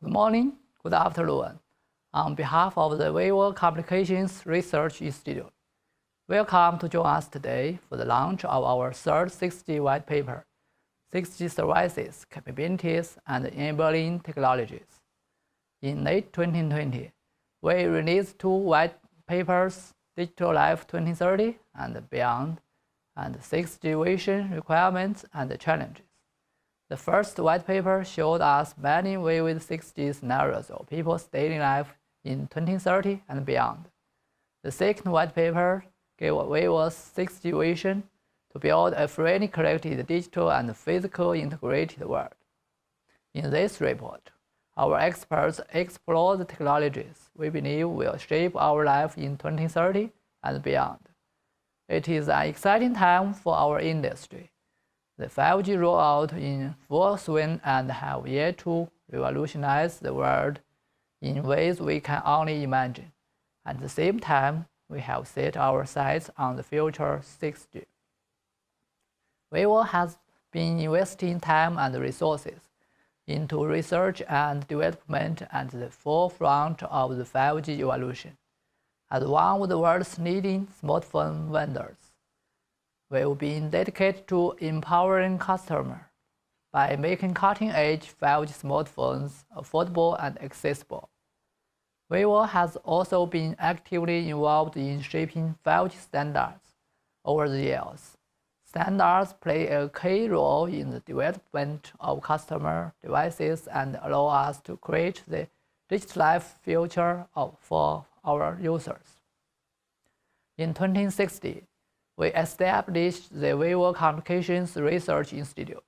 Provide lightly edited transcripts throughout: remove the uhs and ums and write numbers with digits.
Good morning, good afternoon. On behalf of the Vivo Communications Research Institute, welcome to join us today for the launch of our third 6G white paper, 6G Services, Capabilities, and Enabling Technologies. In late 2020, we released two white papers, Digital Life 2030 and Beyond, and 6G Vision Requirements and Challenges. The first white paper showed us many vivid 6G scenarios of people's daily life in 2030 and beyond. The second white paper gave vivo's 6G vision to build a freely connected digital and physical integrated world. In this report, our experts explore the technologies we believe will shape our life in 2030 and beyond. It is an exciting time for our industry. The 5G rollout in full swing and have yet to revolutionize the world in ways we can only imagine. At the same time, we have set our sights on the future 6G. Vivo has been investing time and resources into research and development at the forefront of the 5G evolution. As one of the world's leading smartphone vendors, we've been dedicated to empowering customers by making cutting-edge 5G smartphones affordable and accessible. Vivo has also been actively involved in shaping 5G standards over the years. Standards play a key role in the development of customer devices and allow us to create the digital life future for our users. In 2016, we established the Vivo Communications Research Institute,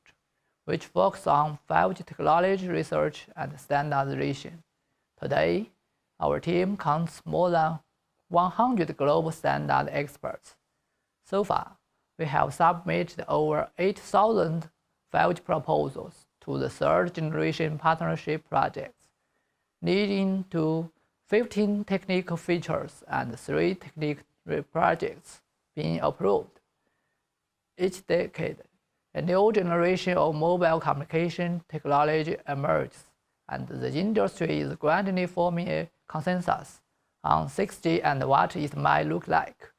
which focuses on 5G technology research and standardization. Today, our team counts more than 100 global standard experts. So far, we have submitted over 8,000 5G proposals to the third generation partnership projects, leading to 15 technical features and 3 technical projects being approved. Each decade, a new generation of mobile communication technology emerges, and the industry is gradually forming a consensus on 6G and what it might look like.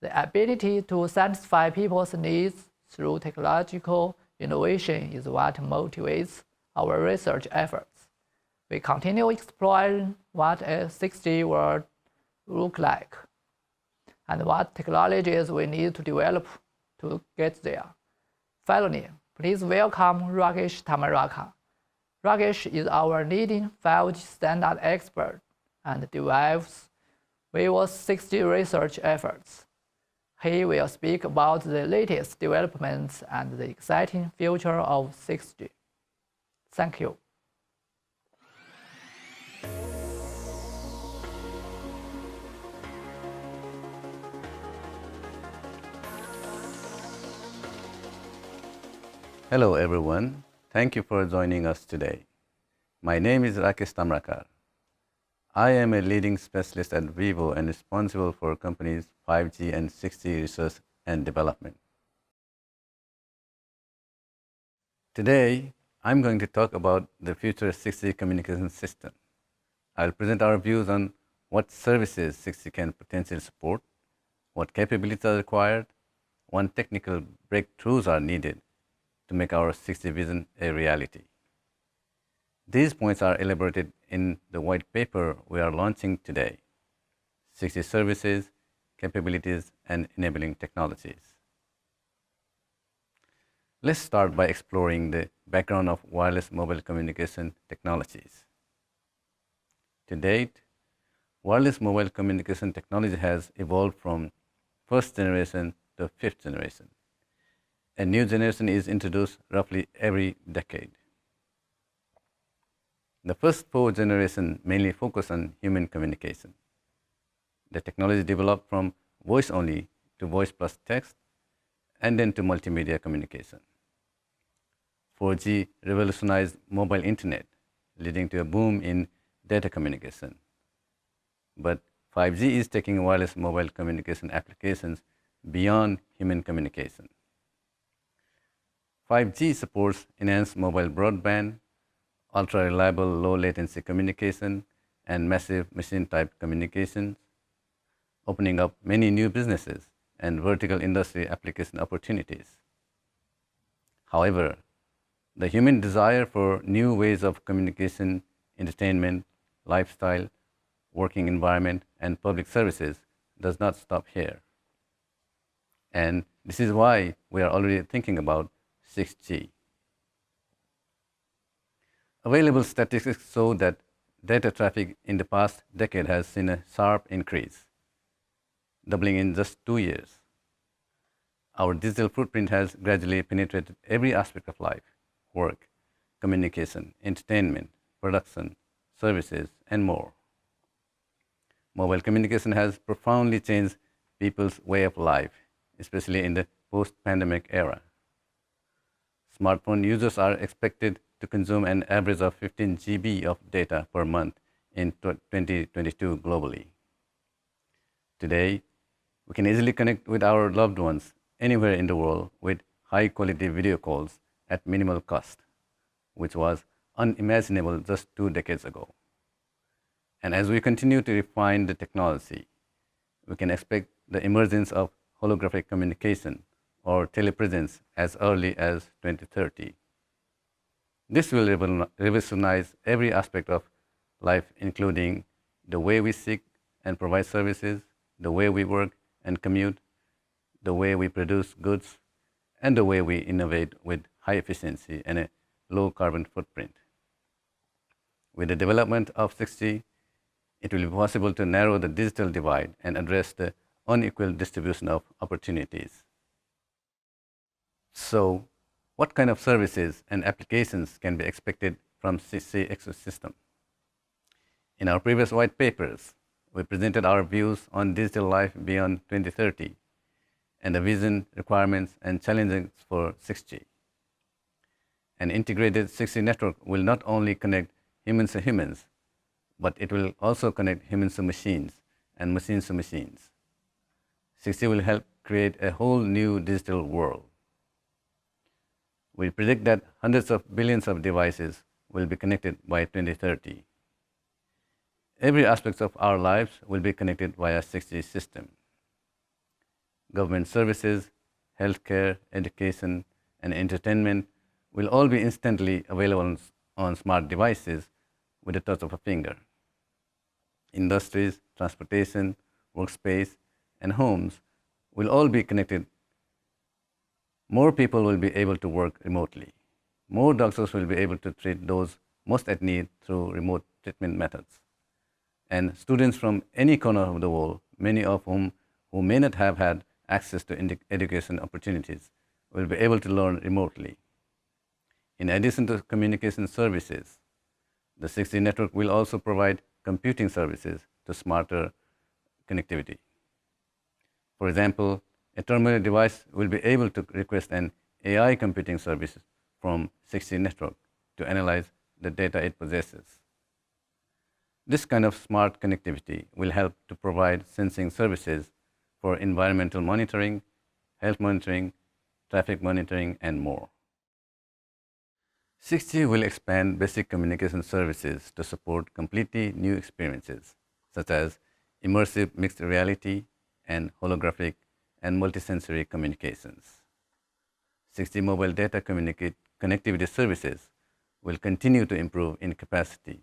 The ability to satisfy people's needs through technological innovation is what motivates our research efforts. We continue exploring what a 6G world looks like and what technologies we need to develop to get there. Finally, please welcome Rakesh Tamaraka. Rakesh is our leading 5G standard expert and drives Vivo's 6G research efforts. He will speak about the latest developments and the exciting future of 6G. Thank you. Hello everyone, thank you for joining us today. My name is Rakesh Tamrakar. I am a leading specialist at Vivo and responsible for company's 5G and 6G research and development. Today, I'm going to talk about the future 6G communication system. I'll present our views on what services 6G can potentially support, what capabilities are required, what technical breakthroughs are needed to make our 6G vision a reality. These points are elaborated in the white paper we are launching today, 6G Services, Capabilities, and Enabling Technologies. Let's start by exploring the background of wireless mobile communication technologies. To date, wireless mobile communication technology has evolved from first generation to fifth generation. A new generation is introduced roughly every decade. The first 4 generations mainly focus on human communication. The technology developed from voice only to voice plus text and then to multimedia communication. 4G revolutionized mobile internet, leading to a boom in data communication. But 5G is taking wireless mobile communication applications beyond human communication. 5G supports enhanced mobile broadband, ultra-reliable low-latency communication, and massive machine-type communications, opening up many new businesses and vertical industry application opportunities. However, the human desire for new ways of communication, entertainment, lifestyle, working environment, and public services does not stop here. And this is why we are already thinking about 6G. Available statistics show that data traffic in the past decade has seen a sharp increase, doubling in just 2 years. Our digital footprint has gradually penetrated every aspect of life: work, communication, entertainment, production, services, and more. Mobile communication has profoundly changed people's way of life, especially in the post-pandemic era. Smartphone users are expected to consume an average of 15 GB of data per month in 2022 globally. Today, we can easily connect with our loved ones anywhere in the world with high-quality video calls at minimal cost, which was unimaginable just 2 decades ago. And as we continue to refine the technology, we can expect the emergence of holographic communication or telepresence as early as 2030. This will revolutionize every aspect of life, including the way we seek and provide services, the way we work and commute, the way we produce goods, and the way we innovate with high efficiency and a low carbon footprint. With the development of 6G, it will be possible to narrow the digital divide and address the unequal distribution of opportunities. So, what kind of services and applications can be expected from 6G ecosystem? In our previous white papers, we presented our views on digital life beyond 2030 and the vision, requirements, and challenges for 6G. An integrated 6G network will not only connect humans to humans, but it will also connect humans to machines and machines to machines. 6G will help create a whole new digital world. We predict that hundreds of billions of devices will be connected by 2030. Every aspect of our lives will be connected via 6G system. Government services, healthcare, education, and entertainment will all be instantly available on smart devices with the touch of a finger. Industries, transportation, workspace, and homes will all be connected. More people will be able to work remotely. More doctors will be able to treat those most at need through remote treatment methods. And students from any corner of the world, many of whom who may not have had access to education opportunities, will be able to learn remotely. In addition to communication services, the 6G network will also provide computing services to smarter connectivity. For example, a terminal device will be able to request an AI computing service from 6G network to analyze the data it possesses. This kind of smart connectivity will help to provide sensing services for environmental monitoring, health monitoring, traffic monitoring, and more. 6G will expand basic communication services to support completely new experiences, such as immersive mixed reality and holographic and multisensory communications. 6G mobile data connectivity services will continue to improve in capacity,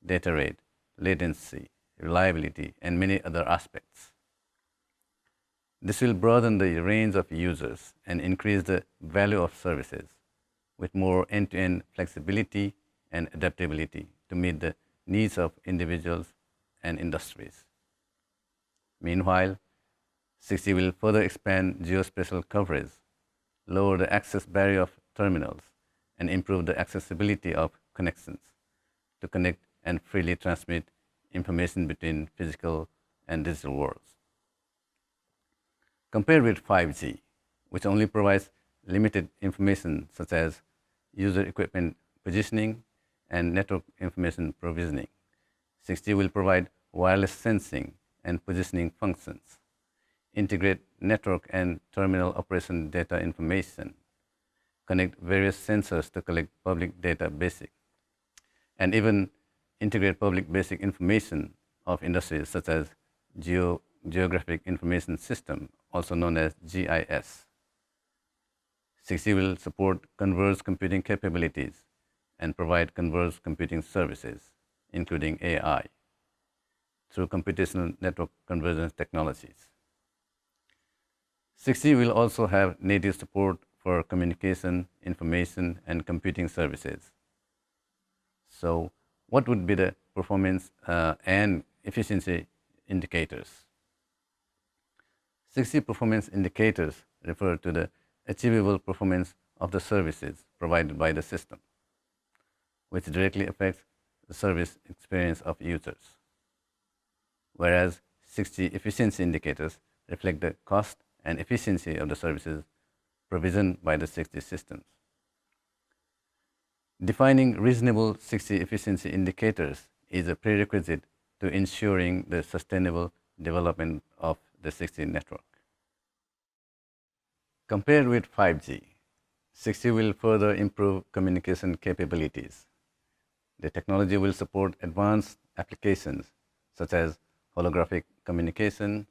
data rate, latency, reliability, and many other aspects. This will broaden the range of users and increase the value of services with more end-to-end flexibility and adaptability to meet the needs of individuals and industries. Meanwhile, 6G will further expand geospatial coverage, lower the access barrier of terminals, and improve the accessibility of connections to connect and freely transmit information between physical and digital worlds. Compared with 5G, which only provides limited information such as user equipment positioning and network information provisioning, 6G will provide wireless sensing and positioning functions, integrate network and terminal operation data information, connect various sensors to collect public data basic, and even integrate public basic information of industries such as Geographic Information System, also known as GIS. 6G will support converged computing capabilities and provide converged computing services, including AI, through computational network convergence technologies. 6G will also have native support for communication, information, and computing services. So, what would be the performance and efficiency indicators? 6G performance indicators refer to the achievable performance of the services provided by the system, which directly affects the service experience of users. Whereas 6G efficiency indicators reflect the cost and efficiency of the services provisioned by the 6G systems. Defining reasonable 6G efficiency indicators is a prerequisite to ensuring the sustainable development of the 6G network. Compared with 5G, 6G will further improve communication capabilities. The technology will support advanced applications such as holographic communication,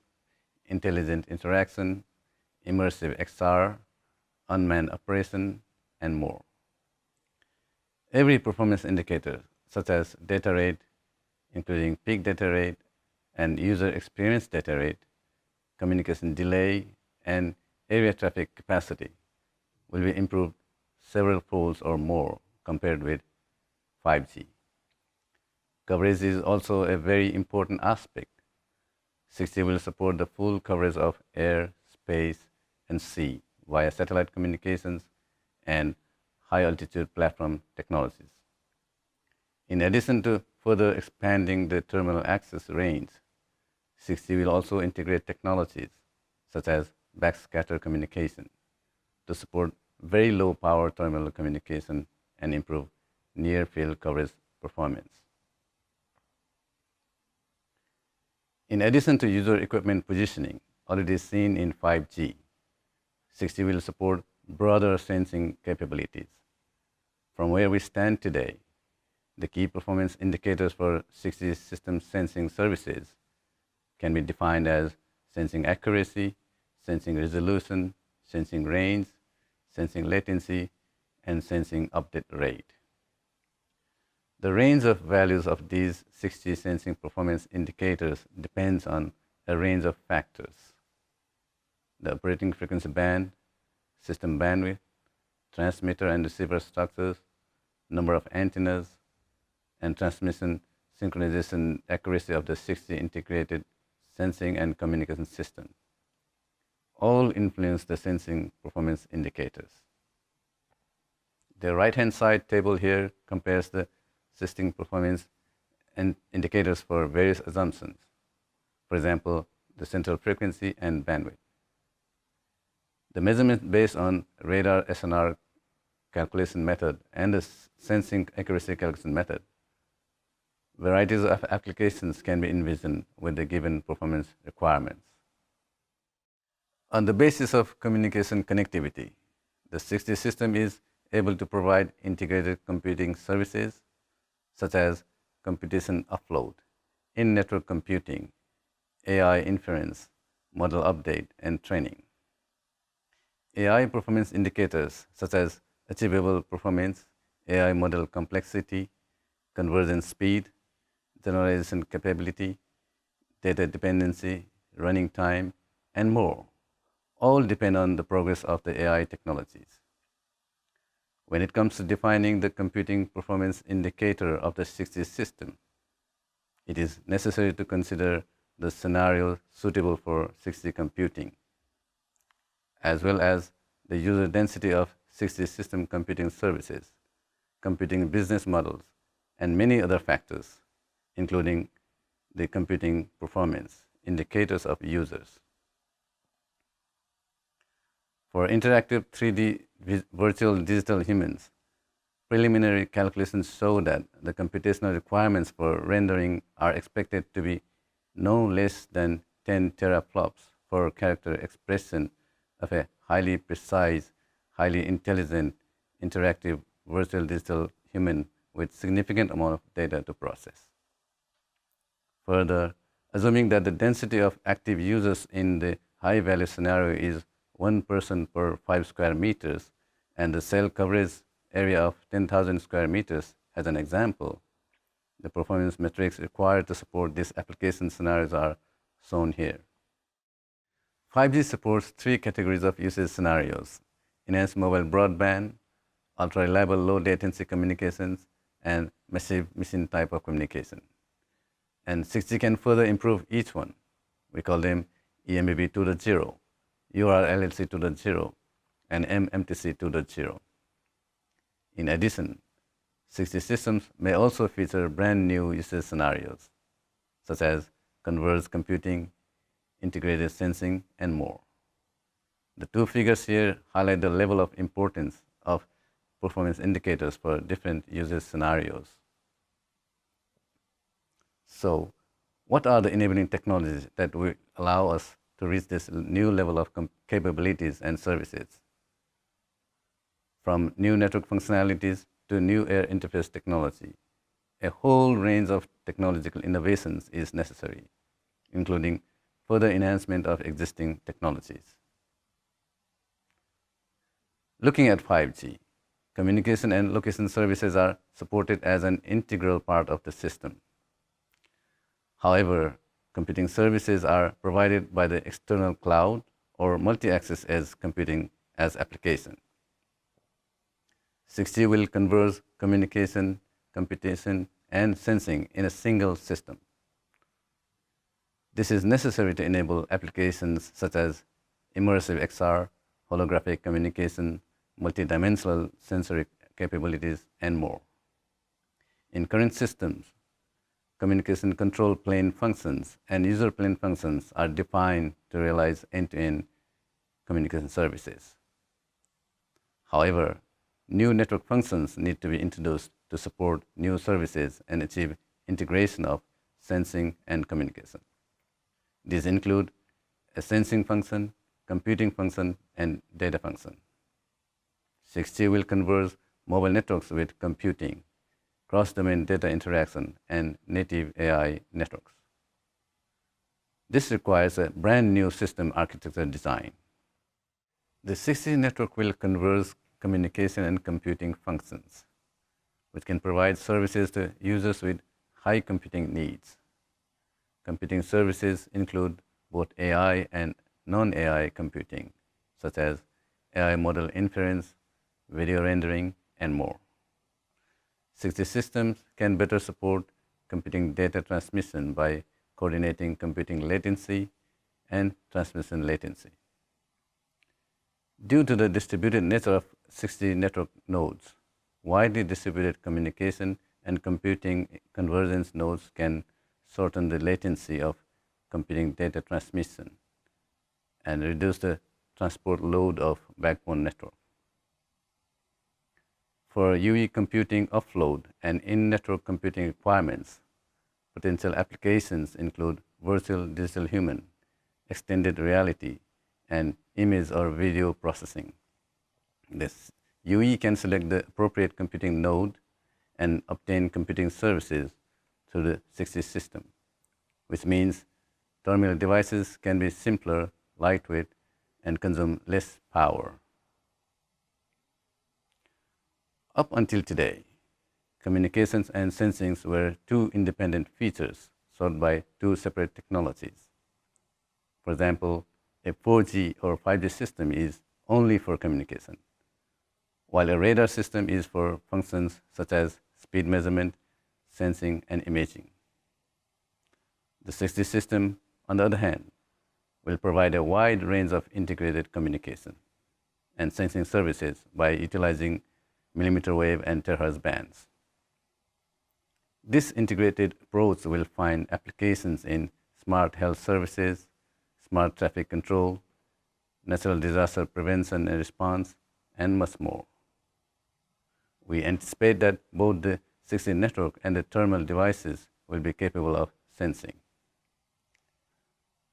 intelligent interaction, immersive XR, unmanned operation, and more. Every performance indicator, such as data rate, including peak data rate and user experience data rate, communication delay, and area traffic capacity, will be improved several folds or more compared with 5G. Coverage is also a very important aspect. 6G will support the full coverage of air, space, and sea via satellite communications and high-altitude platform technologies. In addition to further expanding the terminal access range, 6G will also integrate technologies such as backscatter communication to support very low power terminal communication and improve near-field coverage performance. In addition to user equipment positioning already seen in 5G, 6G will support broader sensing capabilities. From where we stand today, the key performance indicators for 6G system sensing services can be defined as sensing accuracy, sensing resolution, sensing range, sensing latency, and sensing update rate. The range of values of these 6G sensing performance indicators depends on a range of factors: the operating frequency band, system bandwidth, transmitter and receiver structures, number of antennas, and transmission synchronization accuracy of the 6G integrated sensing and communication system. All influence the sensing performance indicators. The right-hand side table here compares the system performance and indicators for various assumptions. For example, the central frequency and bandwidth. The measurement based on radar SNR calculation method and the sensing accuracy calculation method. Varieties of applications can be envisioned with the given performance requirements. On the basis of communication connectivity, the 6G system is able to provide integrated computing services such as computation offload, in-network computing, AI inference, model update, and training. AI performance indicators such as achievable performance, AI model complexity, conversion speed, generalization capability, data dependency, running time, and more all depend on the progress of the AI technologies. When it comes to defining the computing performance indicator of the 6G system, it is necessary to consider the scenario suitable for 6G computing, as well as the user density of 6G system computing services, computing business models, and many other factors, including the computing performance indicators of users. For interactive 3D virtual digital humans, preliminary calculations show that the computational requirements for rendering are expected to be no less than 10 teraflops for character expression of a highly precise, highly intelligent, interactive virtual digital human with significant amount of data to process. Further, assuming that the density of active users in the high-value scenario is 1 person per 5 square meters and the cell coverage area of 10,000 square meters as an example, the performance metrics required to support these application scenarios are shown here. 5G supports 3 categories of usage scenarios: enhanced mobile broadband, ultra-reliable low-latency communications, and massive machine type of communication. And 6G can further improve each one. We call them eMBB 2.0, URLLC 2.0, and MMTC 2.0. In addition, 6G systems may also feature brand new usage scenarios, such as converged computing, integrated sensing, and more. The 2 figures here highlight the level of importance of performance indicators for different usage scenarios. So, what are the enabling technologies that will allow us to reach this new level of capabilities and services? From new network functionalities to new air interface technology, a whole range of technological innovations is necessary, including further enhancement of existing technologies. Looking at 5G, communication and location services are supported as an integral part of the system. However, computing services are provided by the external cloud or multi-access edge computing as application. 6G will converge communication, computation, and sensing in a single system. This is necessary to enable applications such as immersive XR, holographic communication, multidimensional sensory capabilities, and more. In current systems, communication control plane functions and user plane functions are defined to realize end-to-end communication services. However, new network functions need to be introduced to support new services and achieve integration of sensing and communication. These include a sensing function, computing function, and data function. 6G will converge mobile networks with computing, cross-domain data interaction, and native AI networks. This requires a brand new system architecture design. The 6G network will converge communication and computing functions, which can provide services to users with high computing needs. Computing services include both AI and non-AI computing, such as AI model inference, video rendering, and more. 6G systems can better support computing data transmission by coordinating computing latency and transmission latency. Due to the distributed nature of 6G network nodes, widely distributed communication and computing convergence nodes can shorten the latency of computing data transmission and reduce the transport load of backbone network. For UE computing offload and in-network computing requirements, potential applications include virtual digital human, extended reality, and image or video processing. This UE can select the appropriate computing node and obtain computing services through the 6G system, which means terminal devices can be simpler, lightweight, and consume less power. Up until today, communications and sensing were 2 independent features served by 2 separate technologies. For example, a 4G or 5G system is only for communication, while a radar system is for functions such as speed measurement, sensing, and imaging. The 6G system, on the other hand, will provide a wide range of integrated communication and sensing services by utilizing millimeter wave and terahertz bands. This integrated approach will find applications in smart health services, smart traffic control, natural disaster prevention and response, and much more. We anticipate that both the 6G network and the terminal devices will be capable of sensing.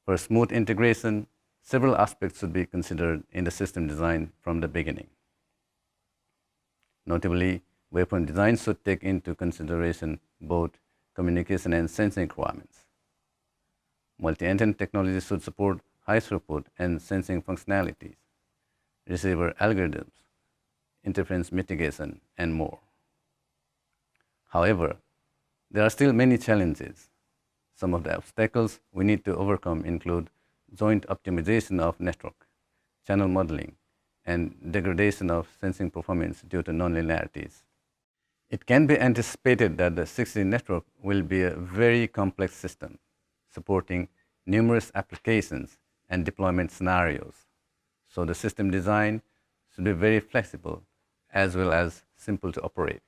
For smooth integration, several aspects should be considered in the system design from the beginning. Notably, Waveform design should take into consideration both communication and sensing requirements. Multi-antenna technology should support high throughput and sensing functionalities, receiver algorithms, interference mitigation, and more. However, there are still many challenges. Some of the obstacles we need to overcome include joint optimization of network, channel modeling, and degradation of sensing performance due to nonlinearities. It can be anticipated that the 6G network will be a very complex system, supporting numerous applications and deployment scenarios. So the system design should be very flexible as well as simple to operate.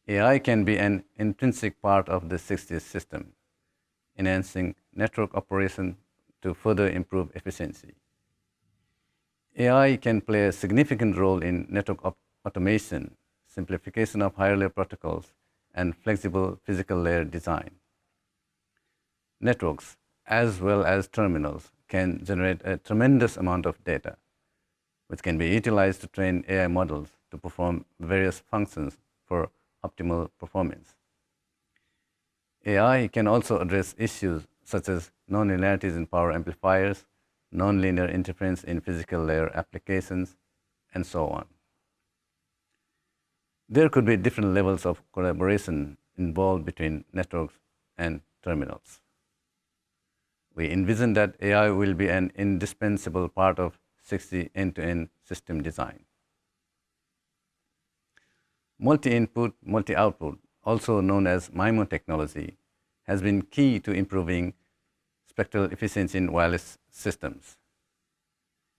AI can be an intrinsic part of the 6G system, enhancing network operation to further improve efficiency. AI can play a significant role in network automation, simplification of higher layer protocols, and flexible physical layer design. Networks, as well as terminals, can generate a tremendous amount of data, which can be utilized to train AI models to perform various functions for optimal performance. AI can also address issues such as nonlinearities in power amplifiers, nonlinear interference in physical layer applications, and so on. There could be different levels of collaboration involved between networks and terminals. We envision that AI will be an indispensable part of 6G end-to-end system design. Multi-input, multi-output, also known as MIMO technology, has been key to improving spectral efficiency in wireless systems.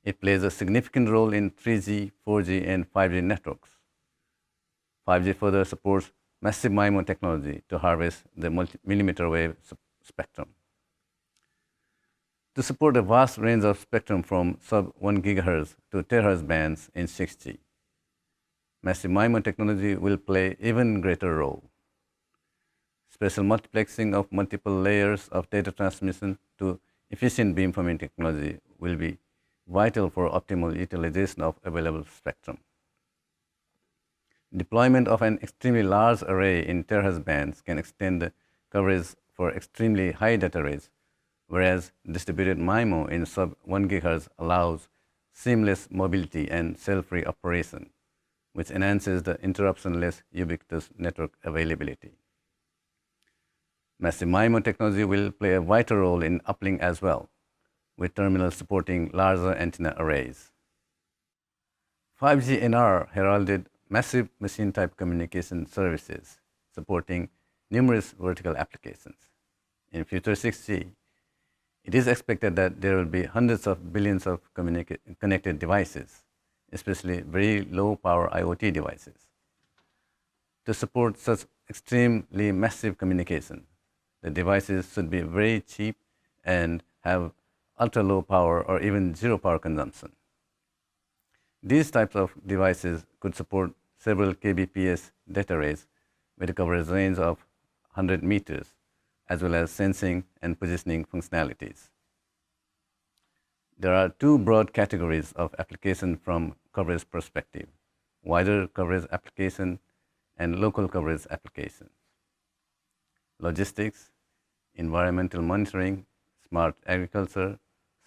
It plays a significant role in 3G, 4G, and 5G networks. 5G further supports massive MIMO technology to harvest the millimeter wave spectrum. To support a vast range of spectrum from sub-1 GHz to terahertz bands in 6G, massive MIMO technology will play even greater role. Spatial multiplexing of multiple layers of data transmission to efficient beamforming technology will be vital for optimal utilization of available spectrum. Deployment of an extremely large array in terahertz bands can extend the coverage for extremely high data rates, whereas distributed MIMO in sub-1 GHz allows seamless mobility and cell-free operation, which enhances the interruption-less ubiquitous network availability. Massive MIMO technology will play a vital role in uplink as well, with terminals supporting larger antenna arrays. 5G NR heralded massive machine-type communication services, supporting numerous vertical applications. In future 6G, it is expected that there will be hundreds of billions of connected devices, especially very low-power IoT devices. To support such extremely massive communication, the devices should be very cheap and have ultra-low power or even zero power consumption. These types of devices could support several kbps data rates with a coverage range of 100 meters, as well as sensing and positioning functionalities. There are two broad categories of application from coverage perspective: wider coverage application and local coverage applications. Logistics, environmental monitoring, smart agriculture,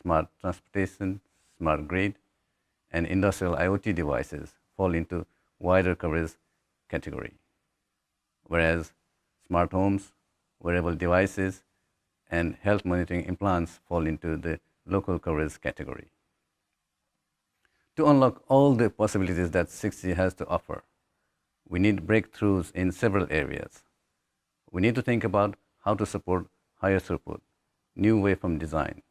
smart transportation, smart grid, and industrial IoT devices fall into wider coverage category, whereas smart homes, wearable devices, and health monitoring implants fall into the local coverage category. To unlock all the possibilities that 6G has to offer, we need breakthroughs in several areas. We need to think about how to support higher throughput, new waveform design,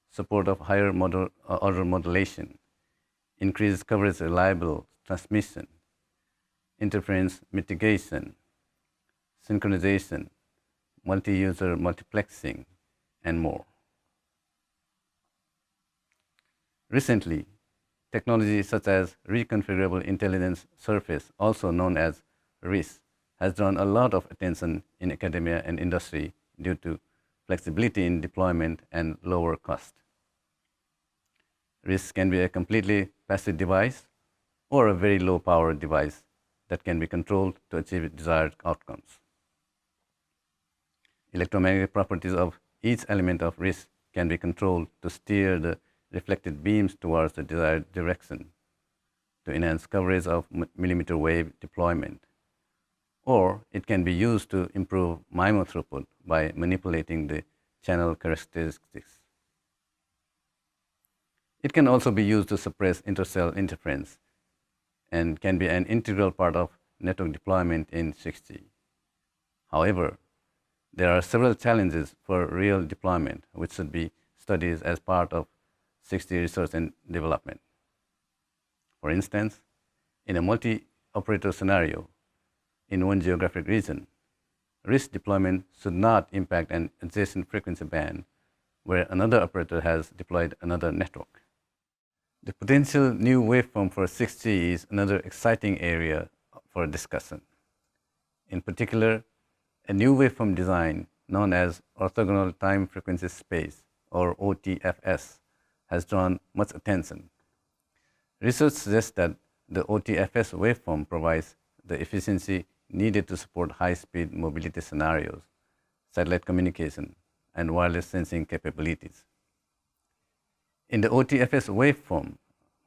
support of higher order modulation, increased coverage reliable transmission, interference mitigation, synchronization, multi-user multiplexing, and more. Recently, technology such as Reconfigurable Intelligence Surface, also known as RIS, has drawn a lot of attention in academia and industry due to flexibility in deployment and lower cost. RIS can be a completely passive device or a very low power device that can be controlled to achieve desired outcomes. Electromagnetic properties of each element of RISC can be controlled to steer the reflected beams towards the desired direction to enhance coverage of millimeter wave deployment. Or it can be used to improve MIMO throughput by manipulating the channel characteristics. It can also be used to suppress intercell interference and can be an integral part of network deployment in 6G. However, there are several challenges for real deployment, which should be studied as part of 6G research and development. For instance, in a multi-operator scenario in one geographic region, RISC deployment should not impact an adjacent frequency band where another operator has deployed another network. The potential new waveform for 6G is another exciting area for discussion. In particular, a new waveform design known as orthogonal time frequency space, or OTFS, has drawn much attention. Research suggests that the OTFS waveform provides the efficiency needed to support high-speed mobility scenarios, satellite communication, and wireless sensing capabilities. In the OTFS waveform,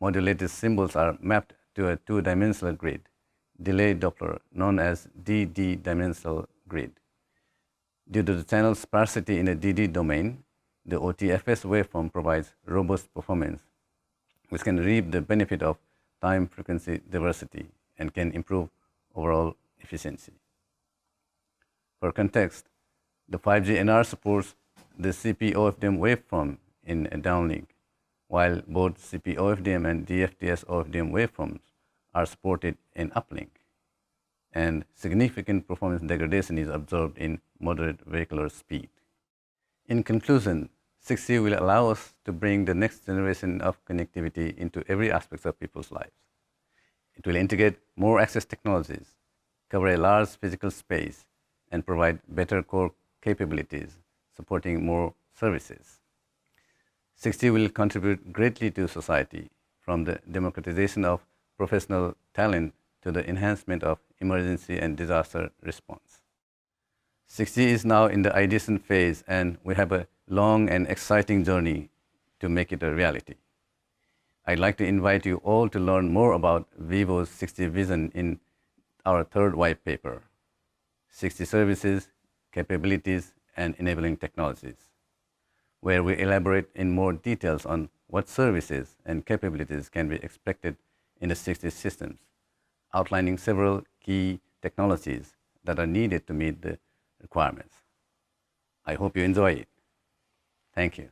modulated symbols are mapped to a two-dimensional grid, delay Doppler, known as DD dimensional grid. Due to the channel sparsity in a DD domain, the OTFS waveform provides robust performance, which can reap the benefit of time frequency diversity and can improve overall efficiency. For context, the 5G NR supports the CP-OFDM waveform in a downlink, while both CP-OFDM and DFDS-OFDM waveforms are supported in uplink, and significant performance degradation is observed in moderate vehicular speed. In conclusion, 6G will allow us to bring the next generation of connectivity into every aspect of people's lives. It will integrate more access technologies, cover a large physical space, and provide better core capabilities, supporting more services. 6G will contribute greatly to society, from the democratization of professional talent to the enhancement of emergency and disaster response. 6G is now in the ideation phase, and we have a long and exciting journey to make it a reality. I'd like to invite you all to learn more about vivo's 6G vision in our third white paper, 6G services, capabilities, and enabling technologies, where we elaborate in more details on what services and capabilities can be expected in the 6G systems, outlining several key technologies that are needed to meet the requirements. I hope you enjoy it. Thank you.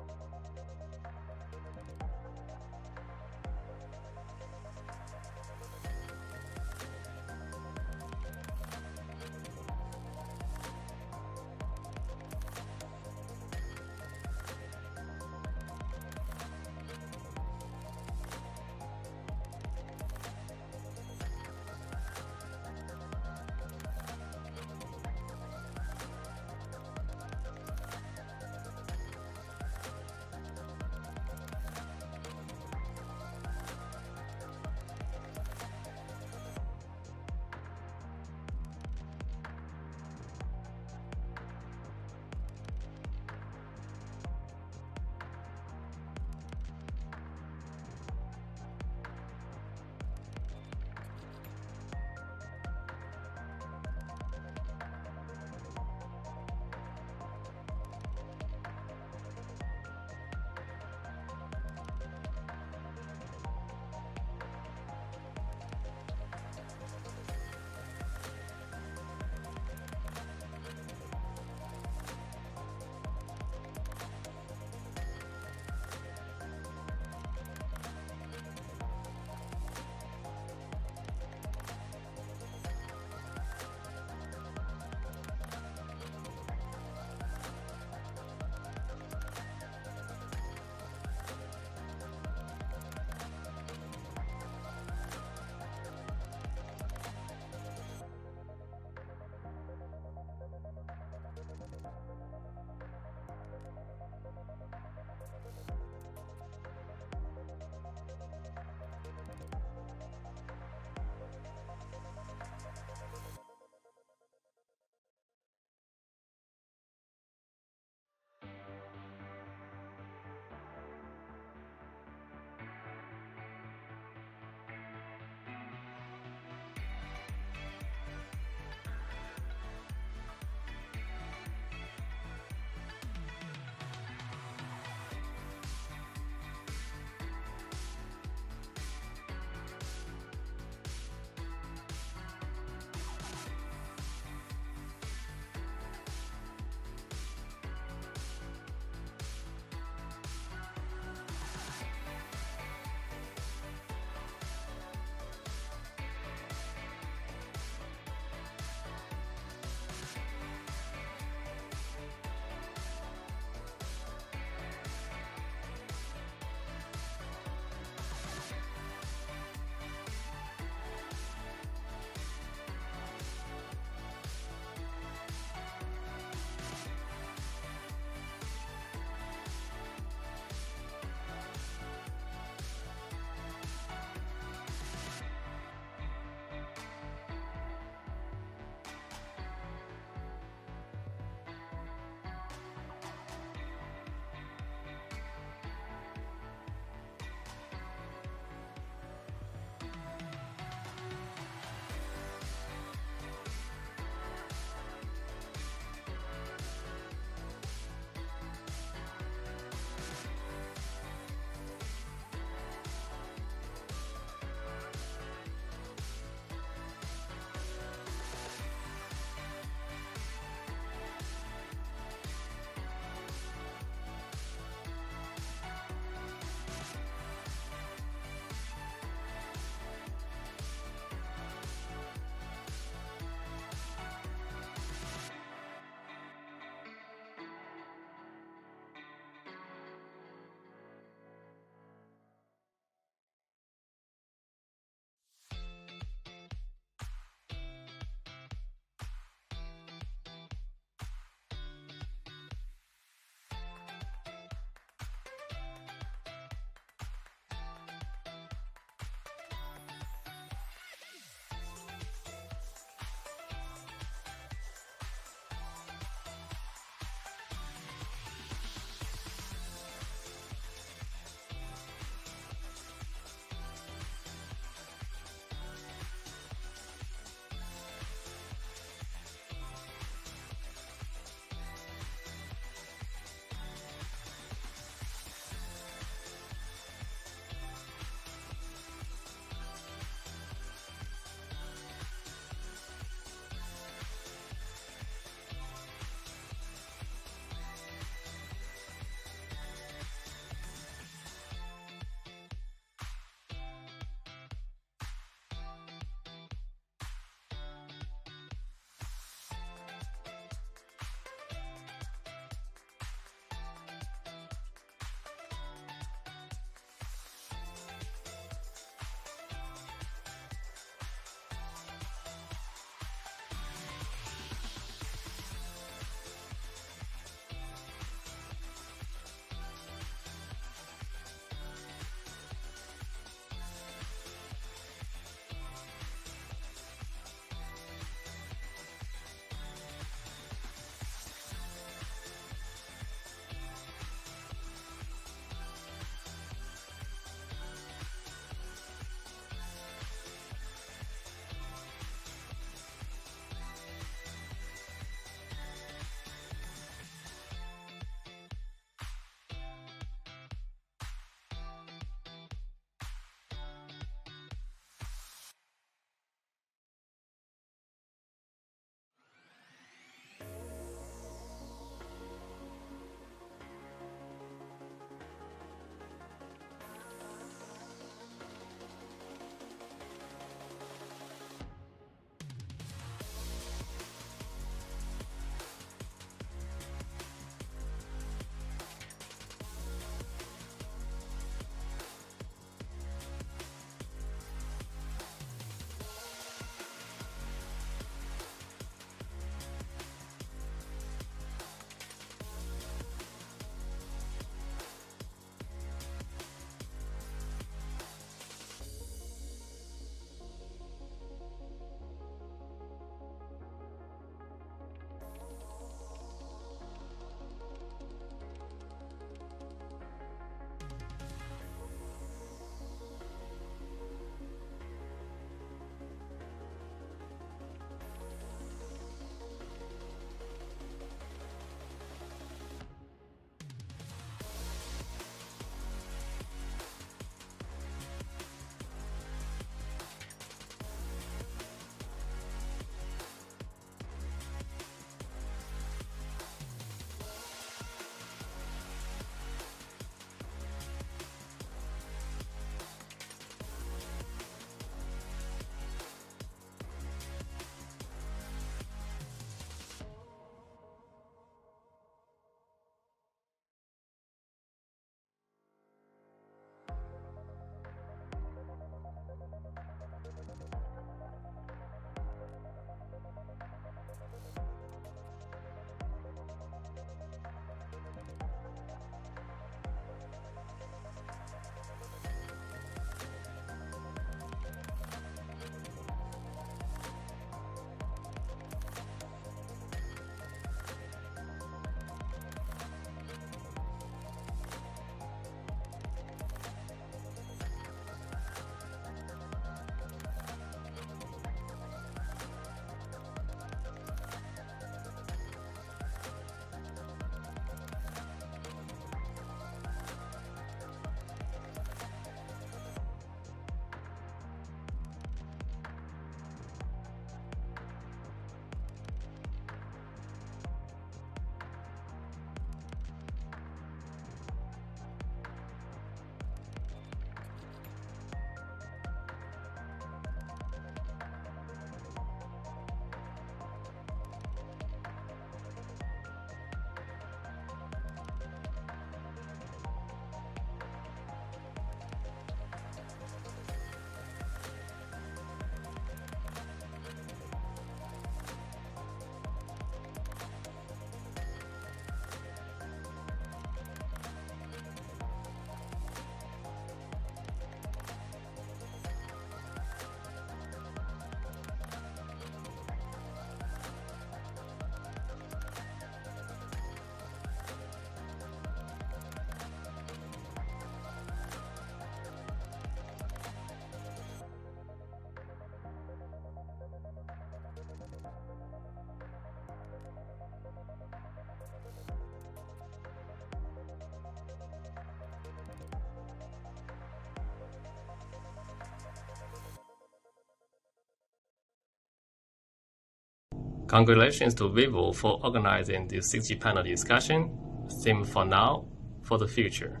Congratulations to Vivo for organizing this 6G panel discussion, theme for now, for the future.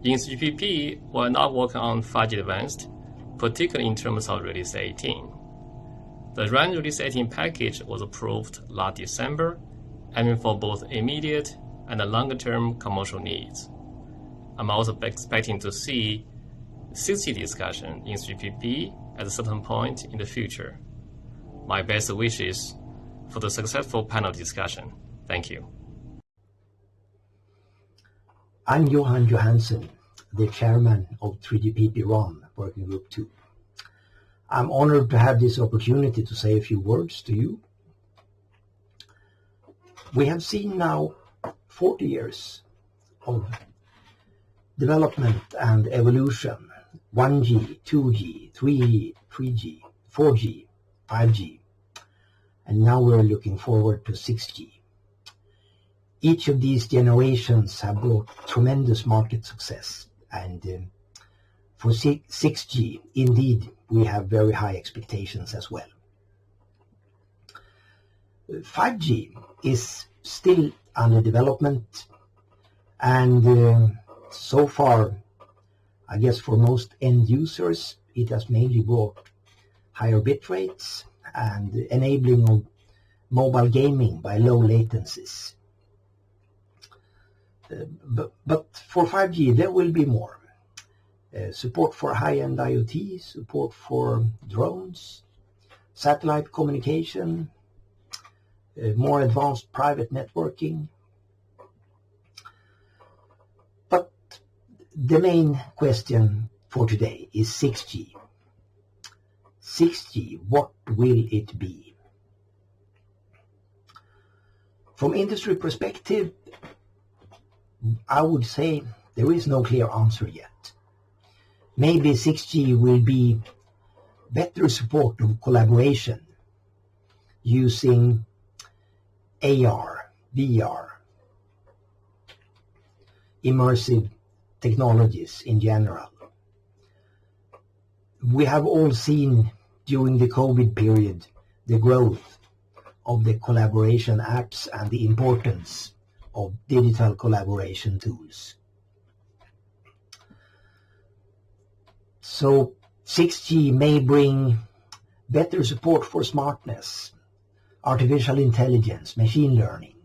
In 3GPP, we're now working on 5G Advanced, particularly in terms of Release 18. The RAN Release 18 package was approved last December, aiming for both immediate and longer-term commercial needs. I'm also expecting to see 6G discussion in 3GPP at a certain point in the future. My best wishes for the successful panel discussion. Thank you. I'm Johan Johansson, the chairman of 3GPP RAN Working Group 2. I'm honored to have this opportunity to say a few words to you. We have seen now 40 years of development and evolution, 1G, 2G, 3G, 4G, 5G, and now we're looking forward to 6G. Each of these generations have brought tremendous market success, and for 6G, indeed, we have very high expectations as well. 5G is still under development, and so far, I guess for most end users, it has mainly brought higher bit rates and enabling of mobile gaming by low latencies. But for 5G, there will be more. Support for high-end IoT, support for drones, satellite communication, more advanced private networking. But the main question for today is 6G. 6G, what will it be? From industry perspective, I would say there is no clear answer yet. Maybe 6G will be better support of collaboration using AR, VR, immersive technologies in general. We have all seen during the COVID period the growth of the collaboration apps and the importance of digital collaboration tools. So 6G may bring better support for smartness, artificial intelligence, machine learning.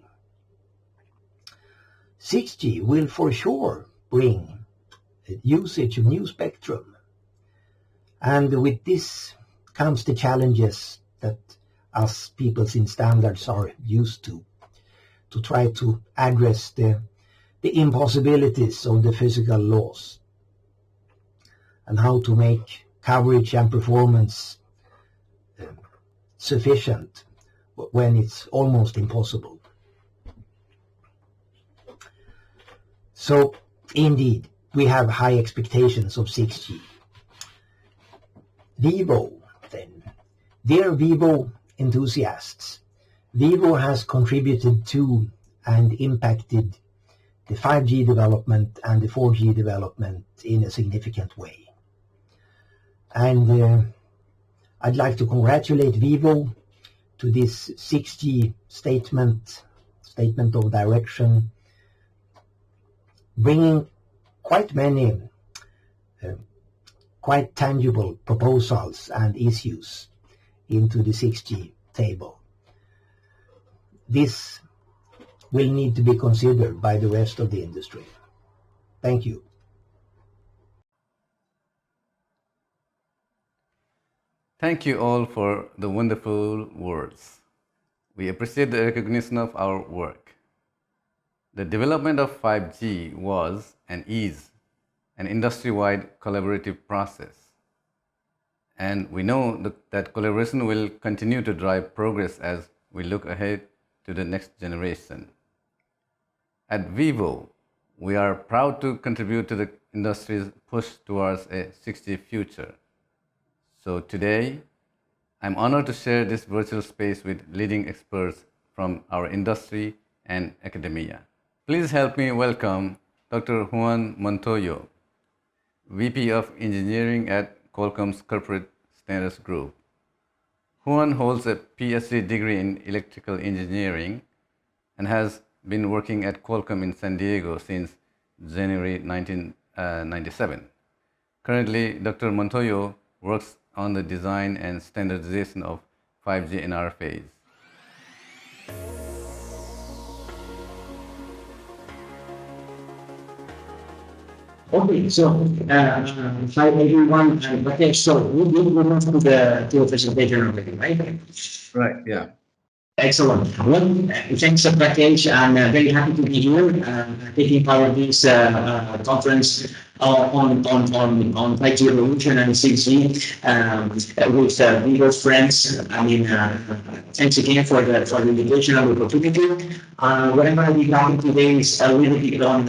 6G will for sure bring usage of new spectrum. And with this comes the challenges that us people in standards are used to try to address the impossibilities of the physical laws and how to make coverage and performance sufficient when it's almost impossible. So indeed, we have high expectations of 6G. Vivo, then. Dear Vivo enthusiasts, Vivo has contributed to and impacted the 5G development and the 4G development in a significant way. And I'd like to congratulate Vivo to this 6G statement of direction, bringing quite many quite tangible proposals and issues into the 6G table. This will need to be considered by the rest of the industry. Thank you. Thank you all for the wonderful words. We appreciate the recognition of our work. The development of 5G was and is an industry-wide collaborative process. And we know that collaboration will continue to drive progress as we look ahead to the next generation. At Vivo, we are proud to contribute to the industry's push towards a 6G future. So today, I'm honored to share this virtual space with leading experts from our industry and academia. Please help me welcome Dr. Juan Montoyo, VP of Engineering at Qualcomm's Corporate Standards Group. Juan holds a PhD degree in electrical engineering and has been working at Qualcomm in San Diego since January 1997. Currently, Dr. Montoyo works on the design and standardization of 5G NRFAs. Okay, so hi everyone. Okay, so we move to the presentation already, right? Right, yeah. Excellent. Well, thanks, Rakesh. I'm very happy to be here, taking part of this conference on 5G evolution and 6G with vivo friends. I mean, thanks again for the invitation and the opportunity. What I'm going to be talking today is a little bit on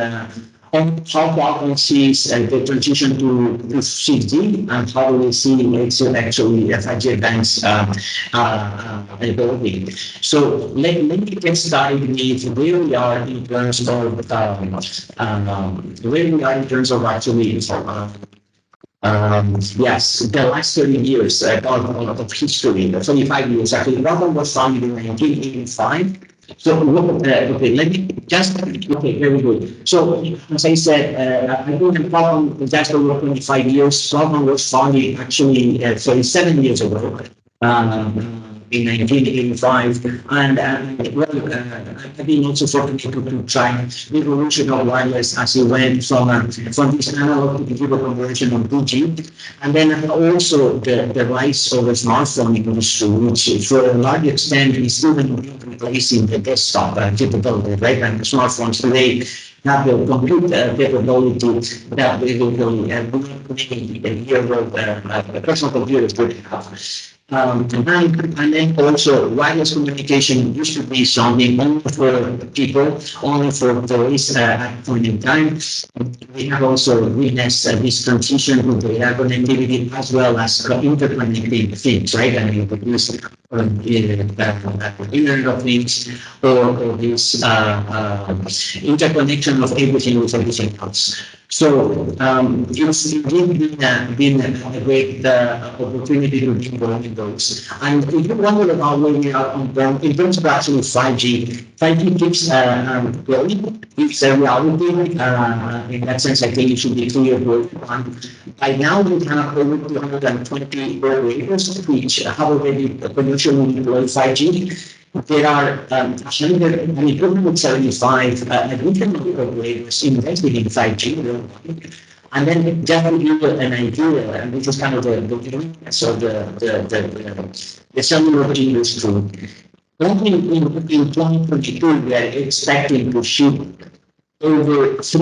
how Qualcomm sees the transition to 6G and how we see it's actually 5G advanced evolving. So let me get started with where we are in terms of actually yes, the last 30 years of history, 35 years actually. Qualcomm was founded in 1985. So, okay, let me just, okay, very good. So, as I said, I think Qualcomm just over 25 years. Qualcomm was founded actually 37 years ago. In 1985, and I've been also fortunate to try the evolution of wireless as it went from this analog to digital conversion on 2G, and then also the rise of the smartphone industry, which for a large extent is even replacing the desktop capability, right? And the smartphones today have the compute capability that many year-old personal computers would have. And then also wireless communication used to be something only for people, only for voice at point in time. We have also witnessed this transition to data connectivity as well as interconnecting things, right? I mean, this Internet of Things or this interconnection of everything with everything else. So it's indeed been a great opportunity to be involved in those. And if you wonder about where we are in terms of actually 5G, 5G keeps growing. It's a reality. In that sense, I think it should be clear to everyone. By now, we have over 220 operators which have already commercially deployed 5G. There are 275 additional operators investing in 5G. And then just to give you an idea, and this is kind of the cellular industry. Only in 2022, we are expecting to ship over 3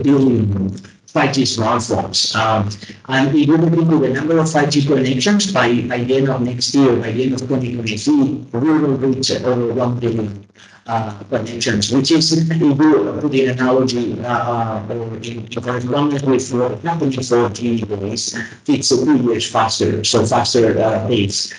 billion 5G smartphones. And if you look into the number of 5G connections by the end of next year, by the end of 2023, we will reach over 1 billion connections, which is, if you put the analogy, or in correspondence with what happened in 4G days, it's 2 years faster, so faster pace.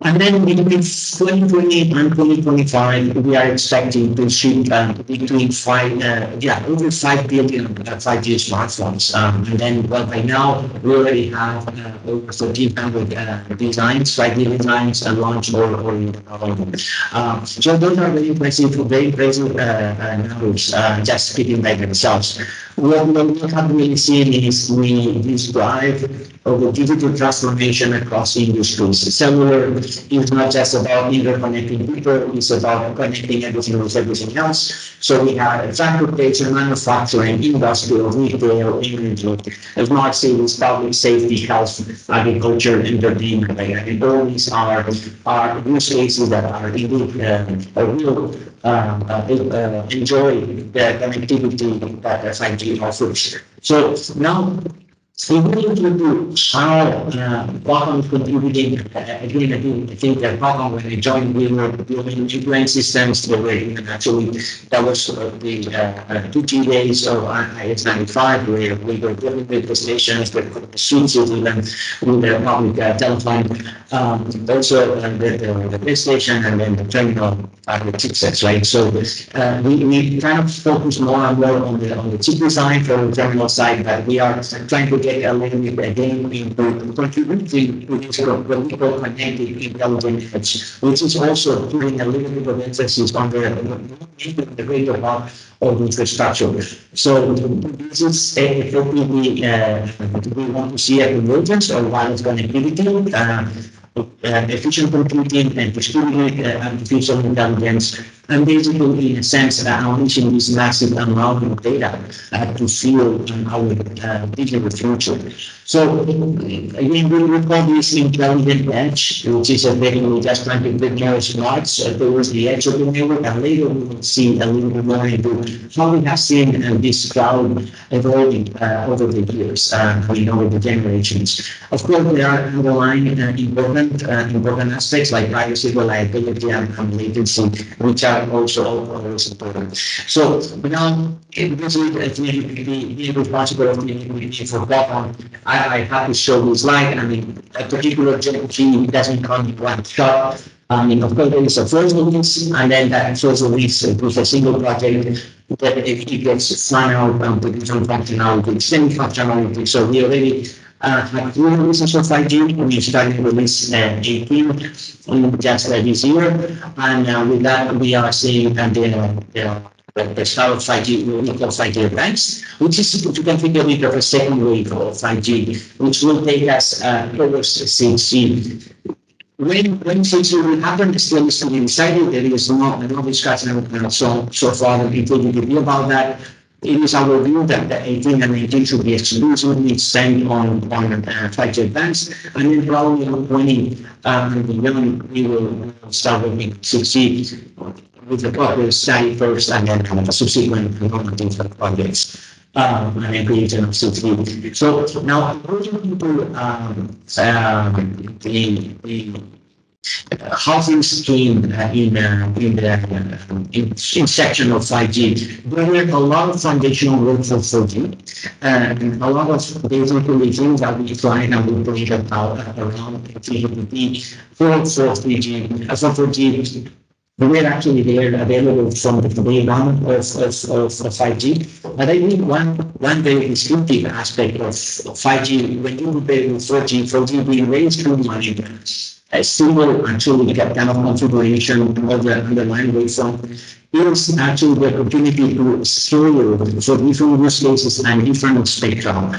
And then between 2020 and 2025, we are expecting to ship between over 5 billion 5G smartphones. And then, well, by now, we already have over 1,300 designs, 5G designs, launched or so those are very impressive numbers, just speaking by themselves. What we have really seen is this drive of the digital transformation across industries. Cellular is not just about interconnecting people, it's about connecting everything with everything else. So we have transportation, manufacturing, industrial, retail, energy, smart cities, public safety, health, agriculture, entertainment. And all these are use cases that are indeed real enjoy the connectivity that 5G offers. So now, we really do how Qualcomm is contributing. Again, I think that Qualcomm, when they joined, we were building end-to-end systems. They were even actually, that was the 2G days of IS-95, where we were building the stations, the suites, even with the public telephone, also the base station, and then the terminal, the chipsets, right? So we kind of focus more and more on the chip design for the terminal side, but we are trying to get a little bit again into contributing to this what we call connected intelligent edge, which is also putting a little bit of emphasis on the radio part of infrastructure. So this is effectively we want to see a convergence of wireless connectivity, efficient computing, and distributed artificial intelligence, and basically, in a sense, unleashing this massive amount of data to fuel our digital future. So, again, we call this intelligent edge, which is effectively just trying to bring more smarts towards the edge of the network, and later we will see a little bit more into how we have seen this cloud evolving over the years, over the generations. Of course, there are underlying important aspects like privacy, reliability, and latency, which are also always important. So now, this is the responsibility we forgot on. I have to show this slide. I mean, a particular G doesn't come in one shot. Of course, there is a first release, and then that first release with a single project, that it gets final different functionality, extended functionality. So we already had 3 releases of 5G. We started release 18 in just this year, and with that we are seeing the start of 5G, we call 5G advanced, which is, you can think of it as a second wave of 5G, which will take us towards 6G. When 6G will happen, still is to be decided. There is no discussion so far including about that. It is our view that the 18 and 19 should be exclusively spent on 5G advanced, and then probably on 20 and beyond, we will start working 6G with the proper study first, and then subsequent normative projects. And then creation of 6G. So now I'm going to how things came in section of 5G. There were a lot of foundational work for 4G, and a lot of basically things that we tried and we played about around 3GPP for 3G, for 4G. We're actually there available from the day one of 5G. But I think one very distinctive aspect of 5G, when you compare with 4G being raised through money, a single actually kind of configuration of the underlying waveform is actually the opportunity to scale for different use cases and different spectrum.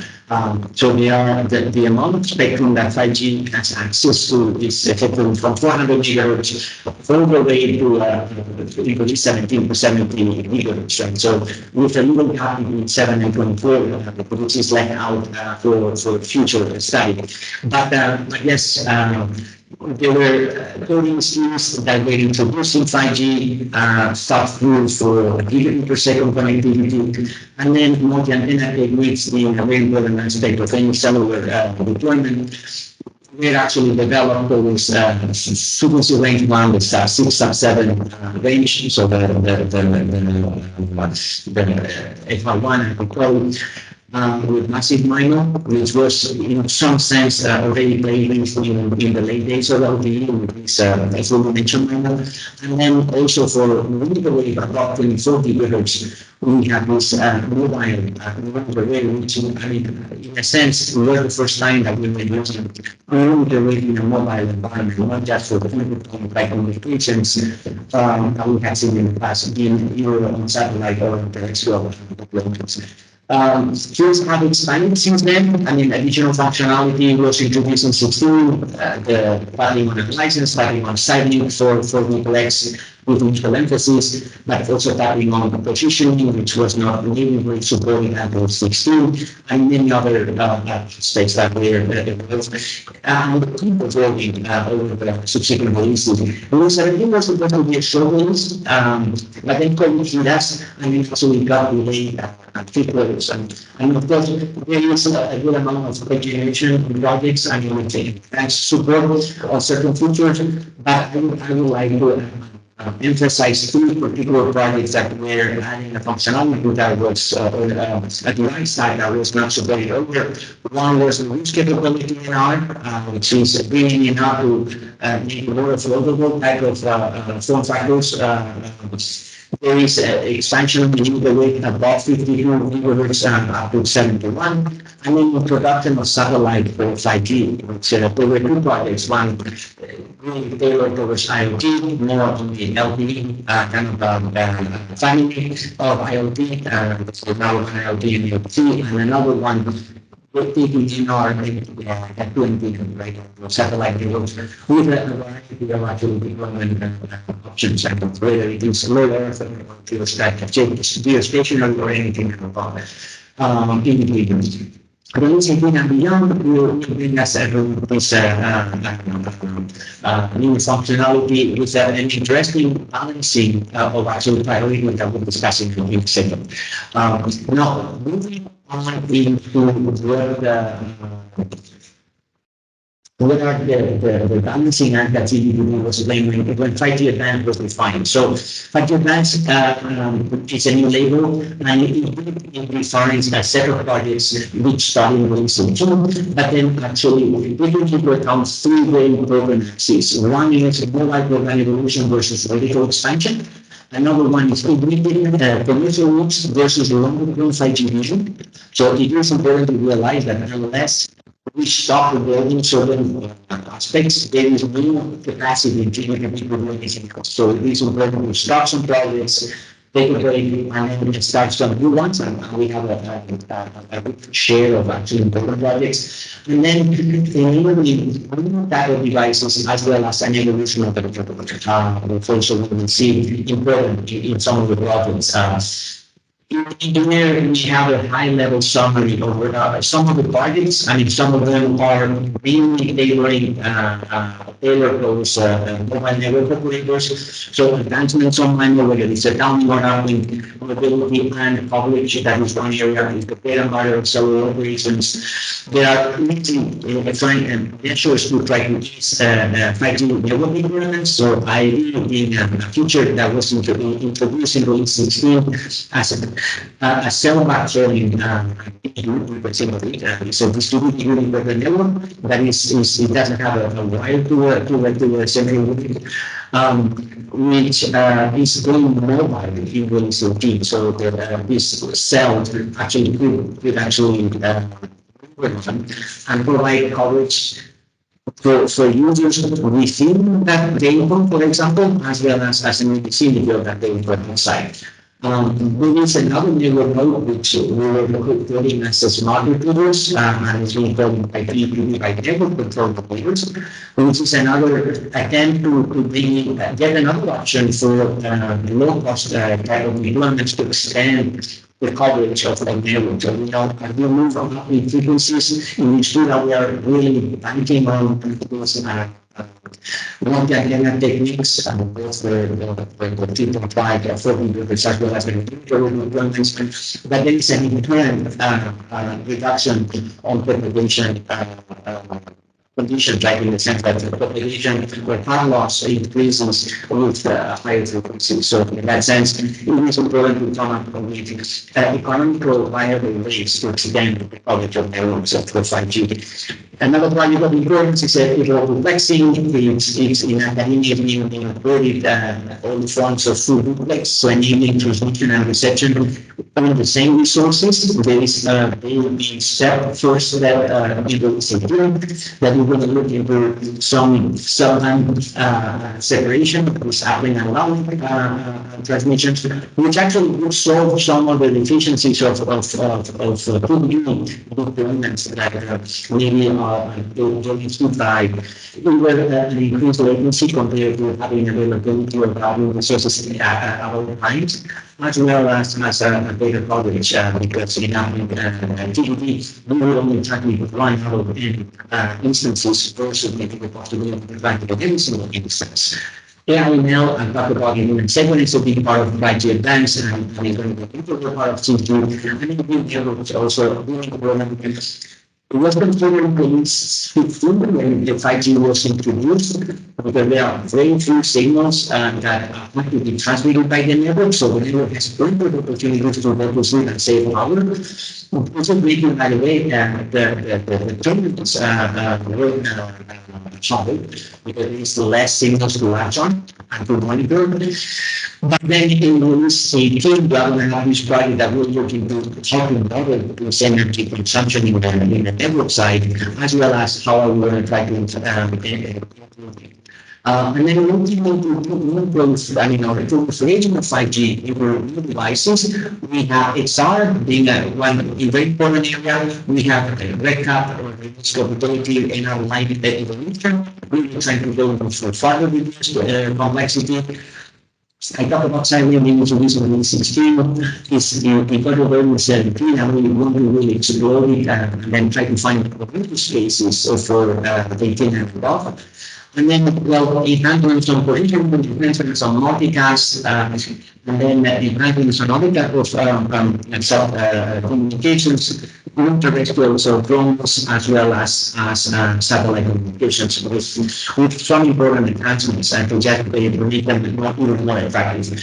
So the amount of spectrum that 5G has access to is effectively from 400 gigahertz all the way to 17 to 70 gigahertz. Right? So with a little gap between 7 and 24, which is left out for future study. But I guess there were coding schemes that were introduced in 5G, soft rules for gigabit per second connectivity, and then multi-antenna techniques being a very important aspect of any cellular deployment. We actually developed those frequency range one with 6 sub-7 range, so the FR1 and the with massive MIMO, which was in some sense already played in the late days of LTE with this aforementioned MIMO. And then also for millimeter wave about 24 gigahertz, we have this mobile millimeter wave, which in a sense was the first time that we were using millimeter wave in a mobile environment, not just for the communications that we have seen in the past, either on satellite or on terrestrial deployments. Tools have expanded since then. Additional functionality was introduced in 16, the padding on a license, padding on sighting for complex with equal emphasis, but also tapping on positioning, which was not natively supported until 16, and many other aspects that were evolving over the subsequent releases. Release 17 was supposed to be a short release, but then COVID hit us, and it actually got delayed at 3 quarters. And of course, there is a good amount of regeneration projects, thanks support on certain features, but I would like to emphasize 3 particular projects that were adding a functionality that was at the right side that was not supported earlier. One was the reach capability in R, which is bringing in how to make more affordable type of form factors There is expansion in the rate above 52 gigahertz up to 71, and then introduction of satellite for 5G. Which, there were two projects, one really tailored towards IoT, more on the LTE kind of family of IoT, so now IoT and IoT, and another one taking in our F20, right, satellite networks with a variety of actual deployment options, and whether it is low Earth or geostationary or anything about indicators. Releasing and beyond will bring us this new functionality with an interesting balancing of actual priority that we'll discuss in a second. Now, moving on into what are the balancing act that CDPD was claiming when 5G Advanced was defined. So 5G Advanced is a new label, and it defines a set of projects which started in 2017, but then actually taking into account three main program axes. One is mobile program evolution versus vertical expansion. Another one is immediate commercial needs versus longer-term 5G vision. So it is important to realize that unless we stop building certain aspects, there is no capacity in people to do anything else. So it is important to start some projects, take a break, and then start some new ones. And we have a good share of actually important projects. And then enabling new type of devices as well as an evolution of the also we will see important in some of the projects. In here, we have a high-level summary of some of the projects. I mean, some of them are really tailored those mobile network operators. So advancements on manual, whether it's a download, uploading, mobility, and coverage, that is one area. Is the data matter of cellular operations. There are measures to try to ease 5G network environments. So I in a feature that was introduced in 2016 as a cell battery it's a distributed unit of the network that it doesn't have a wire to a central unit, which is going mobile in Windows 13. So this cell actually could actually and provide coverage for users within that vehicle, for example, as well as in the vicinity of that vehicle inside. There is another network node which we were putting as a smart repeaters, and it's being called by network control repeaters, which is another attempt to bring get another option for low cost type of deployments to extend the coverage of the network. So as we move from frequencies, in which that we are really banking on those multi-antenna techniques, both for the 3.5 or 4 gigahertz as well as the deployments, but there is an inherent reduction on propagation conditions, like in the sense that the propagation or power loss increases with higher frequency. So in that sense, it is important to come up with economical viable ways to extend the coverage of networks for 5G. Another project of importance is multiplexing. It's in enabling included all forms of full duplex, so enabling transmission and reception on the same resources. There is they will be step first step in the that we're going to look into some separation, which happening and allowing transmissions, which actually would solve some of the deficiencies of full unit deployments that maybe going too high, either an increased latency compared to having availability of having resources at all times, as well as a better coverage, because in TDD, we will only target one out of n instances versus maybe the possibility of targeting every single instance. AI/ML, I'll talk about it in a second. It's a big part of 5G Advanced, and I'm going to be a part of C2. And then we'll also really important. It was considered release 15 when the 5G was introduced, because there are very few signals that are to be transmitted by the network, so the network has plenty of opportunities to work with and save power. Also making, by the way, the terminals work solid because it's less signals to latch on and to monitor. But then in release 18, we are have this project that we're looking to how to model this energy consumption in the network side, as well as how we're going to try to improve it. And then looking into growth, I mean, the proliferation of 5G in new devices, we have XR being one very important area. We have RedCap or scalability in our light evolution. We're trying to go for further reduce complexity. I talked about cyber being introduced in 2016. We got over in 2017, and we want to really explore it and then try to find use cases for 18 and above. And then, well, enhancements on provision, enhancements on multicast, and then enhancements on other type of communications, terrestrial, so drones, as well as satellite communications, with some important enhancements and to just make them even more effective.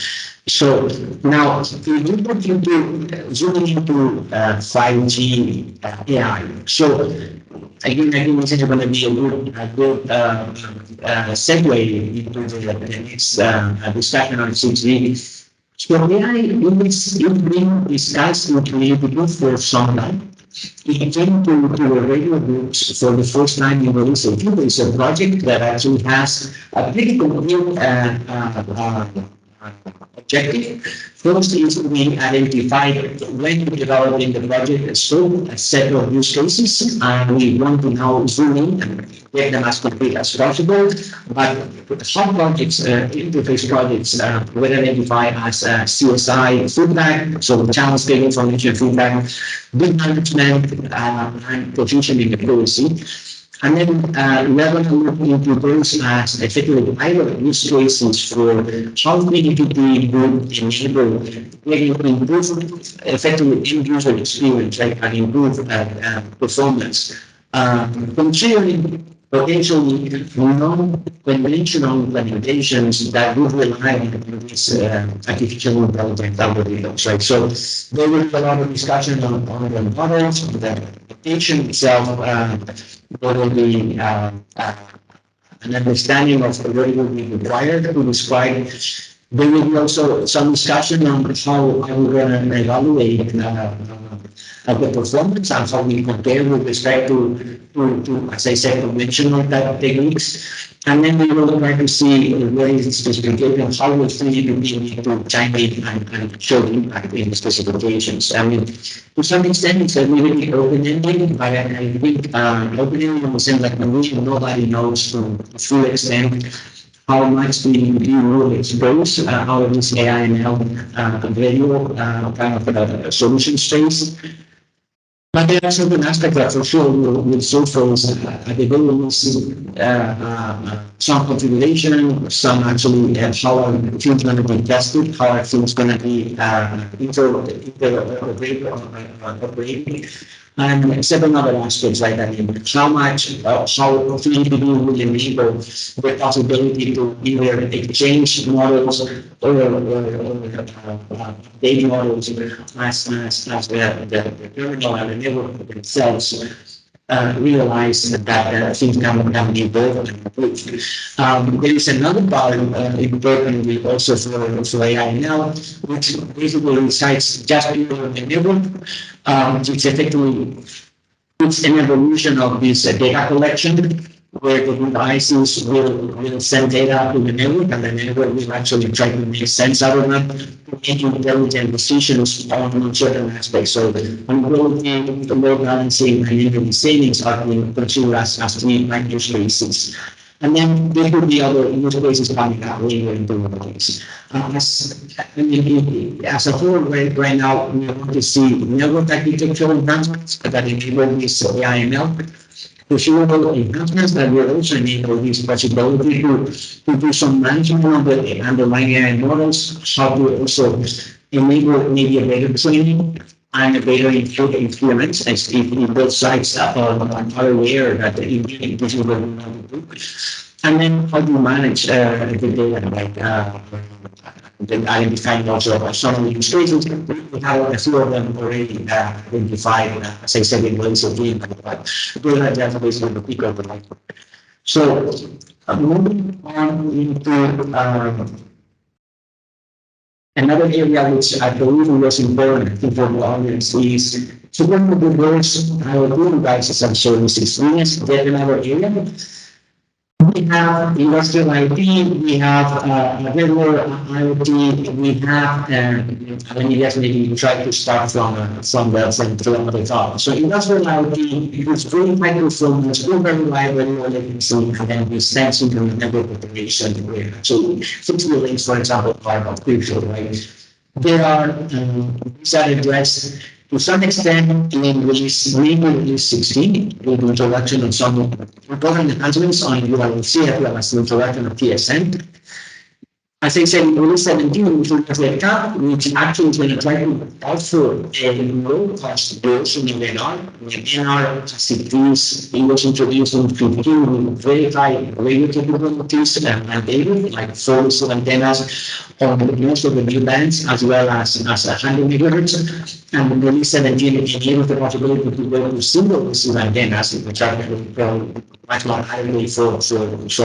So now, if we look into zooming into 5G AI, so again, I think this is going to be a good segue into the next discussion on 6G. So AI is being discussed in creativity for some time. It came to the radio groups for the first time in release. It's a project that actually has a pretty complete objective. First is we identified when we developed in the project a set of use cases, and we want to now zoom in and get them as complete as possible. But some projects, interface projects, were identified as CSI feedback, so channel scale information feedback, good management, and positioning accuracy. And then we're going to look into those as effectively either use cases for how PDPP would enable getting improve effectively end user experience, right, and improve performance. Considering potentially non-conventional implementations that would rely on these artificial intelligence algorithms, right? So there will be a lot of discussion on the models, the application itself. There will be an understanding of what will be required to describe. There will be also some discussion on how we're going to evaluate the performance and how we compare with respect to, as I said, conventional type of techniques. And then we will try to see where is the specification, how will we need to chime in and show the impact in the specifications. I mean, to some extent, it's a really open-ended, but I think open-ended in the sense that nobody knows to the full extent how much we will expose out of this AI and ML video kind of solution space. But there are certain aspects that for sure will surface at the very least some configuration, some actually how are things going to be tested, how are things going to be operating, and several other aspects like that. How much, how PDPP will enable the possibility to either exchange models or data models as the terminal and the network themselves realize that things can be evolved and improved. There is another part importantly also for AI now, which basically resides just beyond the network, which effectively it's an evolution of this data collection where the devices will send data to the network and the network will actually try to make sense out of that to make intelligent decisions on certain aspects. So the mobility, the load balancing, and energy savings are being considered as three main use cases. And then there could be other use cases coming out later into the case. As a whole, right now, we want to see network architectural enhancements that enable this AI/ML. Procedural enhancements that will also enable this possibility to do some management of the underlying AI models, how to also enable maybe a better training and a better improvements as if both sides are aware that this is what we want to do. And then how to manage the data, like identifying also some of the use cases. We have a few of them already identified, as I said, in ways of doing that, but we'll have that based on the peak of the life. So, moving on into another area which I believe was important for the audience is to work with diverse IoT devices and services. Yes, there in our area, we have industrial IoT, we have regular IoT, we have, let me just maybe try to start from the top. So industrial IoT is very micro-focused, very reliable, low latency, and then we sensing and network operation. So fixed links, for example, are crucial, right? There are, these are addressed to some extent in release 16, with the introduction of some important enhancements on URLC as well as the introduction of TSN. As I said, in release 17, we introduced the cap, which actually is going to try to offer a low-cost version of NR. When NR, as it is, it was introduced in 15 with very high radio capabilities and data, like 47 antennas on most of the new bands, as well as 100 megahertz. And in release 17, it enables the possibility to go to single receive antennas, which are much more highly for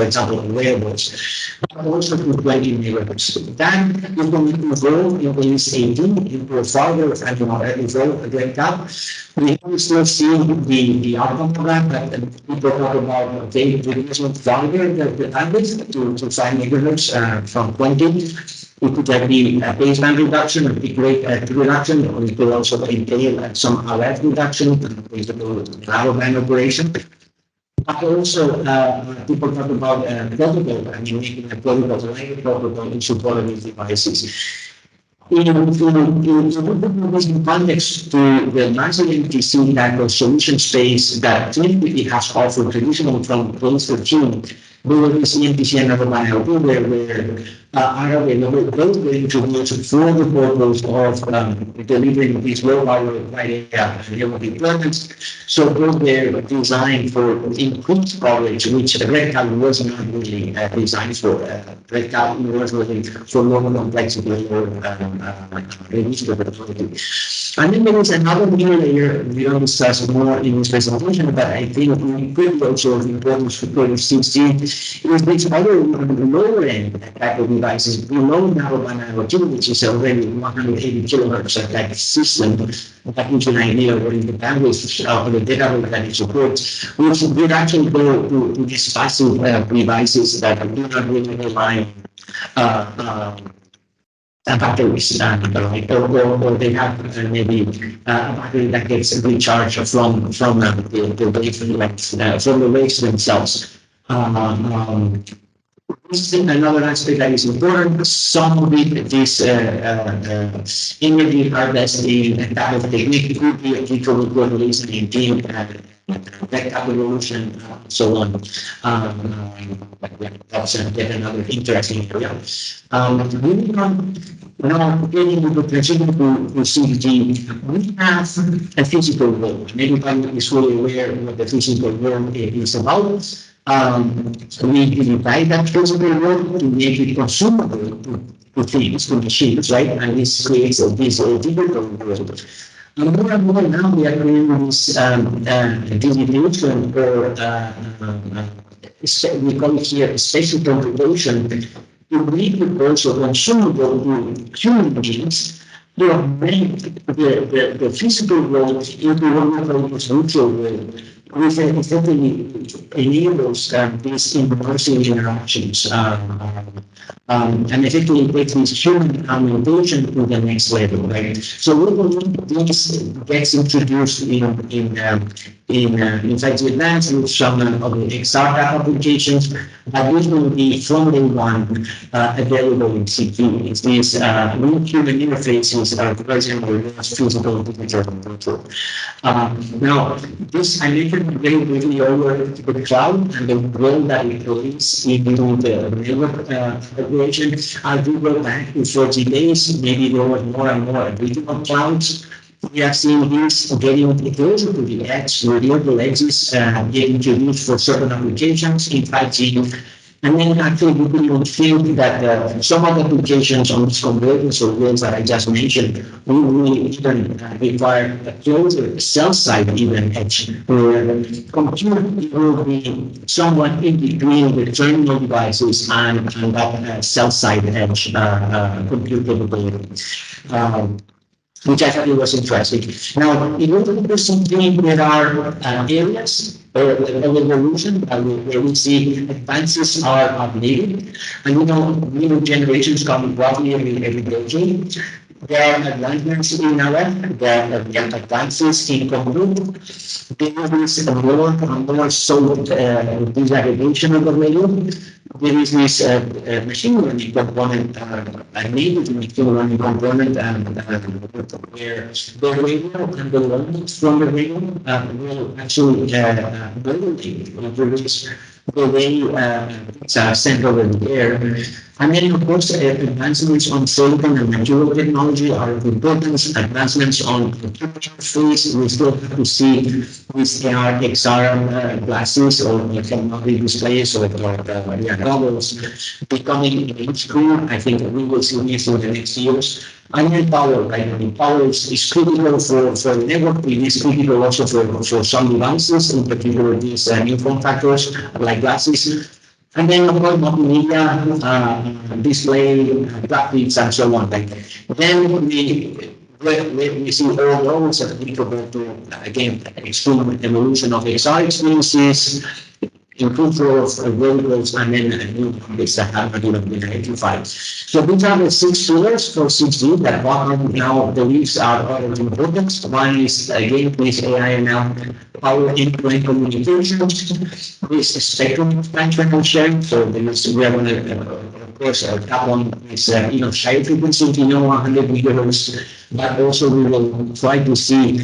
example, wearables, but also to 20 megahertz. Then is going to evolve in release 18 into a farther and evolve a great gap. We are still seeing the outcome of that, but people talk about okay, reducing farther the bandwidth to 5 megahertz from 20. It could be a baseband reduction, a big rate reduction, or it could also entail some RF reduction, basically narrowband operation. But also, people talk about protocol, I mean, making a protocol in support of these devices. In context to the massive MTC type of solution space that typically has offered traditional from Prince 13, we will see MTC and other IoT where are available both way introduced for the purpose of delivering these low power wide area deployments. So both they're designed for increased coverage, which Red Cap was not really designed for. Red Cap was really for lower complexity or reduced capability. And then there is another new layer we don't discuss more in this presentation, but I think we could also important for 16 is this other lower end type of devices below narrowband IoT, which is already 180 kilohertz type system that gives you an idea of what is the bandwidth of the data rate that it supports, which would actually go to these passive devices that do not really rely on batteries, or they have maybe a battery that gets recharged from the waves themselves. This is another aspect that is important. Some of this energy harvesting and type of technique could be applicable to release 19 backup evolution, so on. That's yet another interesting area. Moving on, now getting into the transition to CBG, we have a physical world. Everybody is fully aware of what the physical world is about. We divide that physical world to make it consumable to things, to machines, right? And this creates this digital world. More and more now we are doing this distribution, or we call it here spatial configuration, to make it also consumable to human beings. You know, make the physical world into what we call this virtual world, which effectively enables these immersive interactions and effectively takes this human communication to the next level, right? So we believe this gets introduced in 5G Advanced with some of the XR applications, but this will be from day one available in CP. It's these real human interfaces are present with physical digital virtual. Now, this I mentioned very briefly over the cloud and the role that it plays into the network operation. I do go back to 4G days, maybe there were more and more regional clouds. We have seen this getting closer to the edge, renewable edges getting introduced for certain applications in 5G. And then actually we could even think that some of the applications on this convergence of ways that I just mentioned will really even require a closer cell side even edge, where compute will be somewhat in between the terminal devices and that cell side edge compute capability. Which I thought it was interesting. Now, in order to do something, there are areas of evolution where we see advances are needed. And new generations come roughly every decade. There are advancements in RF, there are advances in compute. There is a more solid disaggregation of the radio. There is this machine learning component, a native machine learning component, where the radio and the learnings from the radio will actually modulate, reproduce the way it's sent over the air. And then, of course, advancements on silicon and material technology are of importance. Advancements on temperature phase, we still have to see with AR, XR glasses or technology displays or goggles becoming mainstream. I think we will see this in the next years. And then power, right? I mean, power is critical for the network. It is critical also for some devices, in particular these new form factors like glasses. And then, of course, multimedia, display, graphics, and so on. Like, then we see all those applicable to, again, extreme evolution of XR experiences, improve flow of vehicles, and then new topics that have been identified. So these are the 6 pillars for 6G that Qualcomm now believes are of importance. One is, again, this AI ML power end-to-end communications, this spectrum expansion and sharing. So we are going to, of course, tap on this, high frequency, 100 megahertz, but also we will try to see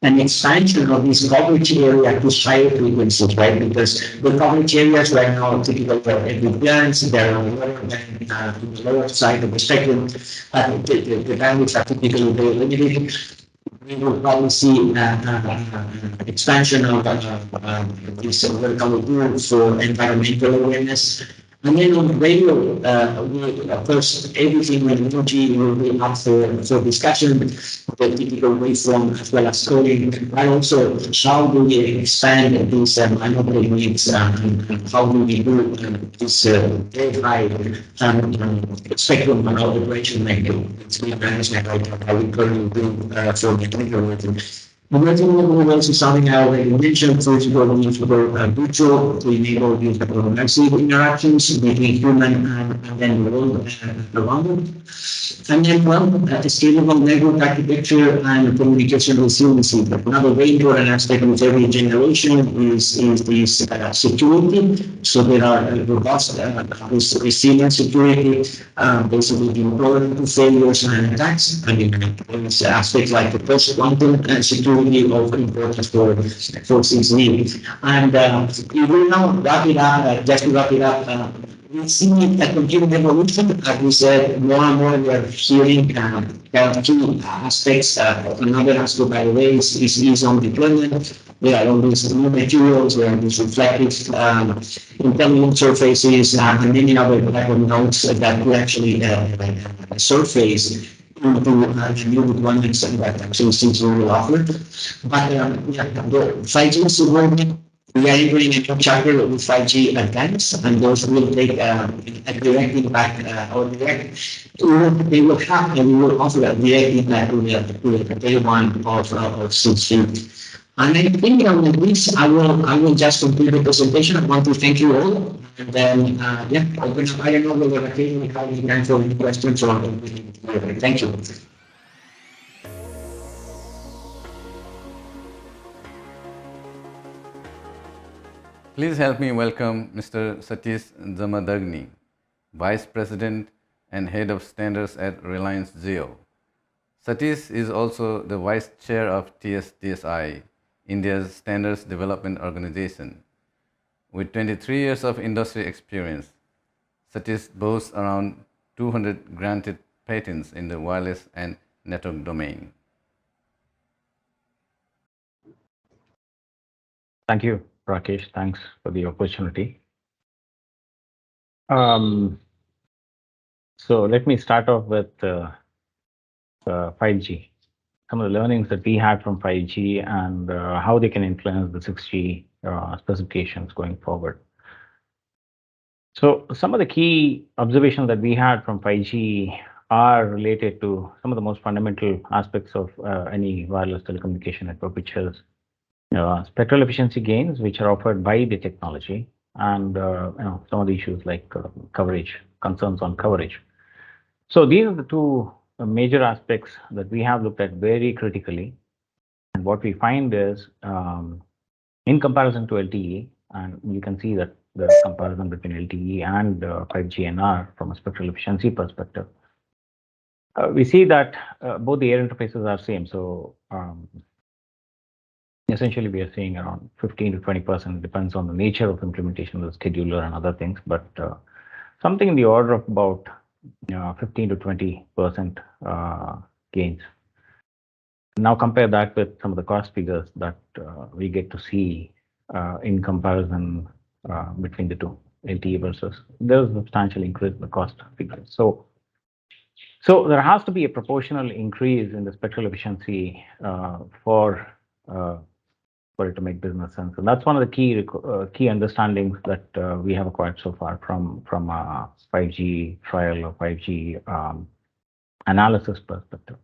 an expansion of this coverage area to higher frequencies, right? Because the coverage areas right now typically are every bands, they're lower than the lower side of the spectrum. The bandwidths are typically very limited. We will probably see expansion of this vertical group for environmental awareness. And then on radio, of course, everything with energy will be up for discussion, the typical waveform as well as coding, but also how do we expand these monopoly needs and how do we do this very high spectrum of operation like it's being managed like how we currently do for the network. Emerging models is something I already mentioned. First of all, we need to go virtual to enable these massive interactions between human and then world around them. And then, scalable network architecture and communication resiliency. Another very important aspect with every generation is this security. So there are robust resilient security, basically intolerant to failures and attacks. I mean, there's aspects like the post-quantum security of importance for 6G. And we will now wrap it up, just to wrap it up, we see a continued evolution. As we said, more and more we are hearing two aspects. Another aspect, by the way, is ease on deployment. There are all these new materials, there are these reflective intelligent surfaces, and many other type of nodes that will actually surface into the new deployments that actually seems will offer. But the 5G is evolving. We are entering a new chapter with 5G Advanced, and those will take a direct impact or direct. They will have and we will offer a direct impact to the day one of 6G. And I think on this, I will just complete the presentation. I want to thank you all, and then open up. I don't know whether we have any time for any questions or thank you. Please help me welcome Mr. Satish Jamadagni, Vice President and Head of Standards at Reliance Jio. Satish is also the Vice Chair of TSDSI, India's Standards Development Organization. With 23 years of industry experience, Satish boasts around 200 granted patents in the wireless and network domain. Thank you, Rakesh. Thanks for the opportunity. So let me start off with 5G. Some of the learnings that we had from 5G and how they can influence the 6G specifications going forward. So some of the key observations that we had from 5G are related to some of the most fundamental aspects of any wireless telecommunication network, which is spectral efficiency gains, which are offered by the technology, and some of the issues like coverage, concerns on coverage. So these are the two major aspects that we have looked at very critically. And what we find is, in comparison to LTE, and you can see that the comparison between LTE and 5G NR from a spectral efficiency perspective, we see that both the air interfaces are same. So essentially, we are seeing around 15 to 20%, depends on the nature of implementation of the scheduler and other things, but something in the order of about 15 to 20% gains. Now compare that with some of the cost figures that we get to see in comparison between the two, LTE versus, there's a substantial increase in the cost figures. So there has to be a proportional increase in the spectral efficiency for it to make business sense. And that's one of the key understandings that we have acquired so far from 5G trial or 5G analysis perspective.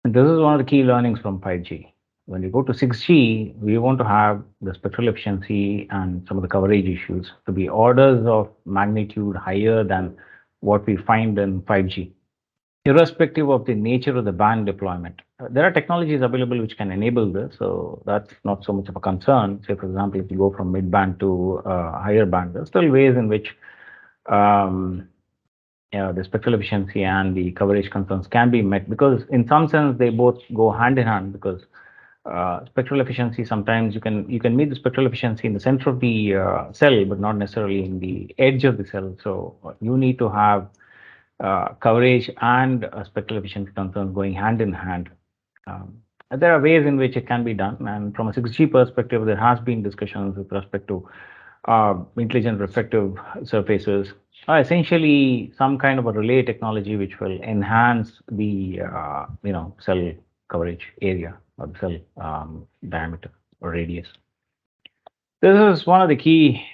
And this is one of the key learnings from 5G. When you go to 6G, we want to have the spectral efficiency and some of the coverage issues to be orders of magnitude higher than what we find in 5G, irrespective of the nature of the band deployment. There are technologies available which can enable this, so that's not so much of a concern. Say, for example, if you go from mid-band to higher band, there's still ways in which the spectral efficiency and the coverage concerns can be met, because in some sense they both go hand in hand, because spectral efficiency, sometimes you can meet the spectral efficiency in the center of the cell, but not necessarily in the edge of the cell. So you need to have coverage and spectral efficiency concerns going hand in hand. There are ways in which it can be done, and from a 6G perspective, there has been discussions with respect to intelligent reflective surfaces, essentially some kind of a relay technology which will enhance the cell coverage area or the cell diameter or radius. This is one of the key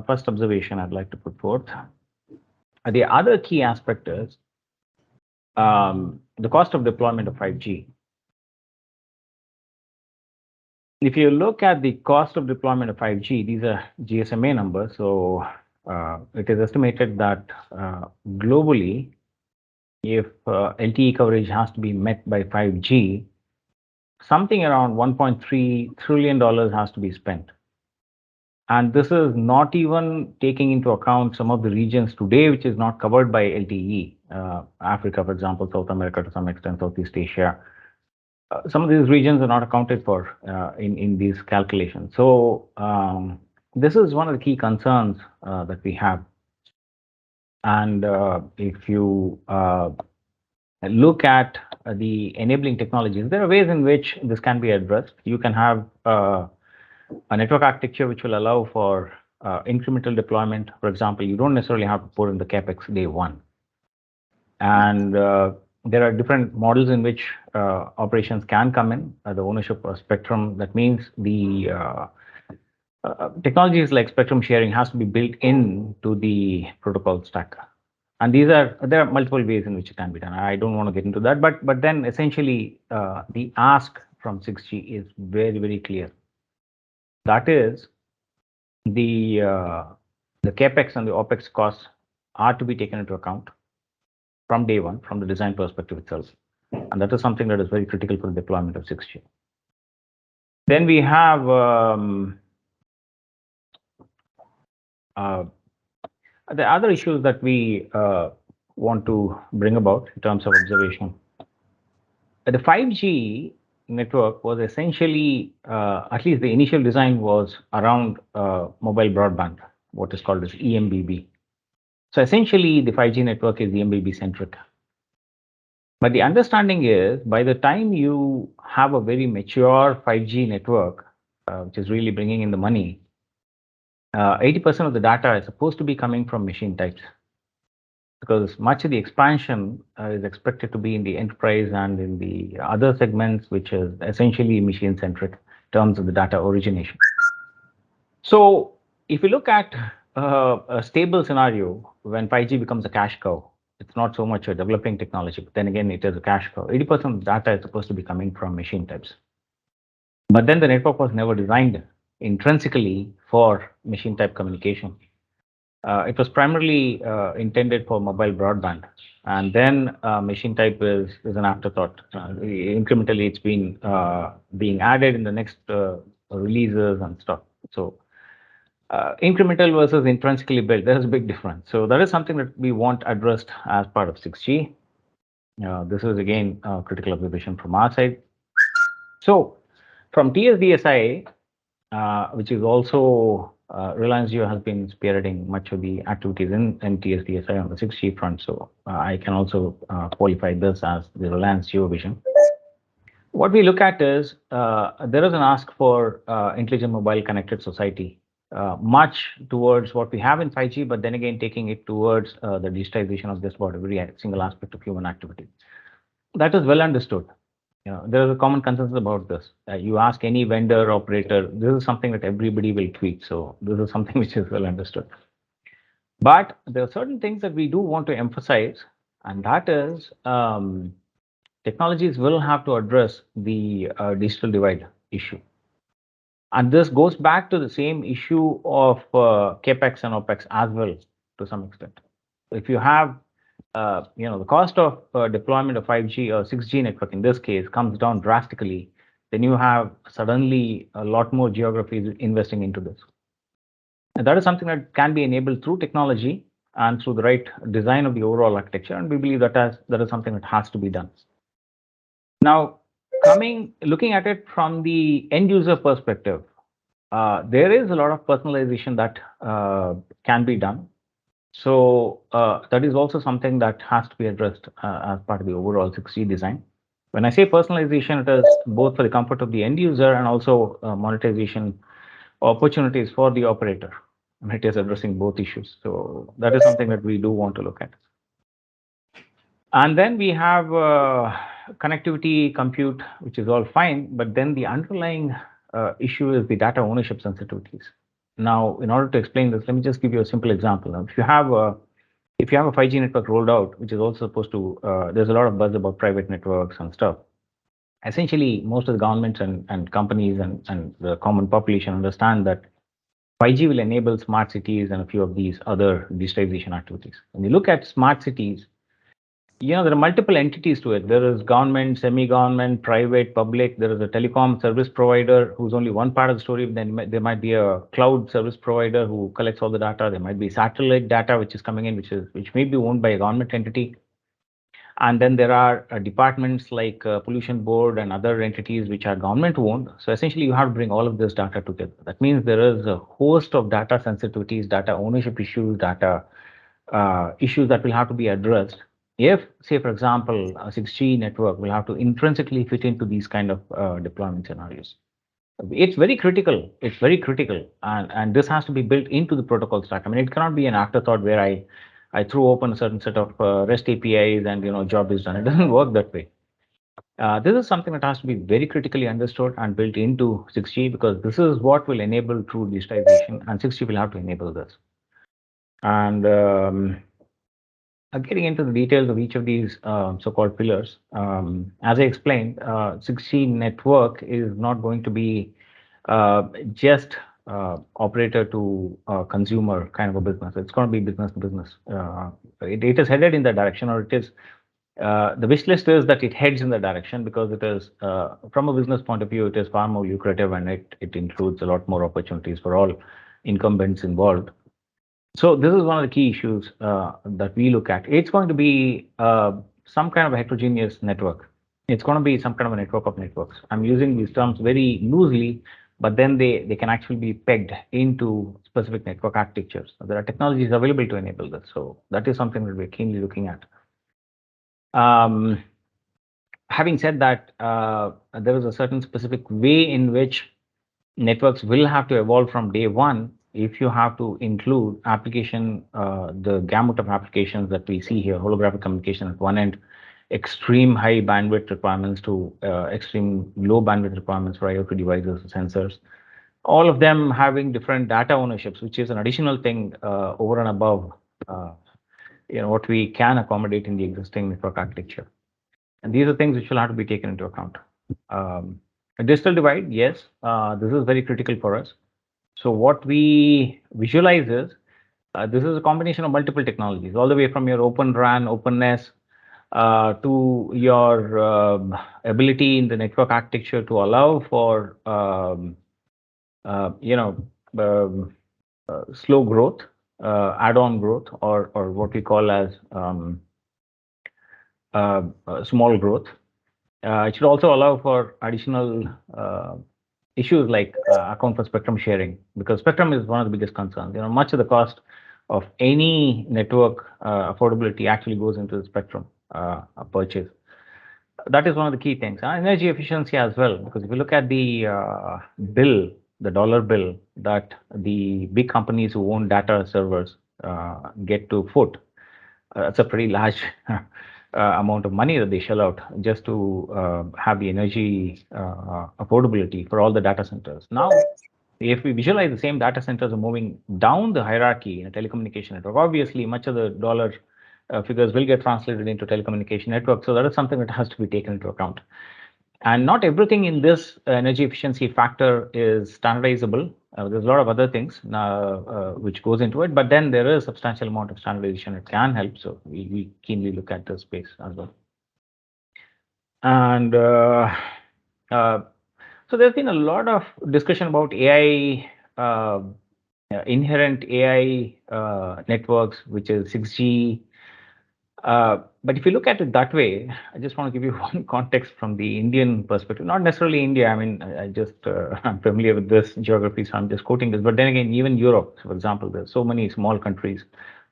first observation I'd like to put forth. The other key aspect is the cost of deployment of 5G. If you look at the cost of deployment of 5G, these are GSMA numbers. So it is estimated that globally, if LTE coverage has to be met by 5G, something around $1.3 trillion has to be spent. And this is not even taking into account some of the regions today which is not covered by LTE. Africa, for example, South America to some extent, Southeast Asia. Some of these regions are not accounted for in these calculations. So this is one of the key concerns that we have. And if you look at the enabling technologies, there are ways in which this can be addressed. You can have a network architecture which will allow for incremental deployment. For example, you don't necessarily have to put in the capex day one. And there are different models in which operations can come in, the ownership of spectrum. That means the technologies like spectrum sharing has to be built into the protocol stack. And there are multiple ways in which it can be done. I don't want to get into that, but then essentially the ask from 6G is very, very clear. That is, the capex and the opex costs are to be taken into account from day one, from the design perspective itself. And that is something that is very critical for the deployment of 6G. Then we have the other issues that we want to bring about in terms of observation. The 5G network was essentially, at least the initial design was around mobile broadband, what is called as EMBB. So essentially, the 5G network is EMBB centric. But the understanding is, by the time you have a very mature 5G network, which is really bringing in the money, 80% of the data is supposed to be coming from machine types, because much of the expansion is expected to be in the enterprise and in the other segments, which is essentially machine centric in terms of the data origination. So if you look at a stable scenario when 5G becomes a cash cow, it's not so much a developing technology, but then again, it is a cash cow. 80% of the data is supposed to be coming from machine types. But then the network was never designed intrinsically for machine type communication. It was primarily intended for mobile broadband, and then machine type is an afterthought. Incrementally, it's been being added in the next releases and stuff. So incremental versus intrinsically built, there's a big difference. So that is something that we want addressed as part of 6G. This is again a critical observation from our side. So from TSDSI, which is also Reliance Jio has been spearheading much of the activities in TSDSI on the 6G front. So I can also qualify this as the Reliance Jio vision. What we look at is there is an ask for intelligent mobile connected society, much towards what we have in 5G, but then again taking it towards the digitization of just about every single aspect of human activity. That is well understood. There is a common consensus about this. You ask any vendor operator, this is something that everybody will tweet. So this is something which is well understood. But there are certain things that we do want to emphasize, and that is technologies will have to address the digital divide issue. And this goes back to the same issue of capex and opex as well to some extent. If you have the cost of deployment of 5G or 6G network in this case comes down drastically, then you have suddenly a lot more geographies investing into this. And that is something that can be enabled through technology and through the right design of the overall architecture. And we believe that is something that has to be done. Now, looking at it from the end user perspective, there is a lot of personalization that can be done. So that is also something that has to be addressed as part of the overall 6G design. When I say personalization, it is both for the comfort of the end user and also monetization opportunities for the operator. And it is addressing both issues. So that is something that we do want to look at. And then we have connectivity, compute, which is all fine. But then the underlying issue is the data ownership sensitivities. Now, in order to explain this, let me just give you a simple example. Now, if you have a 5G network rolled out, which is also supposed to, there's a lot of buzz about private networks and stuff. Essentially, most of the governments and companies and the common population understand that 5G will enable smart cities and a few of these other digitization activities. When you look at smart cities, there are multiple entities to it. There is government, semi-government, private, public. There is a telecom service provider who's only one part of the story. Then there might be a cloud service provider who collects all the data. There might be satellite data which is coming in, which may be owned by a government entity. And then there are departments like pollution board and other entities which are government owned. So essentially, you have to bring all of this data together. That means there is a host of data sensitivities, data ownership issues, data issues that will have to be addressed. If, say, for example, a 6G network will have to intrinsically fit into these kind of deployment scenarios. It's very critical. It's very critical. And this has to be built into the protocol stack. I mean, it cannot be an afterthought where I throw open a certain set of REST APIs and job is done. It doesn't work that way. This is something that has to be very critically understood and built into 6G, because this is what will enable true digitization, and 6G will have to enable this. And getting into the details of each of these so-called pillars, as I explained, 6G network is not going to be just operator to consumer kind of a business. It's going to be business to business. It is headed in that direction, or it is the wish list is that it heads in that direction, because it is from a business point of view, it is far more lucrative, and it includes a lot more opportunities for all incumbents involved. So this is one of the key issues that we look at. It's going to be some kind of a heterogeneous network. It's going to be some kind of a network of networks. I'm using these terms very loosely, but then they can actually be pegged into specific network architectures. There are technologies available to enable this. So that is something that we're keenly looking at. Having said that, there is a certain specific way in which networks will have to evolve from day one if you have to include application, the gamut of applications that we see here, holographic communication at one end, extreme high bandwidth requirements to extreme low bandwidth requirements for IoT devices, sensors, all of them having different data ownerships, which is an additional thing over and above what we can accommodate in the existing network architecture. And these are things which will have to be taken into account. A digital divide, yes, this is very critical for us. So what we visualize is this is a combination of multiple technologies, all the way from your open RAN, openness, to your ability in the network architecture to allow for slow growth, add-on growth, or what we call as small growth. It should also allow for additional issues like account for spectrum sharing, because spectrum is one of the biggest concerns. Much of the cost of any network affordability actually goes into the spectrum purchase. That is one of the key things. Energy efficiency as well, because if you look at the bill, the dollar bill that the big companies who own data servers get to foot, it's a pretty large amount of money that they shell out just to have the energy affordability for all the data centers. Now, if we visualize the same data centers are moving down the hierarchy in a telecommunication network, obviously much of the dollar figures will get translated into telecommunication network. So that is something that has to be taken into account. And not everything in this energy efficiency factor is standardizable. There's a lot of other things which goes into it, but then there is a substantial amount of standardization. It can help. So we keenly look at this space as well. And so there's been a lot of discussion about AI, inherent AI networks, which is 6G. But if you look at it that way, I just want to give you one context from the Indian perspective, not necessarily India. I mean, I'm familiar with this geography, so I'm just quoting this. But then again, even Europe, for example, there's so many small countries,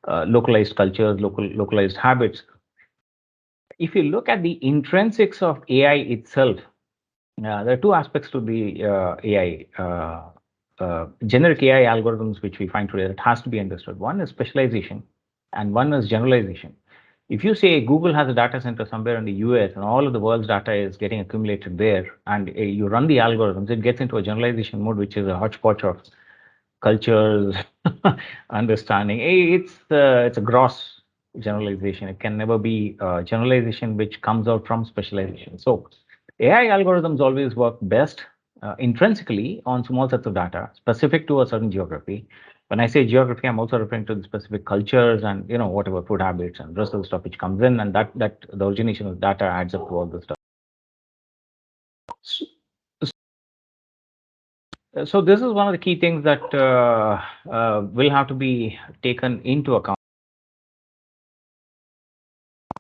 localized cultures, localized habits. If you look at the intrinsics of AI itself, there are two aspects to the AI. Generic AI algorithms which we find today that has to be understood. One is specialization and one is generalization. If you say Google has a data center somewhere in the US and all of the world's data is getting accumulated there, and you run the algorithms, it gets into a generalization mode, which is a hodgepodge of cultures, understanding. It's a gross generalization. It can never be a generalization which comes out from specialization. So AI algorithms always work best intrinsically on small sets of data specific to a certain geography. When I say geography, I'm also referring to the specific cultures and whatever food habits and rest of the stuff which comes in, and that the origination of data adds up to all this stuff. So this is one of the key things that will have to be taken into account.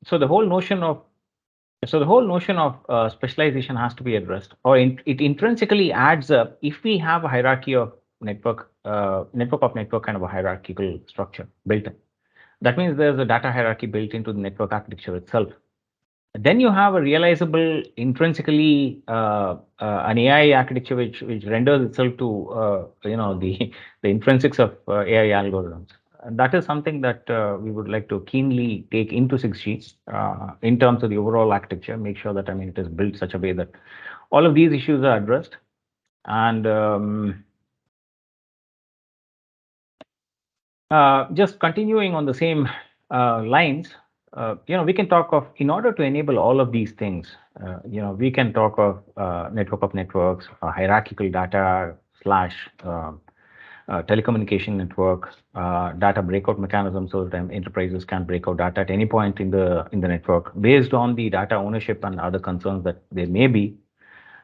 So the whole notion of specialization has to be addressed, or it intrinsically adds up if we have a hierarchy of network kind of a hierarchical structure built in. That means there's a data hierarchy built into the network architecture itself. Then you have a realizable intrinsically an AI architecture which renders itself to the intrinsics of AI algorithms. And that is something that we would like to keenly take into 6G in terms of the overall architecture. Make sure that it is built such a way that all of these issues are addressed. And just continuing on the same lines, we can talk of, in order to enable all of these things, we can talk of network of networks, hierarchical data / telecommunication network, data breakout mechanism, so that enterprises can break out data at any point in the network based on the data ownership and other concerns that there may be.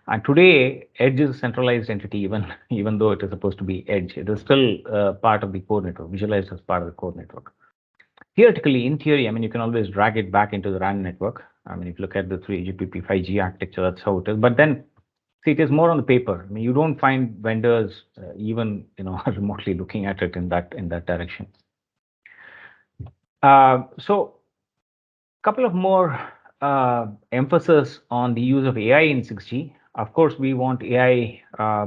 And today, edge is a centralized entity, even though it is supposed to be edge. It is still part of the core network, visualized as part of the core network. Theoretically, in theory, you can always drag it back into the RAN network. If you look at the 3GPP 5G architecture, that's how it is. But then, see, it is more on the paper. You don't find vendors even remotely looking at it in that direction. So, a couple of more emphasis on the use of AI in 6G. Of course, we want AI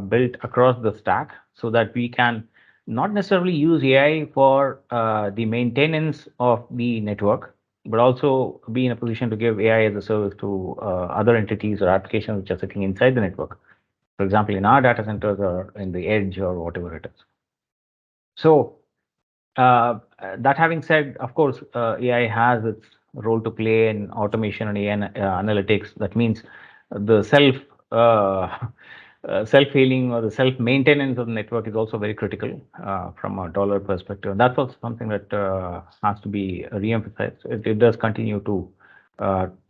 built across the stack so that we can not necessarily use AI for the maintenance of the network, but also be in a position to give AI as a service to other entities or applications which are sitting inside the network. For example, in our data centers or in the edge or whatever it is. So that having said, of course, AI has its role to play in automation and AI analytics. That means the self-healing or the self-maintenance of the network is also very critical from a dollar perspective. That's also something that has to be re-emphasized. It does continue to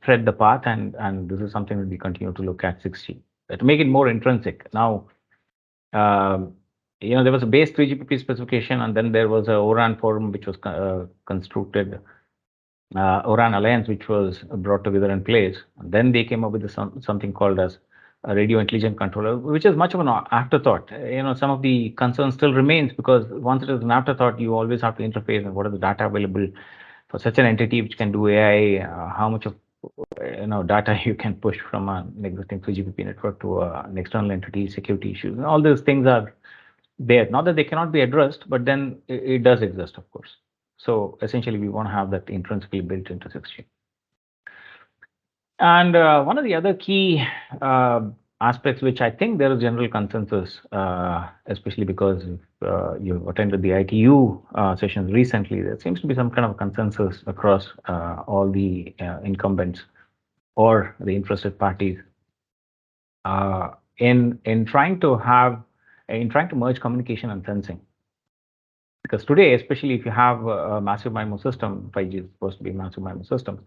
tread the path, and this is something that we continue to look at 6G to make it more intrinsic. Now, there was a base 3GPP specification, and then there was a ORAN forum which was constructed, ORAN Alliance, which was brought together in place. And then they came up with something called as a radio intelligent controller, which is much of an afterthought. Some of the concern still remains, because once it is an afterthought, you always have to interface and what is the data available for such an entity which can do AI, how much of data you can push from an existing 3GPP network to an external entity, security issues, and all these things are there. Not that they cannot be addressed, but then it does exist, of course. So essentially, we want to have that intrinsically built into 6G. And one of the other key aspects, which I think there is general consensus, especially because you've attended the ITU sessions recently, there seems to be some kind of consensus across all the incumbents or the interested parties in trying to merge communication and sensing. Because today, especially if you have a massive MIMO system, 5G is supposed to be a massive MIMO system,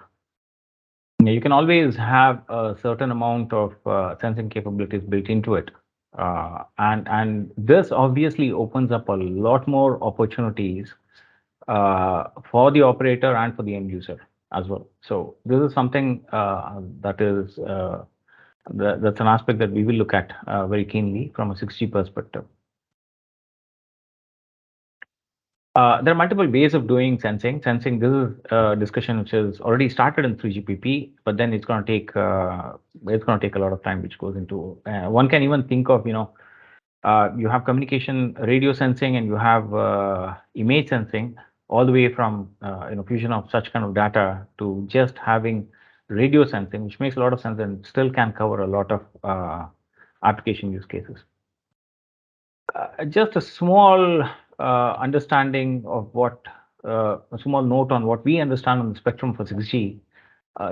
you can always have a certain amount of sensing capabilities built into it. And this obviously opens up a lot more opportunities for the operator and for the end user as well. So this is something that's an aspect that we will look at very keenly from a 6G perspective. There are multiple ways of doing sensing. Sensing, this is a discussion which has already started in 3GPP, but then it's going to take a lot of time, which goes into. One can even think of, you have communication radio sensing, and you have image sensing, all the way from fusion of such kind of data to just having radio sensing, which makes a lot of sense and still can cover a lot of application use cases. Just a small understanding of a small note on what we understand on the spectrum for 6G.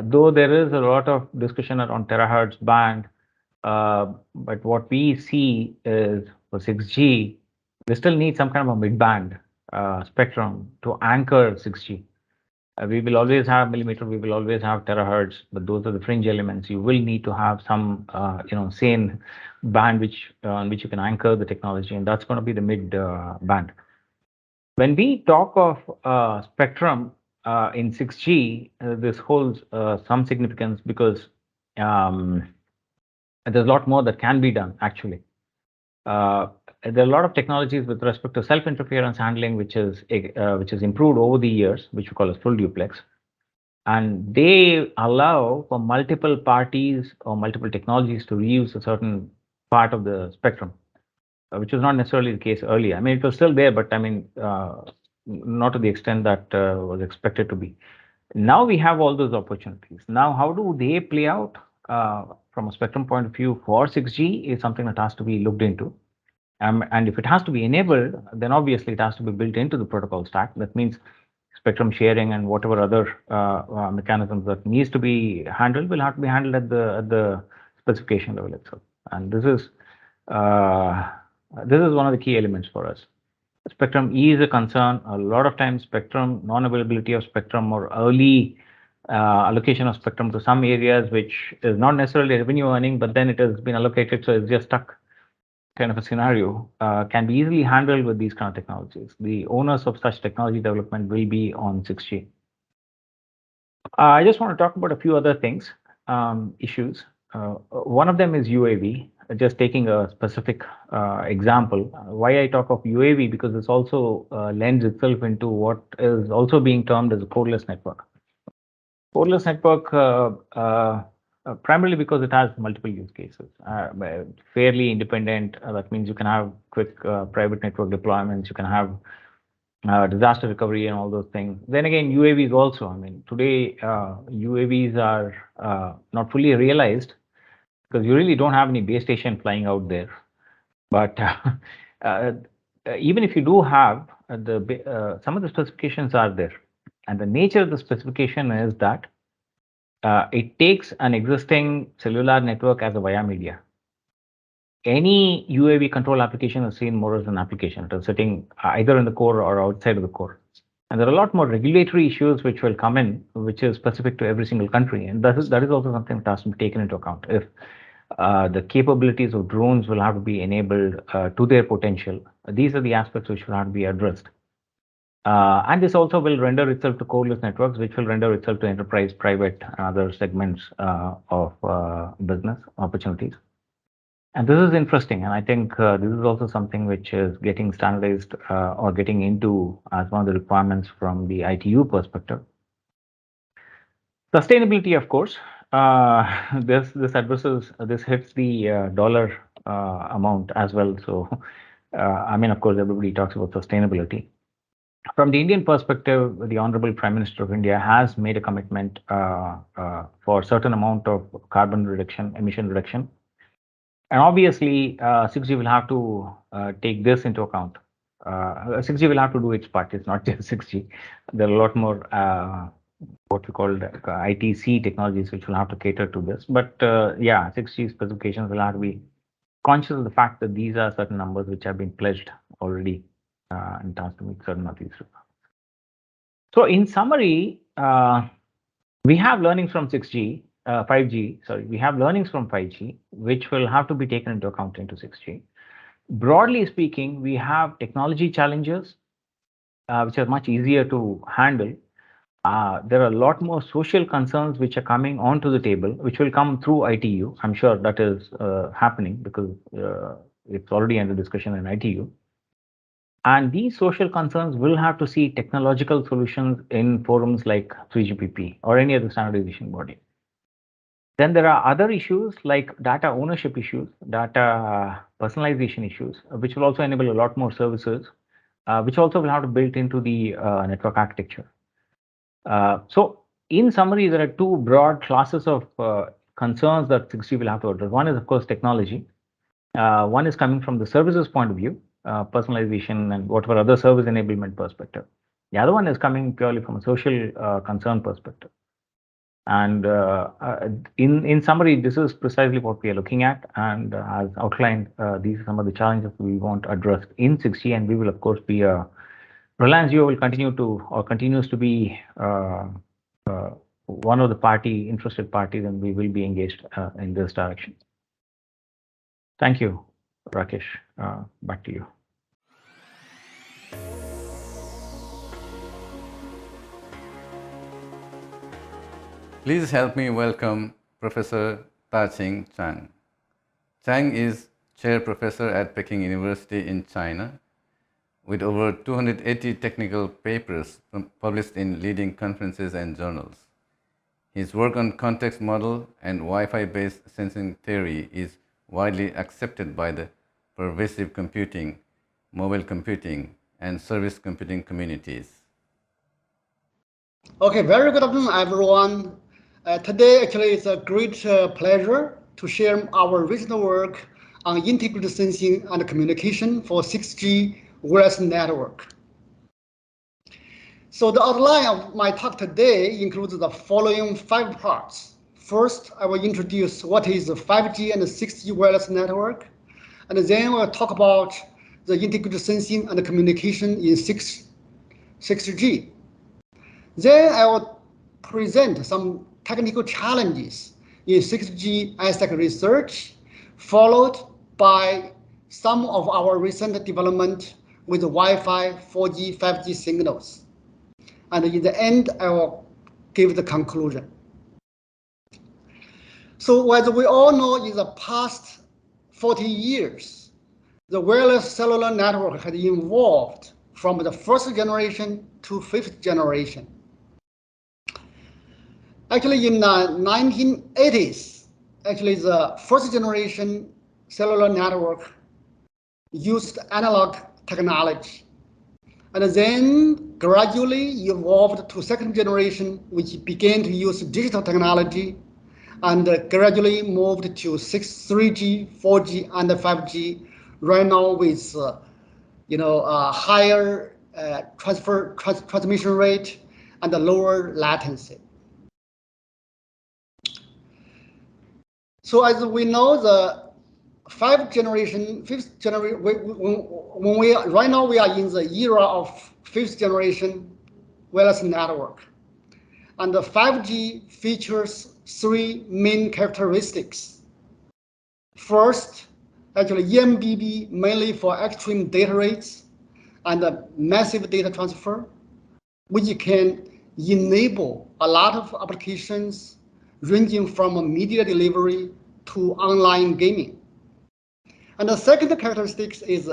Though there is a lot of discussion around terahertz band, but what we see is for 6G, we still need some kind of a mid-band spectrum to anchor 6G. We will always have millimeter, we will always have terahertz, but those are the fringe elements. You will need to have some, sane band on which you can anchor the technology, and that's going to be the mid band. When we talk of spectrum in 6G, this holds some significance, because there's a lot more that can be done, actually. There are a lot of technologies with respect to self-interference handling, which is improved over the years, which we call as full duplex. And they allow for multiple parties or multiple technologies to reuse a certain part of the spectrum, which was not necessarily the case earlier. I mean, it was still there, but I mean, not to the extent that was expected to be. Now we have all those opportunities. Now, how do they play out from a spectrum point of view for 6G is something that has to be looked into. And if it has to be enabled, then obviously it has to be built into the protocol stack. That means spectrum sharing and whatever other mechanisms that needs to be handled will have to be handled at the specification level itself. And this is one of the key elements for us. Spectrum is a concern. A lot of times, spectrum, non-availability of spectrum, or early allocation of spectrum to some areas, which is not necessarily revenue earning, but then it has been allocated, so it's just stuck, kind of a scenario, can be easily handled with these kind of technologies. The owners of such technology development will be on 6G. I just want to talk about a few other things, issues. One of them is UAV. Just taking a specific example. Why I talk of UAV, because this also lends itself into what is also being termed as a codeless network. Codeless network primarily because it has multiple use cases. Fairly independent, that means you can have quick private network deployments, you can have disaster recovery and all those things. Then again, UAVs also. I mean, today UAVs are not fully realized because you really don't have any base station flying out there. But even if you do have some of the specifications are there, and the nature of the specification is that it takes an existing cellular network as a via media. Any UAV control application is seen more as an application. It is sitting either in the core or outside of the core. And there are a lot more regulatory issues which will come in, which is specific to every single country. And that is also something that has to be taken into account. If the capabilities of drones will have to be enabled to their potential, these are the aspects which will have to be addressed. And this also will render itself to coreless networks, which will render itself to enterprise, private, and other segments of business opportunities. And this is interesting, and I think this is also something which is getting standardized or getting into as one of the requirements from the ITU perspective. Sustainability, of course, this hits the dollar amount as well. So, I mean, of course, everybody talks about sustainability. From the Indian perspective, the Honorable Prime Minister of India has made a commitment for a certain amount of carbon reduction, emission reduction. And obviously, 6G will have to take this into account. 6G will have to do its part. It's not just 6G. There are a lot more what we call ITC technologies which will have to cater to this. But yeah, 6G specifications will have to be conscious of the fact that these are certain numbers which have been pledged already in terms to meet certain of these requirements. So in summary, we have learnings from 6G. 5G, sorry, we have learnings from 5G, which will have to be taken into account into 6G. Broadly speaking, we have technology challenges, which are much easier to handle. There are a lot more social concerns which are coming onto the table, which will come through ITU. I'm sure that is happening because it's already under discussion in ITU. And these social concerns will have to see technological solutions in forums like 3GPP or any other standardization body. Then there are other issues like data ownership issues, data personalization issues, which will also enable a lot more services, which also will have to be built into the network architecture. So in summary, there are two broad classes of concerns that 6G will have to address. One is, of course, technology. One is coming from the services point of view, personalization and whatever other service enablement perspective. The other one is coming purely from a social concern perspective. And in summary, this is precisely what we are looking at. And as outlined, these are some of the challenges we want addressed in 6G. And we will, of course, be Reliance Jio will continue to or continues to be one of the interested parties, and we will be engaged in this direction. Thank you, Rakesh. Back to you. Please help me welcome Professor Ta-Ching Chang. Chang is Chair Professor at Peking University in China, with over 280 technical papers published in leading conferences and journals. His work on context model and Wi-Fi based sensing theory is widely accepted by the pervasive computing, mobile computing, and service computing communities. Okay, very good afternoon, everyone. Today, actually, it's a great pleasure to share our recent work on integrated sensing and communication for 6G wireless network. So the outline of my talk today includes the following 5 parts. First, I will introduce what is the 5G and 6G wireless network, and then we'll talk about the integrated sensing and communication in 6G. Then I will present some technical challenges in 6G ISAC research, followed by some of our recent development with Wi-Fi, 4G, 5G signals. And in the end, I will give the conclusion. So as we all know, in the past 40 years, the wireless cellular network has evolved from the first generation to 5th generation. Actually, in the 1980s, actually the first generation cellular network used analog technology, and then gradually evolved to second generation, which began to use digital technology, and gradually moved to 3G, 4G, and 5G. Right now, with higher transmission rate and a lower latency. So as we know, the fifth generation, right now we are in the era of fifth generation wireless network. And the 5G features three main characteristics. First, actually eMBB mainly for extreme data rates and massive data transfer, which can enable a lot of applications ranging from media delivery to online gaming. And the second characteristic is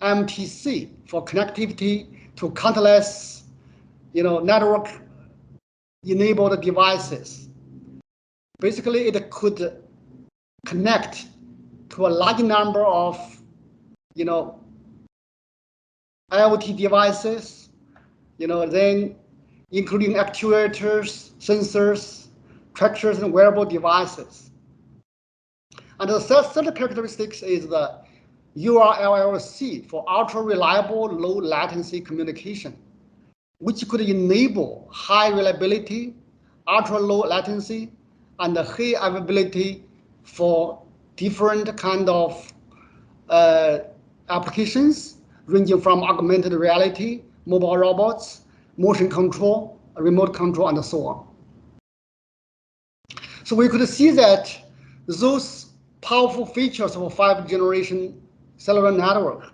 MTC for connectivity to countless network enabled devices. Basically, it could connect to a large number of IoT devices, then including actuators, sensors, trackers, and wearable devices. And the third characteristic is the URLLC for ultra reliable low latency communication, which could enable high reliability, ultra low latency, and high availability for different kind of applications ranging from augmented reality, mobile robots, motion control, remote control, and so on. So we could see that those powerful features of a 5th generation cellular network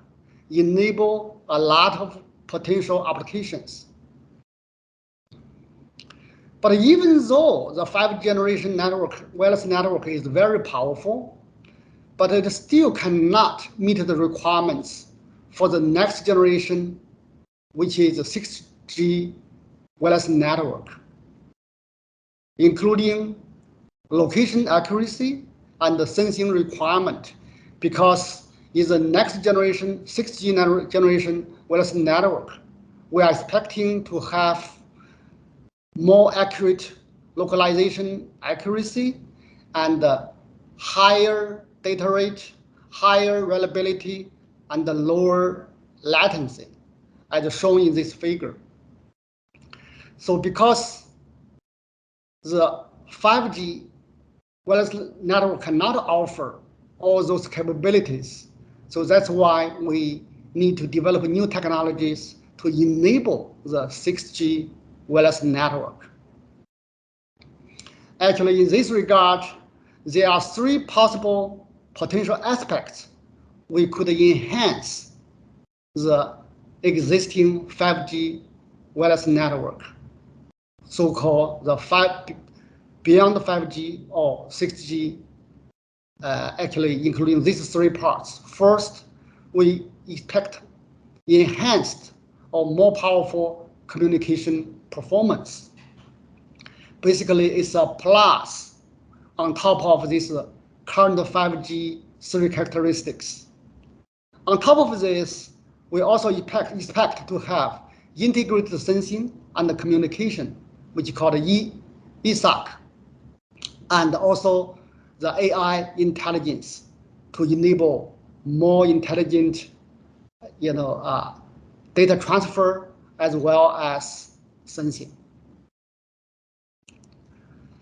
enable a lot of potential applications. But even though the 5th generation network, wireless network is very powerful, but it still cannot meet the requirements for the next generation, which is the 6G wireless network, including location accuracy and the sensing requirement, because in the next generation, 6G generation wireless network, we are expecting to have more accurate localization accuracy and higher data rate, higher reliability, and lower latency, as shown in this figure. So because the 5G wireless network cannot offer all those capabilities, so that's why we need to develop new technologies to enable the 6G wireless network. Actually, in this regard, there are three possible potential aspects we could enhance the existing 5G wireless network, so-called the beyond 5G or 6G, actually including these three parts. First, we expect enhanced or more powerful communication performance. Basically, it's a plus on top of this current 5G three characteristics. On top of this, we also expect to have integrated sensing and communication, which is called ESAC, and also the AI intelligence to enable more intelligent data transfer as well as sensing.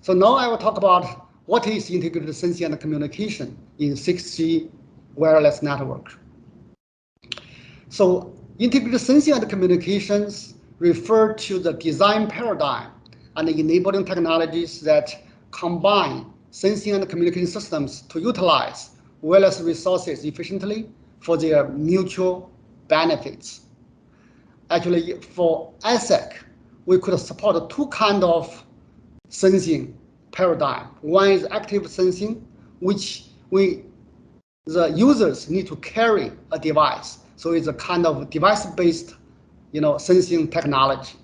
So now I will talk about what is integrated sensing and communication in 6G wireless network. So integrated sensing and communications refer to the design paradigm and enabling technologies that combine sensing and communication systems to utilize wireless resources efficiently for their mutual benefits. Actually, for ASIC, we could support two kinds of sensing paradigm. One is active sensing, which the users need to carry a device. So it's a kind of device-based sensing technology.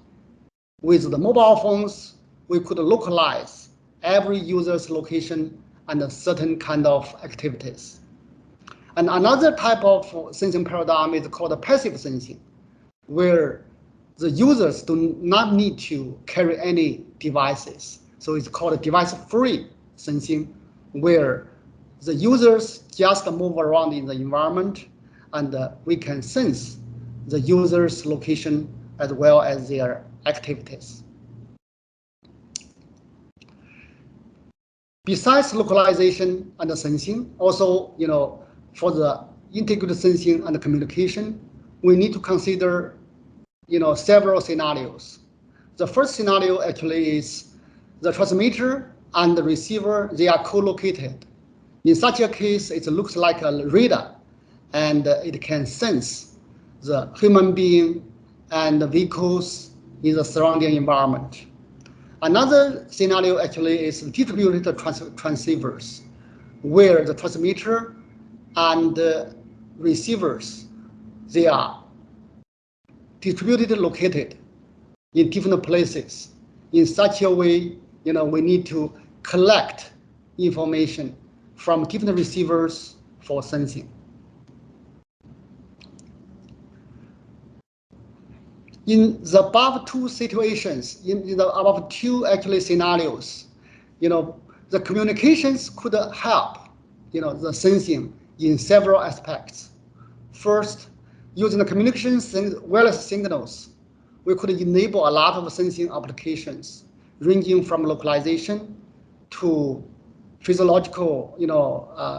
With the mobile phones, we could localize every user's location and a certain kind of activities. And another type of sensing paradigm is called passive sensing, where the users do not need to carry any devices. So it's called device-free sensing, where the users just move around in the environment, and we can sense the user's location as well as their activities. Besides localization and sensing, also, for the integrated sensing and communication, we need to consider, several scenarios. The first scenario actually is the transmitter and the receiver, they are co-located. In such a case, it looks like a radar, and it can sense the human being and the vehicles in the surrounding environment. Another scenario actually is distributed transceivers, where the transmitter and the receivers, they are distributed, located in different places. In such a way, we need to collect information from different receivers for sensing. In the above two situations, in the above two actually scenarios, the communications could help, the sensing in several aspects. First, using the communication wireless signals, we could enable a lot of sensing applications, ranging from localization to physiological,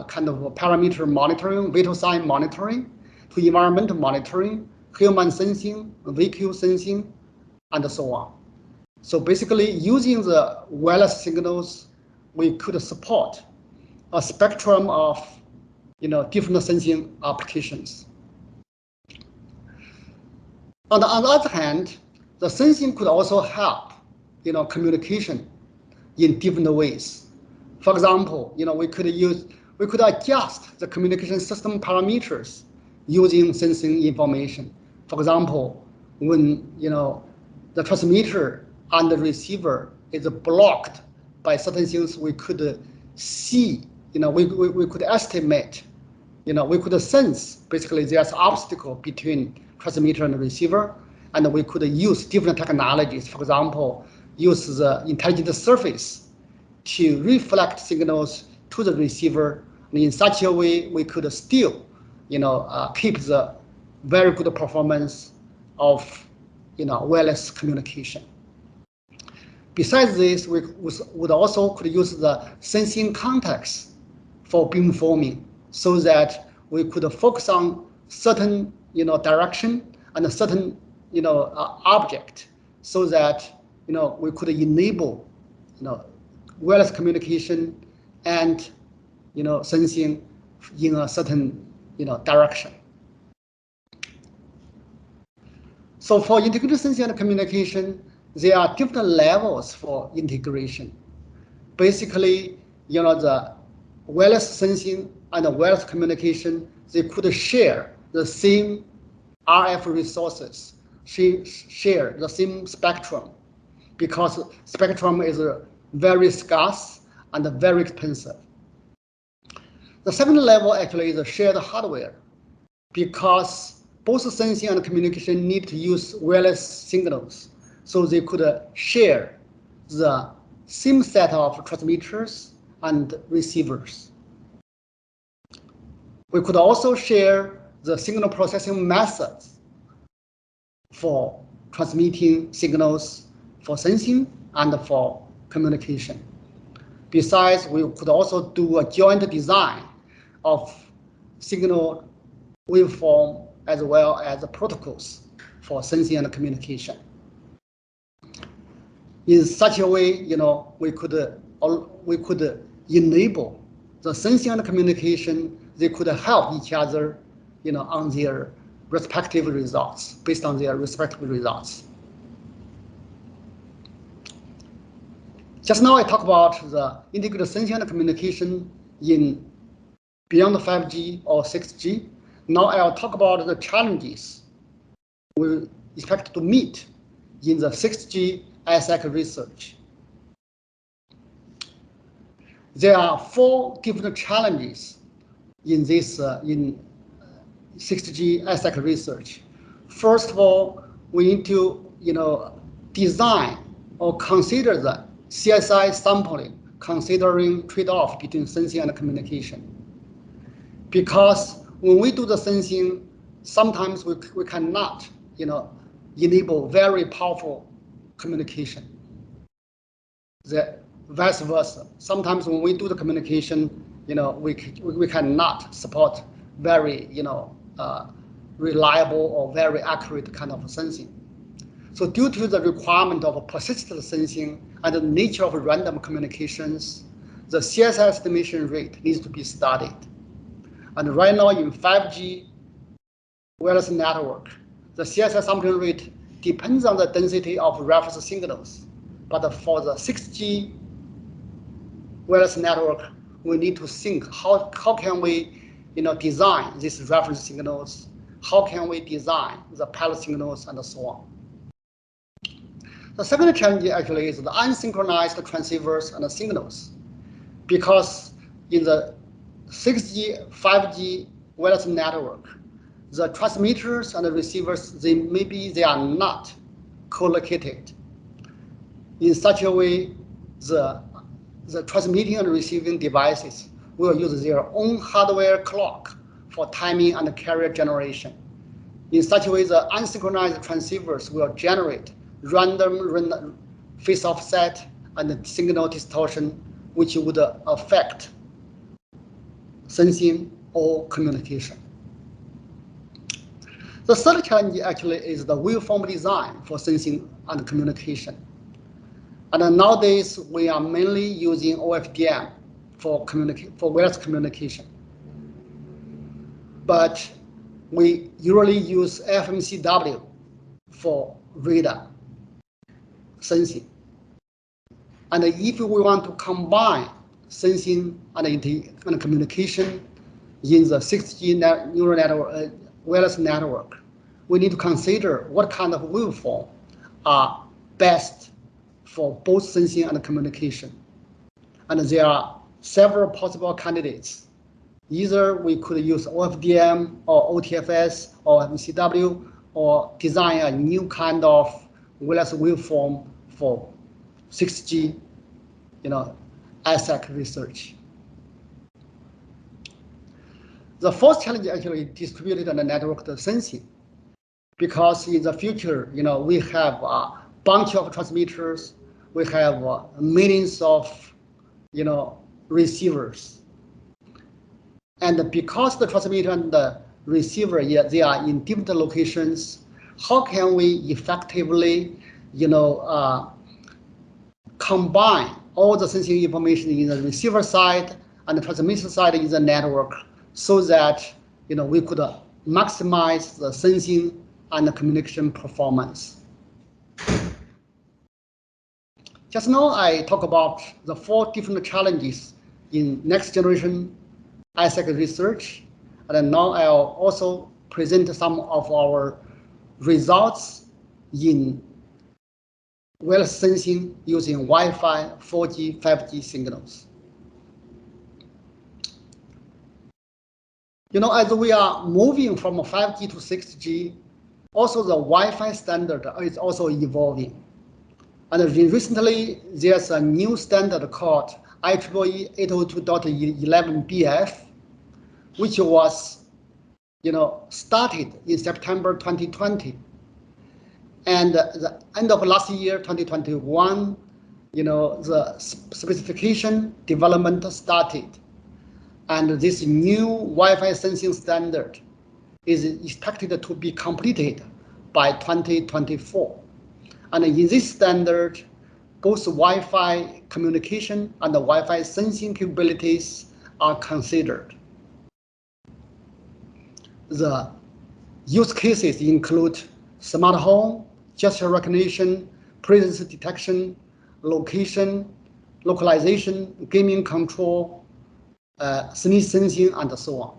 kind of parameter monitoring, vital sign monitoring, to environmental monitoring, human sensing, vehicle sensing, and so on. So basically, using the wireless signals, we could support a spectrum of, different sensing applications. On the other hand, the sensing could also help, communication in different ways. For example, we could adjust the communication system parameters using sensing information. For example, when the transmitter and the receiver is blocked by certain things, we could see, we could estimate, we could sense basically there's obstacle between transmitter and the receiver, and we could use different technologies. For example, use the intelligent surface to reflect signals to the receiver. And in such a way, we could still, keep the very good performance of, wireless communication. Besides this, we would also could use the sensing context for beamforming, so that we could focus on certain, direction and a certain, object, so that, we could enable, wireless communication and, sensing in a certain, direction. So for integrated sensing and communication, there are different levels for integration. Basically, the wireless sensing and the wireless communication, they could share the same RF resources, share the same spectrum, because spectrum is very scarce and very expensive. The second level actually is shared hardware, because both sensing and communication need to use wireless signals, so they could share the same set of transmitters and receivers. We could also share the signal processing methods for transmitting signals, for sensing, and for communication. Besides, we could also do a joint design of signal waveform as well as the protocols for sensing and communication. In such a way, we could enable the sensing and communication. They could help each other, on their respective results, based on their respective results. Just now I talked about the integrated sensing and communication in beyond 5G or 6G. Now I'll talk about the challenges we expect to meet in the 6G ISAC research. there are 4 different challenges in this in 6G ASIC research. First of all, we need to design or consider the CSI sampling, considering trade-off between sensing and communication. Because when we do the sensing, sometimes we cannot enable very powerful communication. The vice versa. Sometimes when we do the communication, we cannot support very reliable or very accurate kind of sensing. So due to the requirement of persistent sensing and the nature of random communications, the CSI estimation rate needs to be studied. And right now in 5G wireless network, the CSI sampling rate depends on the density of reference signals. But for the 6G wireless network, we need to think how can we design these reference signals, how can we design the pilot signals, and so on. The second challenge actually is the unsynchronized transceivers and signals, because in the 6G, 5G wireless network, the transmitters and the receivers, they are not co-located. In such a way, the transmitting and receiving devices will use their own hardware clock for timing and carrier generation. In such a way, the unsynchronized transceivers will generate random phase offset and signal distortion, which would affect sensing or communication. The third challenge actually is the waveform design for sensing and communication. And nowadays, we are mainly using OFDM for wireless communication. But we usually use FMCW for radar sensing. And if we want to combine sensing and communication in the 6G neural network, wireless network, we need to consider what kind of waveform are best for both sensing and communication. And there are several possible candidates. Either we could use OFDM or OTFS or MCW, or design a new kind of wireless waveform for 6G ASIC research. The fourth challenge actually distributed and networked sensing, because in the future, we have a bunch of transmitters, we have millions of, receivers, and because the transmitter and the receiver, they are in different locations, how can we effectively, combine all the sensing information in the receiver side and the transmitter side in the network, so that we could maximize the sensing and the communication performance. Just now I talked about the 4 different challenges in next generation ASIC research, and now I'll also present some of our results in wireless sensing using Wi-Fi, 4G, 5G signals. As we are moving from 5G to 6G, also the Wi-Fi standard is also evolving. And recently, there's a new standard called IEEE 802.11bf, which was started in September 2020. And the end of last year, 2021, the specification development started. And this new Wi-Fi sensing standard is expected to be completed by 2024. And in this standard, both Wi-Fi communication and the Wi-Fi sensing capabilities are considered. The use cases include smart home, gesture recognition, presence detection, location, localization, gaming control, sneeze sensing, and so on.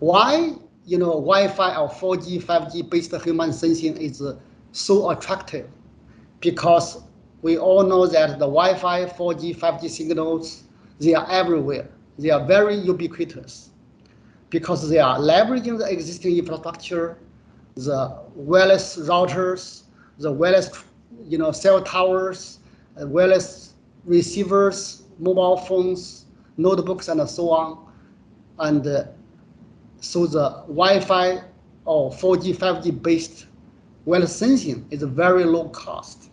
Why Wi-Fi or 4G, 5G based human sensing is so attractive? Because we all know that the Wi-Fi, 4G, 5G signals, they are everywhere. They are very ubiquitous because they are leveraging the existing infrastructure, the wireless routers, the wireless cell towers, wireless receivers, mobile phones, notebooks, and so on. And so the Wi-Fi or 4G, 5G based wireless sensing is very low cost.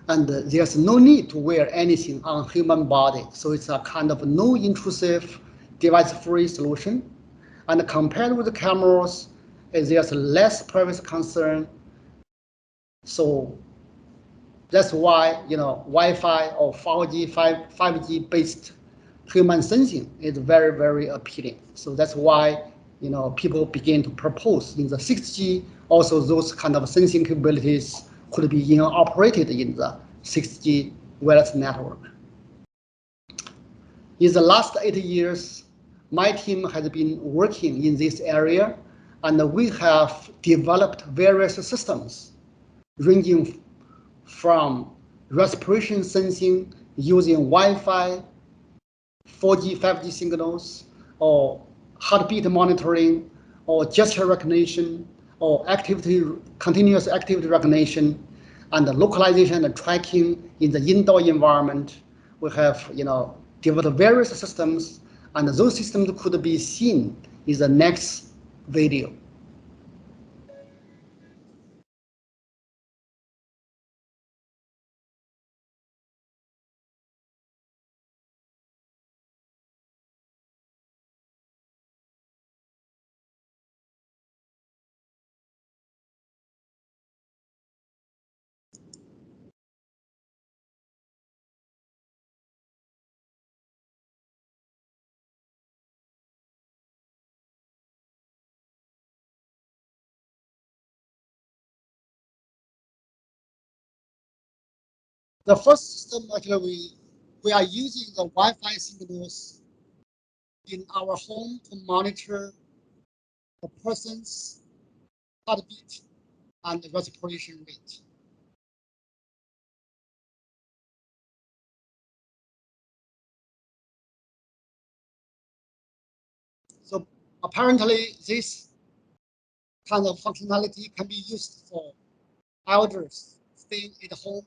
And there's no need to wear anything on human body. So it's a kind of no intrusive device-free solution. And compared with the cameras, there's less privacy concern. So that's why Wi-Fi or 4G, 5G based human sensing is very, very appealing. So that's why people begin to propose in the 6G also those kind of sensing capabilities could be incorporated in the 6G wireless network. In the last 8 years, my team has been working in this area, and we have developed various systems ranging from respiration sensing using Wi-Fi, 4G, 5G signals, or heartbeat monitoring, or gesture recognition, or continuous activity recognition, and the localization and tracking in the indoor environment. We have developed various systems, and those systems could be seen in the next video. The first system, actually, we are using the Wi-Fi signals in our home to monitor the person's heartbeat and respiration rate. So apparently, this kind of functionality can be used for elders staying at home.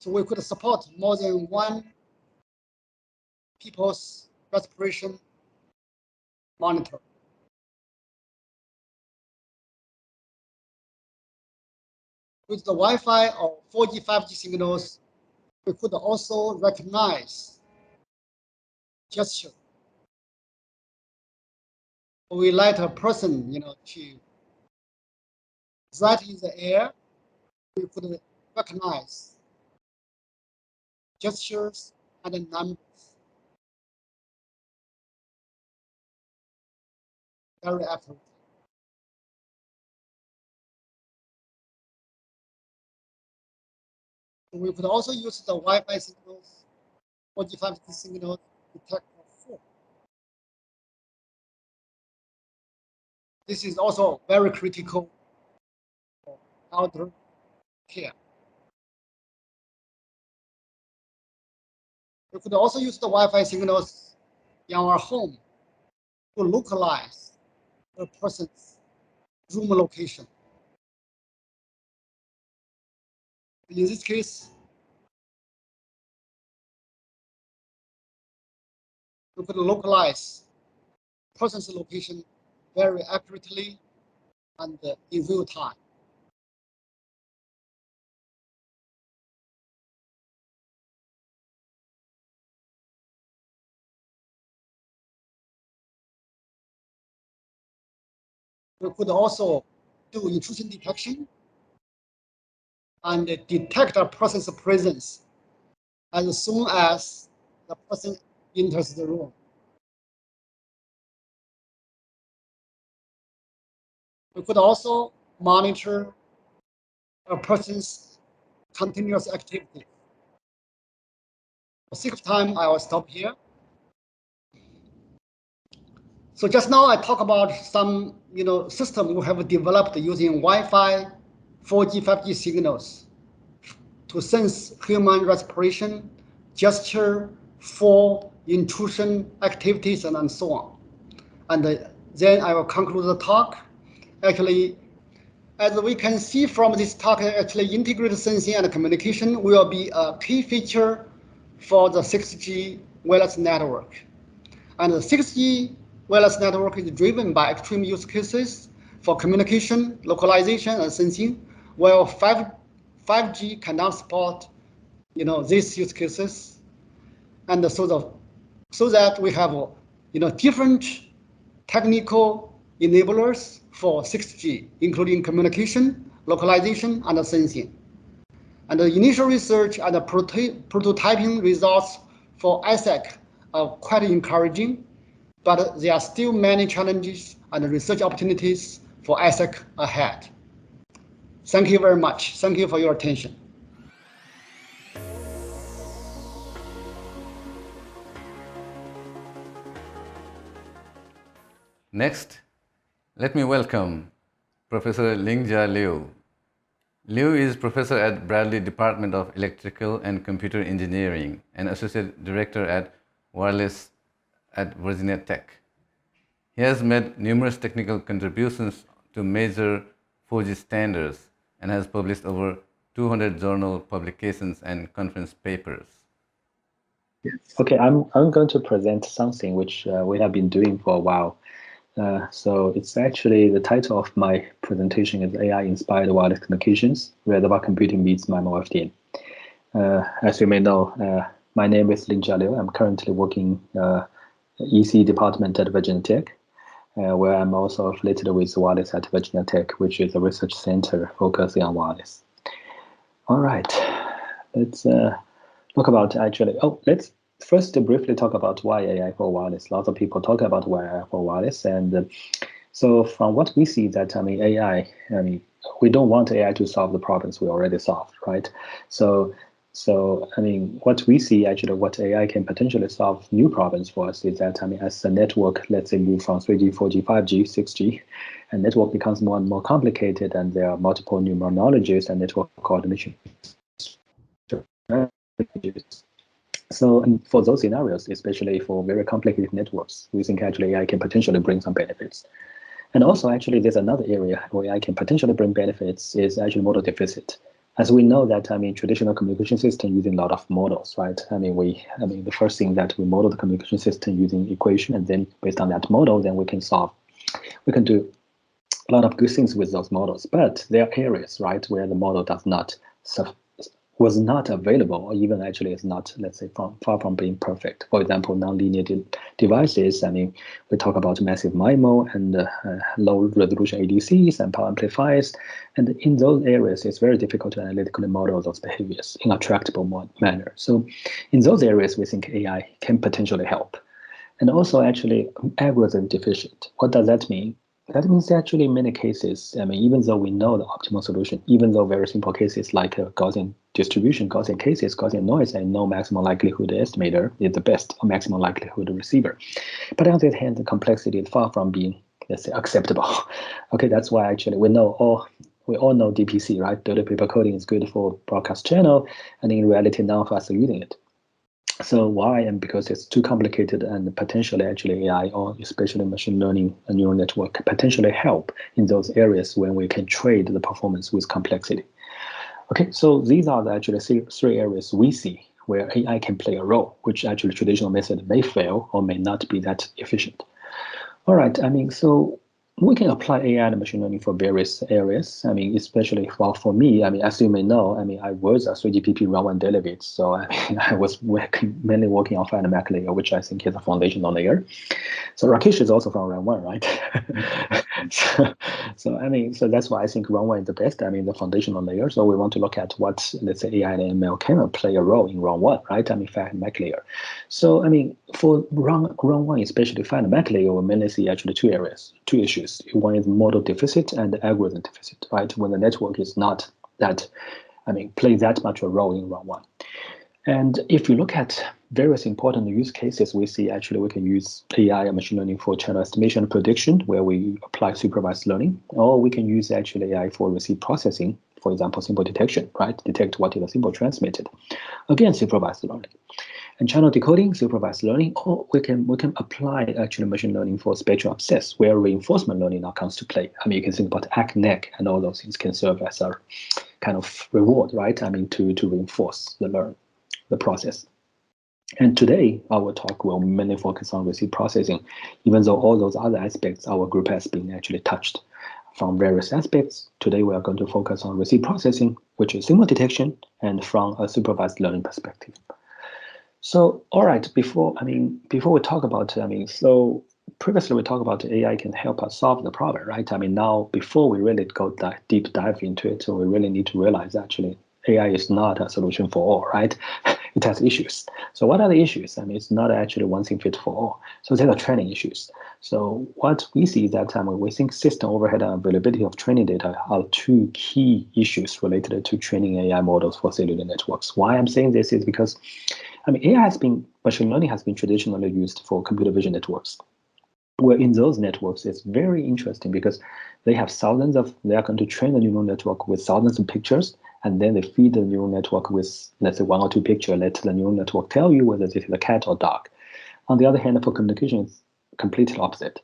So we could support more than one people's respiration monitor. With the Wi-Fi or 4G, 5G signals, we could also recognize gesture. We let a person, to write in the air, we could recognize gestures and numbers very accurately. We could also use the Wi-Fi signals, 4G, 5G signals to detect food. This is also very critical for elder care. We could also use the Wi-Fi signals in our home to localize the person's room location. In this case, we could localize person's location very accurately and in real time. We could also do intrusion detection and detect a person's presence as soon as the person enters the room. We could also monitor a person's continuous activity. For sake of time, I will stop here. So just now I talk about some system we have developed using Wi-Fi, 4G, 5G signals to sense human respiration, gesture, fall, intrusion, activities, and so on. And then I will conclude the talk. Actually, as we can see from this talk, actually integrated sensing and communication will be a key feature for the 6G wireless network. And the 6G wireless network is driven by extreme use cases for communication, localization, and sensing, while 5G cannot support these use cases. And so that we have different technical enablers for 6G, including communication, localization, and sensing. And the initial research and the prototyping results for ASIC are quite encouraging, but there are still many challenges and research opportunities for ASIC ahead. Thank you very much. Thank you for your attention. Next, let me welcome Professor Lingjia Liu. Liu is professor at Bradley Department of Electrical and Computer Engineering and associate director at wireless at Virginia Tech. He has made numerous technical contributions to major 4G standards and has published over 200 journal publications and conference papers. Okay, I'm going to present something which we have been doing for a while. So it's actually the title of my presentation is AI-inspired wireless communications, where the computing meets MIMO FDM. As you may know, my name is Lingjia Liu. I'm currently working EC department at Virginia Tech, where I'm also affiliated with wireless at Virginia Tech, which is a research center focusing on wireless. All right, let's talk about actually. Let's first briefly talk about why AI for wireless. Lots of people talk about why AI for wireless, and so from what we see that AI, we don't want AI to solve the problems we already solved, right? So what we see actually, what AI can potentially solve new problems for us is that as the network, let's say, move from 3G, 4G, 5G, 6G, and network becomes more and more complicated, and there are multiple new knowledges and network coordination. So for those scenarios, especially for very complicated networks, we think actually AI can potentially bring some benefits. And also actually there's another area where AI can potentially bring benefits is actually model deficit. As we know that traditional communication system using a lot of models, right? The first thing that we model the communication system using equation, and then based on that model, then we can do a lot of good things with those models. But there are areas, right, where the model was not available, or even actually is not, let's say, far from being perfect. For example, nonlinear devices. We talk about massive MIMO and low resolution ADCs and power amplifiers. And in those areas, it's very difficult to analytically model those behaviors in a tractable manner. So in those areas, we think AI can potentially help. And also actually algorithm deficient. What does that mean? That means actually in many cases, even though we know the optimal solution, even though very simple cases like Gaussian distribution, Gaussian cases, Gaussian noise, and no maximum likelihood estimator is the best maximum likelihood receiver. But on the other hand, the complexity is far from being, let's say, acceptable. Okay, that's why actually we all know DPC, right? Data paper coding is good for broadcast channel, and in reality, none of us are using it. So why? And because it's too complicated, and potentially actually AI, or especially machine learning and neural network, can potentially help in those areas when we can trade the performance with complexity. Okay, so these are actually three areas we see where AI can play a role, which actually traditional method may fail or may not be that efficient. All right, so we can apply AI and machine learning for various areas. Especially for me, as you may know, I was a 3GPP round 1 delegate. So I was mainly working on finite MAC layer, which I think is a foundational layer. So Rakesh is also from round 1, right? so that's why I think round 1 is the best. The foundational layer. So we want to look at what, let's say, AI and ML can play a role in round 1, right? Finite MAC layer. So for round 1, especially finite MAC layer, we mainly see actually two issues. One is model deficit and algorithm deficit, right? When the network is not that, play that much a role in round 1. And if you look at various important use cases, we see actually we can use AI and machine learning for channel estimation and prediction, where we apply supervised learning, or we can use actually AI for receive processing, for example, symbol detection, right? Detect what is a symbol transmitted. Again, supervised learning. And channel decoding, supervised learning, or we can apply actually machine learning for spatial access, where reinforcement learning now comes to play. I mean, you can think about ACNEC and all those things can serve as a kind of reward, right? I mean, to reinforce the process. And today, our talk will mainly focus on receive processing, even though all those other aspects our group has been actually touched from various aspects. Today, we are going to focus on receive processing, which is symbol detection, and from a supervised learning perspective. So, all right, before we talk about, so previously we talked about AI can help us solve the problem, right? I mean, now before we really go deep dive into it, so we really need to realize actually AI is not a solution for all, right? It has issues. So what are the issues? I mean, it's not actually one thing fit for all. So there are training issues. So what we see is that we think system overhead and availability of training data are two key issues related to training AI models for cellular networks. Why I'm saying this is because, I mean, machine learning has been traditionally used for computer vision networks. Where in those networks, it's very interesting because they are going to train the neural network with thousands of pictures, and then they feed the neural network with, let's say, 1 or 2 pictures. Let the neural network tell you whether this is a cat or dog. On the other hand, for communication, it's completely opposite.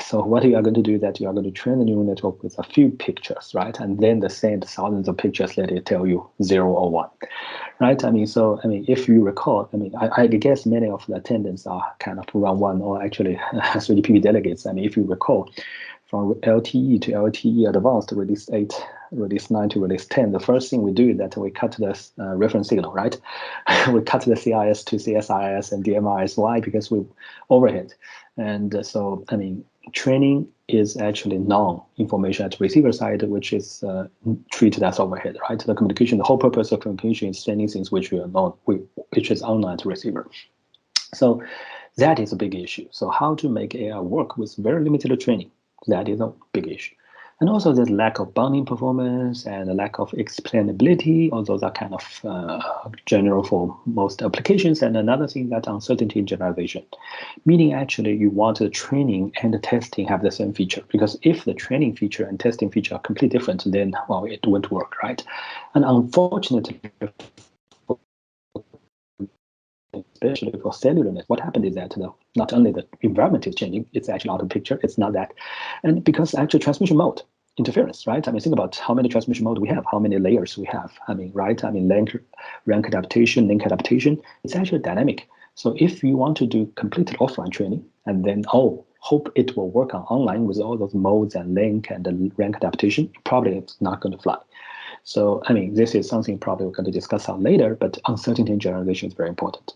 So what you are going to do is that you are going to train the neural network with a few pictures, right? And then the same thousands of pictures, let it tell you 0 or 1, right? I mean, if you recall, I guess many of the attendants are kind of round 1 or actually 3GPP delegates. I mean, if you recall, from LTE to LTE Advanced, release 8, release 9 to release 10, the first thing we do is that we cut the reference signal, right? We cut the CIS to CSIS and DMIS. Why? Because we overhead. And so, I mean, training is actually non-information at receiver side, which is treated as overhead, right? The communication, the whole purpose of communication is sending things which which is online to receiver. So that is a big issue. So how to make AI work with very limited training? That is a big issue. And also there's lack of bounding performance and a lack of explainability. All those are kind of general for most applications. And another thing, that uncertainty in generalization, meaning actually you want the training and the testing have the same feature. Because if the training feature and testing feature are completely different, then, well, it won't work, right? And unfortunately, especially for cellular net, what happened is that not only the environment is changing, it's actually out of picture, it's not that. And because actually transmission mode interference, right? I mean, think about how many transmission modes we have, how many layers we have. I mean, right? I mean, rank adaptation, link adaptation, it's actually dynamic. So if you want to do completely offline training and then, hope it will work on online with all those modes and link and the rank adaptation, probably it's not going to fly. So, I mean, this is something probably we're going to discuss out later, but uncertainty in generalization is very important.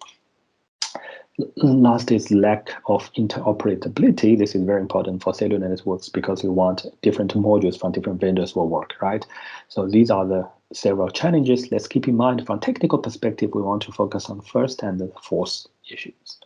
Last is lack of interoperability. This is very important for cellular networks because you want different modules from different vendors will work, right? So these are the several challenges. Let's keep in mind from technical perspective, we want to focus on first and the fourth issues.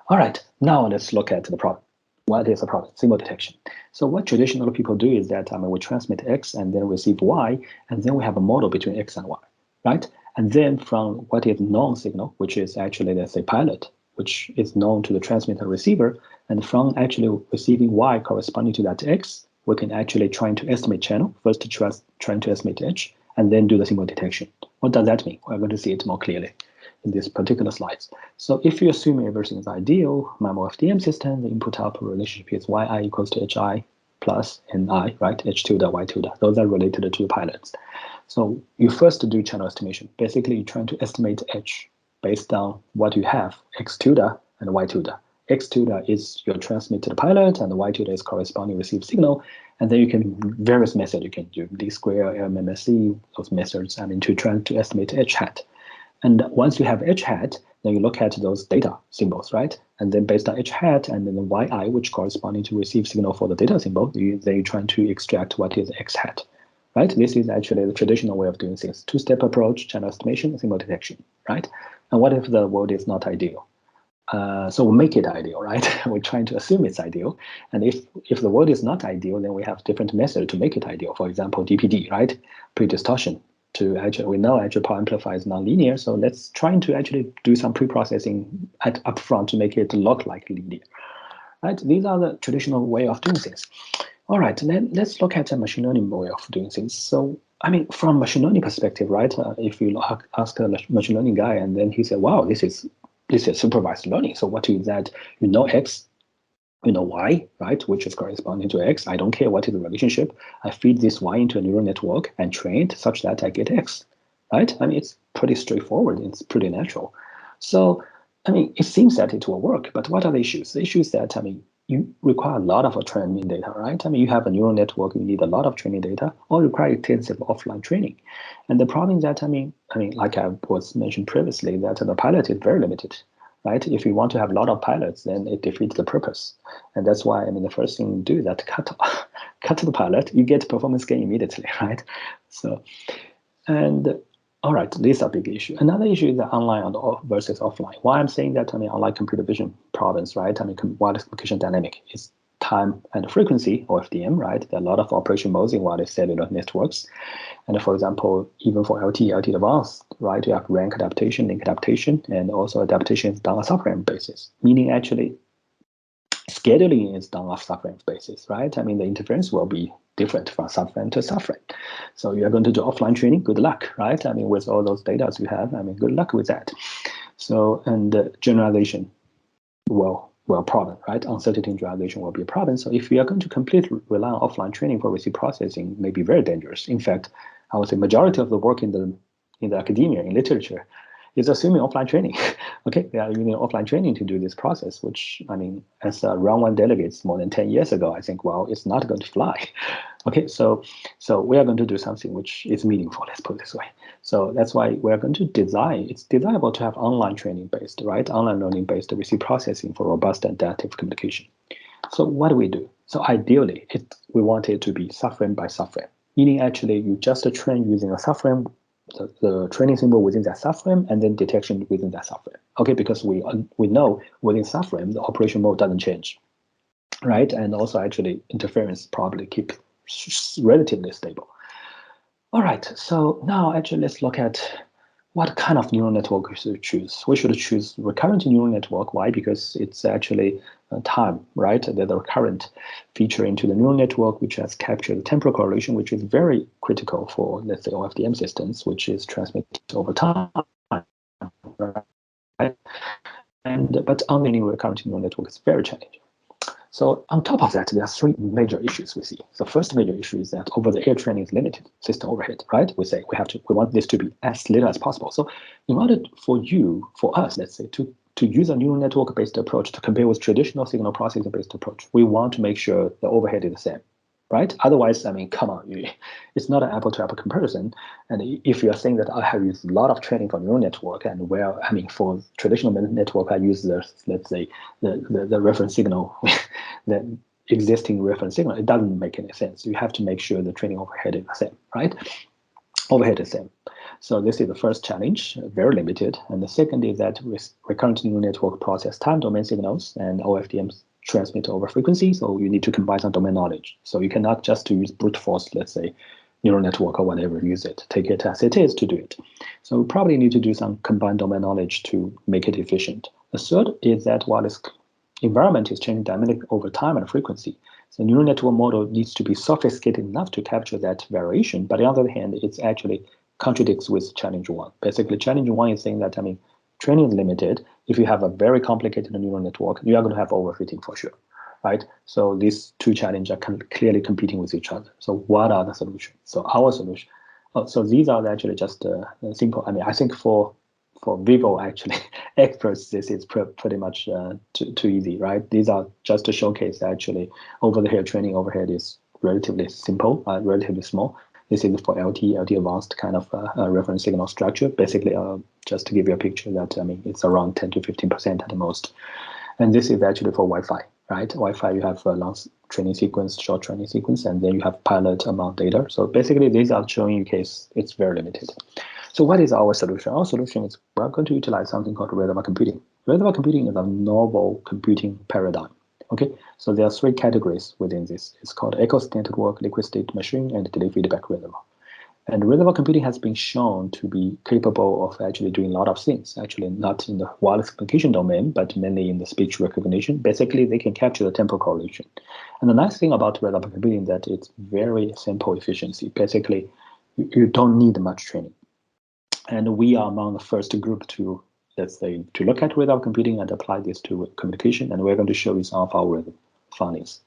All right, now let's look at the problem. What is the problem? Symbol detection. So what traditional people do is that we transmit X and then receive Y, and then we have a model between X and Y, right? And then from what is known signal, which is actually, let's say, pilot, which is known to the transmitter and receiver, and from actually receiving Y corresponding to that X, we can actually try to estimate channel, first trying to estimate H, and then do the symbol detection. What does that mean? We're going to see it more clearly in this particular slides. So if you assume everything is ideal, MIMO FDM system, the input-output relationship is Yi equals to Hi plus Ni, right? H tilde, Y tilde. Those are related to pilots. So you first do channel estimation. Basically, you're trying to estimate H based on what you have, X tilde and Y tilde. X tilde is your transmitted pilot, and the Y tilde is corresponding received signal. And then you can, various methods, you can do D square, MMSE, those methods, to try to estimate H hat. And once you have H hat, then you look at those data symbols, right? And then based on H hat and then the Yi, which corresponding to receive signal for the data symbol, then you're trying to extract what is X hat, right? This is actually the traditional way of doing things. Two-step approach, channel estimation, symbol detection, right? And what if the world is not ideal? So we make it ideal, right? We're trying to assume it's ideal. And if the world is not ideal, then we have different methods to make it ideal. For example, DPD, right? Pre-distortion to actually, we know actually power amplifier is nonlinear, so let's try to actually do some pre-processing upfront to make it look like linear. Right? These are the traditional way of doing things. All right, let's look at a machine learning way of doing things. So, I mean, from machine learning perspective, right? If you ask a machine learning guy, and then he said, "Wow, this is supervised learning. So what is that? You know X, you know Y, right? Which is corresponding to X. I don't care what is the relationship. I feed this Y into a neural network and train it such that I get X, right? I mean, it's pretty straightforward. It's pretty natural. So, I mean, it seems that it will work, but what are the issues? The issue is that, I mean, you require a lot of training data, right? I mean, you have a neural network, you need a lot of training data, or require intensive offline training. And the problem is that, I mean, like I was mentioned previously, that the pilot is very limited, right? If you want to have a lot of pilots, then it defeats the purpose. And that's why, I mean, the first thing you do is that cut the pilot, you get performance gain immediately, right? So, and all right, these are big issue. Another issue is the online versus offline. Why I'm saying that, I mean, unlike computer vision problems, right? I mean, wireless communication dynamic is time and frequency, or FDM, right? There are a lot of operation modes in wireless cellular networks. And for example, even for LTE advanced, right, you have rank adaptation, link adaptation, and also adaptation is done on subframe basis, meaning actually scheduling is done on subframe basis, right? I mean, the interference will be different from subframe to subframe. So you're going to do offline training, good luck, right? I mean, with all those data you have, I mean, good luck with that. So, and generalization, well, problem, right? Uncertainty in generalization will be a problem. So if you are going to completely rely on offline training for receive processing, may be very dangerous. In fact, I would say majority of the work in the academia, in literature, is assuming offline training. Okay, they are using offline training to do this process, which, I mean, as round one delegates more than 10 years ago, I think, well, it's not going to fly. Okay, so we are going to do something which is meaningful, let's put it this way. So that's why we're going to design, it's desirable to have online training based, right? Online learning based receive processing for robust and adaptive communication. So what do we do? So ideally, we want it to be subframe by subframe, meaning actually you just train using a subframe, the training symbol within that subframe, and then detection within that subframe. Okay, because we know within subframe the operation mode doesn't change, right? And also actually interference probably keep relatively stable. All right, so now actually let's look at what kind of neural network we should choose. We should choose recurrent neural network. Why? Because it's actually time, right? There's a recurrent feature into the neural network which has captured the temporal correlation, which is very critical for, let's say, OFDM systems, which is transmitted over time. Right? But only recurrent neural network is very challenging. So on top of that, there are three major issues we see. The first major issue is that over-the-air training is limited, system overhead, right? We say we want this to be as little as possible. So in order for us, let's say, to use a neural network-based approach to compare with traditional signal processing-based approach, we want to make sure the overhead is the same, right? Otherwise, I mean, come on, it's not an apple-to-apple comparison. And if you are saying that I have used a lot of training for neural network, and where, I mean, for traditional network, I use let's say, the reference signal, the existing reference signal, it doesn't make any sense. You have to make sure the training overhead is the same, right? Overhead is the same. So this is the first challenge, very limited. And the second is that recurrent neural network process time domain signals, and OFDMs transmit over frequency, so you need to combine some domain knowledge. So you cannot just use brute force, let's say, neural network or whatever, use it, take it as it is to do it. So we probably need to do some combined domain knowledge to make it efficient. The third is that while this environment is changing dynamic over time and frequency, the neural network model needs to be sophisticated enough to capture that variation. But on the other hand, it actually contradicts with challenge one. Basically, challenge one is saying that, I mean, training is limited. If you have a very complicated neural network, you are going to have overfitting for sure, right? So these two challenges are clearly competing with each other. So what are the solutions? So our solution, so these are actually just simple. I mean, I think for vivo actually experts, this is pretty much too easy, right? These are just to showcase actually over-the-air training overhead is relatively simple, relatively small. This is for LTE advanced kind of reference signal structure. Basically, just to give you a picture that, I mean, it's around 10 to 15% at the most. And this is actually for Wi-Fi, right? Wi-Fi, you have a long training sequence, short training sequence, and then you have pilot amount data. So basically, these are showing you case it's very limited. So what is our solution? Our solution is we're going to utilize something called reservoir computing. Reservoir computing is a novel computing paradigm. Okay, so there are three categories within this. It's called echo-state network, liquid state machine, and delay feedback reservoir. And reservoir computing has been shown to be capable of actually doing a lot of things, actually not in the wireless communication domain, but mainly in the speech recognition. Basically, they can capture the temporal correlation. And the nice thing about reservoir computing is that it's very simple efficiency. Basically, you don't need much training. And we are among the first group to, let's say, to look at reservoir computing and apply this to communication. And we're going to show you some of our findings.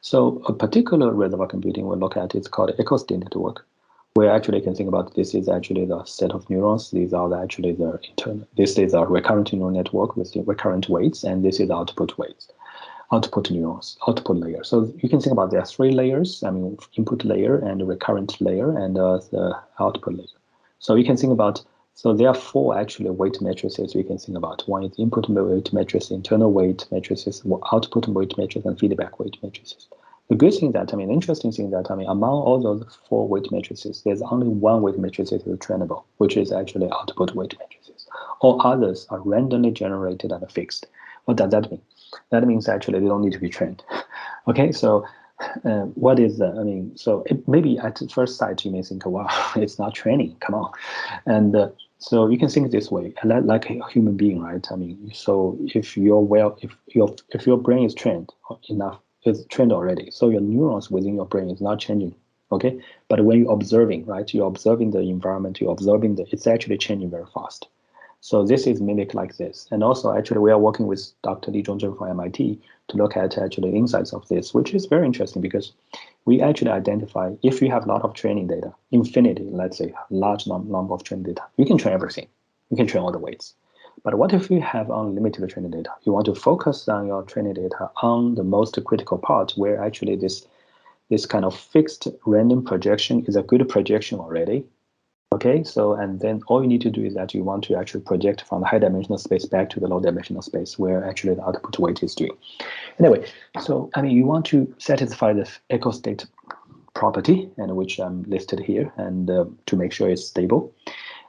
So a particular reservoir computing we'll look at is called echo-state network, where actually you can think about this is actually the set of neurons. These are actually the internal. This is a recurrent neural network with the recurrent weights, and this is output weights, output neurons, output layer. So you can think about there are three layers. I mean, input layer and recurrent layer and the output layer. So you can think about. So there are four actually weight matrices you can think about. One is input weight matrix, internal weight matrices, output weight matrix, and feedback weight matrices. The good thing that, interesting thing that, among all those four weight matrices, there's only one weight matrix that is trainable, which is actually output weight matrices. All others are randomly generated and fixed. What does that mean? That means actually they don't need to be trained. Okay, so what is so maybe at first sight you may think, wow, it's not training, come on. And so you can think this way, like a human being, right? So if your brain is trained enough, it's trained already, so your neurons within your brain is not changing, okay? But when you're observing, right, you're observing the environment, you're observing it's actually changing very fast. So this is mimic like this. And also, actually, we are working with Dr. Li Zhongzhen from MIT to look at actually insights of this, which is very interesting because we actually identify if you have a lot of training data, infinity, let's say, large number of training data, you can train everything. You can train all the weights. But what if you have unlimited training data? You want to focus on your training data on the most critical part where actually this kind of fixed random projection is a good projection already. Okay, so and then all you need to do is that you want to actually project from the high dimensional space back to the low dimensional space where actually the output weight is doing. Anyway, so you want to satisfy the echo state property, and which I'm listed here, and to make sure it's stable.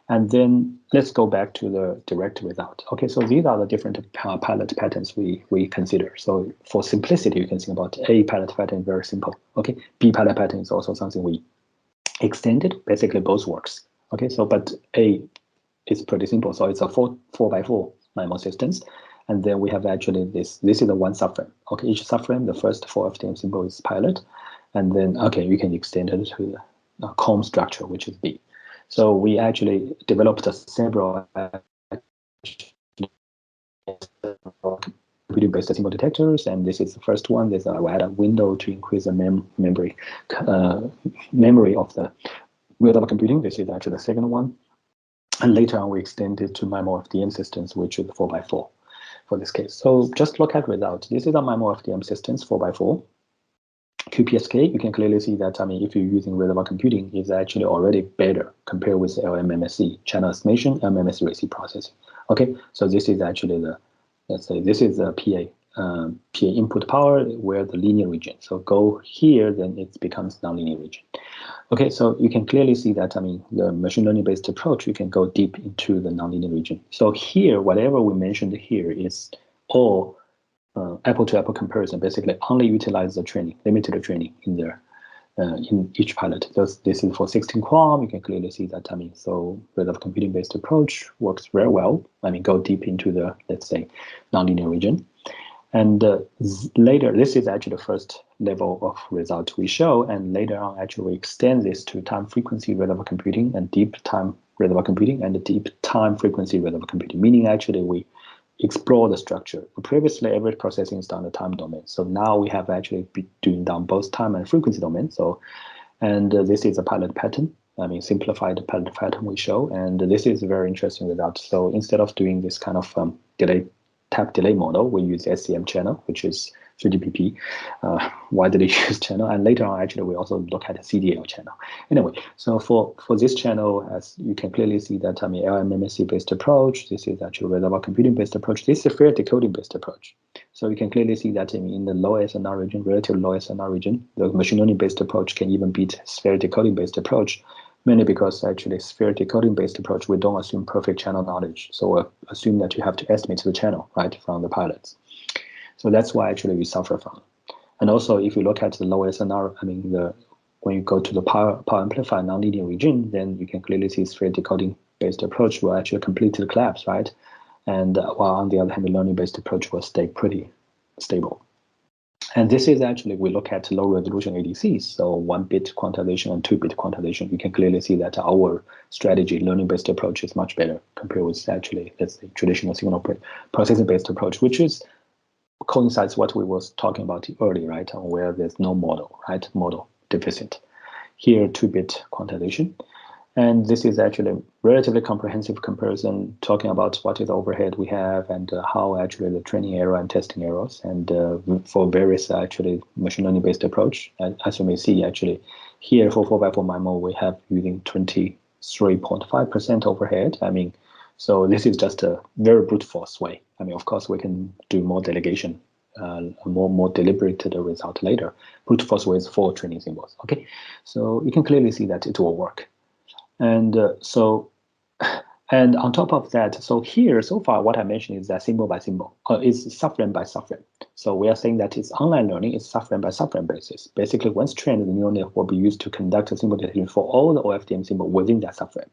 And then let's go back to the direct result. Okay, so these are the different pilot patterns we consider. So for simplicity, you can think about A pilot pattern, very simple. Okay, B pilot pattern is also something we extended. Basically, both works. Okay, so but A is pretty simple. So it's a 4x4 MIMO systems. And then we have actually this is a one subframe. Okay, each subframe, the first 4 FTM symbol is pilot. And then, okay, you can extend it to the comb structure, which is B. So we actually developed several computing-based symbol detectors, and this is the first one. There's a window to increase the memory of the real-time computing. This is actually the second one. And later on, we extended to MIMO FDM systems, which is 4x4 for this case. So just look at results. This is a MIMO FDM systems 4x4. QPSK, you can clearly see that, if you're using reservoir computing, is actually already better compared with LMMSE, channel estimation, MMSE receive processing. Okay, so this is actually let's say this is a PA input power where the linear region. So go here, then it becomes nonlinear region. Okay, so you can clearly see that, the machine learning based approach, you can go deep into the nonlinear region. So here, whatever we mentioned here is all apple-to-apple comparison, basically only utilize the training, limited training in there, in each pilot. This is for 16 quam. You can clearly see that, so reservoir computing-based approach works very well. Go deep into the, let's say, nonlinear region. And later, this is actually the first level of result we show, and later on, actually, we extend this to time frequency reservoir computing and deep time reservoir computing and deep time frequency reservoir computing, meaning actually we explore the structure. Previously, every processing is done in the time domain. So now we have actually been doing down both time and frequency domain. So, and this is a pilot pattern. Simplified pilot pattern we show, and this is a very interesting result. So instead of doing this kind of tap delay model, we use SCM channel, which is 3GPP, widely used channel. And later on, actually, we also look at a CDL channel. Anyway, so for this channel, as you can clearly see that, LMMSE based approach, this is actually reservoir computing based approach. This is a fair decoding based approach. So you can clearly see that in the low SNR region, relative low SNR region, the machine learning based approach can even beat sphere decoding based approach, mainly because actually sphere decoding based approach, we don't assume perfect channel knowledge. So we assume that you have to estimate the channel, right, from the pilots. So that's why actually we suffer from. And also, if you look at the low SNR, when you go to the power amplifier nonlinear region, then you can clearly see straight decoding based approach will actually complete the collapse, right? And while on the other hand, the learning based approach will stay pretty stable. And this is actually, we look at low resolution ADCs, so 1-bit quantization and 2-bit quantization. You can clearly see that our strategy, learning-based approach, is much better compared with actually, let's say, traditional signal processing-based approach, which is coincides what we was talking about earlier, right? Where there's no model, right? Model deficit. Here, 2-bit quantization. And this is actually a relatively comprehensive comparison talking about what is the overhead we have and how actually the training error and testing errors and for various actually machine learning based approach. And as you may see, actually here for 4x4 MIMO, we have using 23.5% overhead. I mean, so this is just a very brute force way. I mean, of course, we can do more delegation, more deliberated result later. Brute force way is 4 training symbols. Okay, so you can clearly see that it will work. And and on top of that, so here, so far, what I mentioned is that symbol by symbol, is subframe by subframe. So we are saying that it's online learning, it's subframe by subframe basis. Basically, once trained, the neural network will be used to conduct a symbol detection for all the OFDM symbol within that subframe.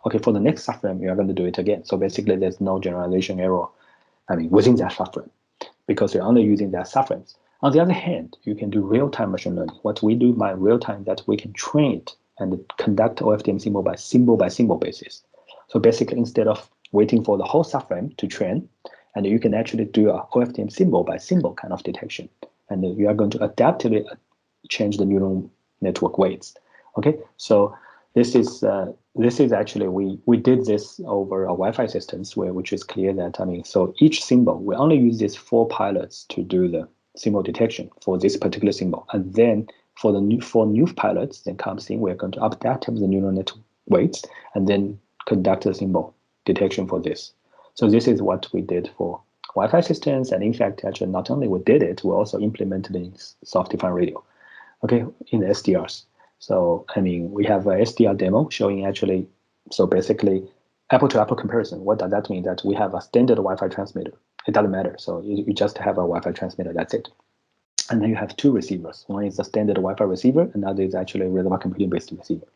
Okay, for the next subframe, you are going to do it again. So basically, there's no generalization error, I mean, within that subframe, because you're only using that subframes. On the other hand, you can do real-time machine learning. What we do by real-time, that we can train it and conduct OFDM symbol by symbol basis. So basically, instead of waiting for the whole subframe to train, and you can actually do a OFDM symbol by symbol kind of detection, and you are going to adaptively change the neural network weights. Okay, so this is actually we did this over a Wi-Fi systems which is clear that so each symbol we only use these 4 pilots to do the symbol detection for this particular symbol, and then for the new pilots, then comes in, we're going to adapt the neural network weights and then conduct the symbol detection for this. So this is what we did for Wi-Fi systems, and in fact, actually, not only we did it, we also implemented it in soft-defined radio, okay, in the SDRs. So we have a SDR demo showing actually, so basically, apple-to-apple comparison. What does that mean? That we have a standard Wi-Fi transmitter. It doesn't matter. So you just have a Wi-Fi transmitter. That's it. And then you have 2 receivers. One is a standard Wi-Fi receiver, another is actually a reservoir computing-based receiver.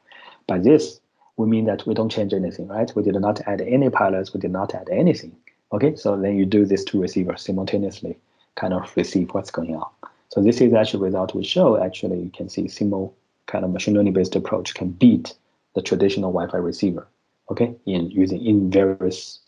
By this, we mean that we don't change anything, right? We did not add any pilots, we did not add anything. Okay, so then you do these 2 receivers simultaneously, kind of receive what's going on. So this is actually result we show. Actually, you can see simple kind of machine learning-based approach can beat the traditional Wi-Fi receiver. Okay, in various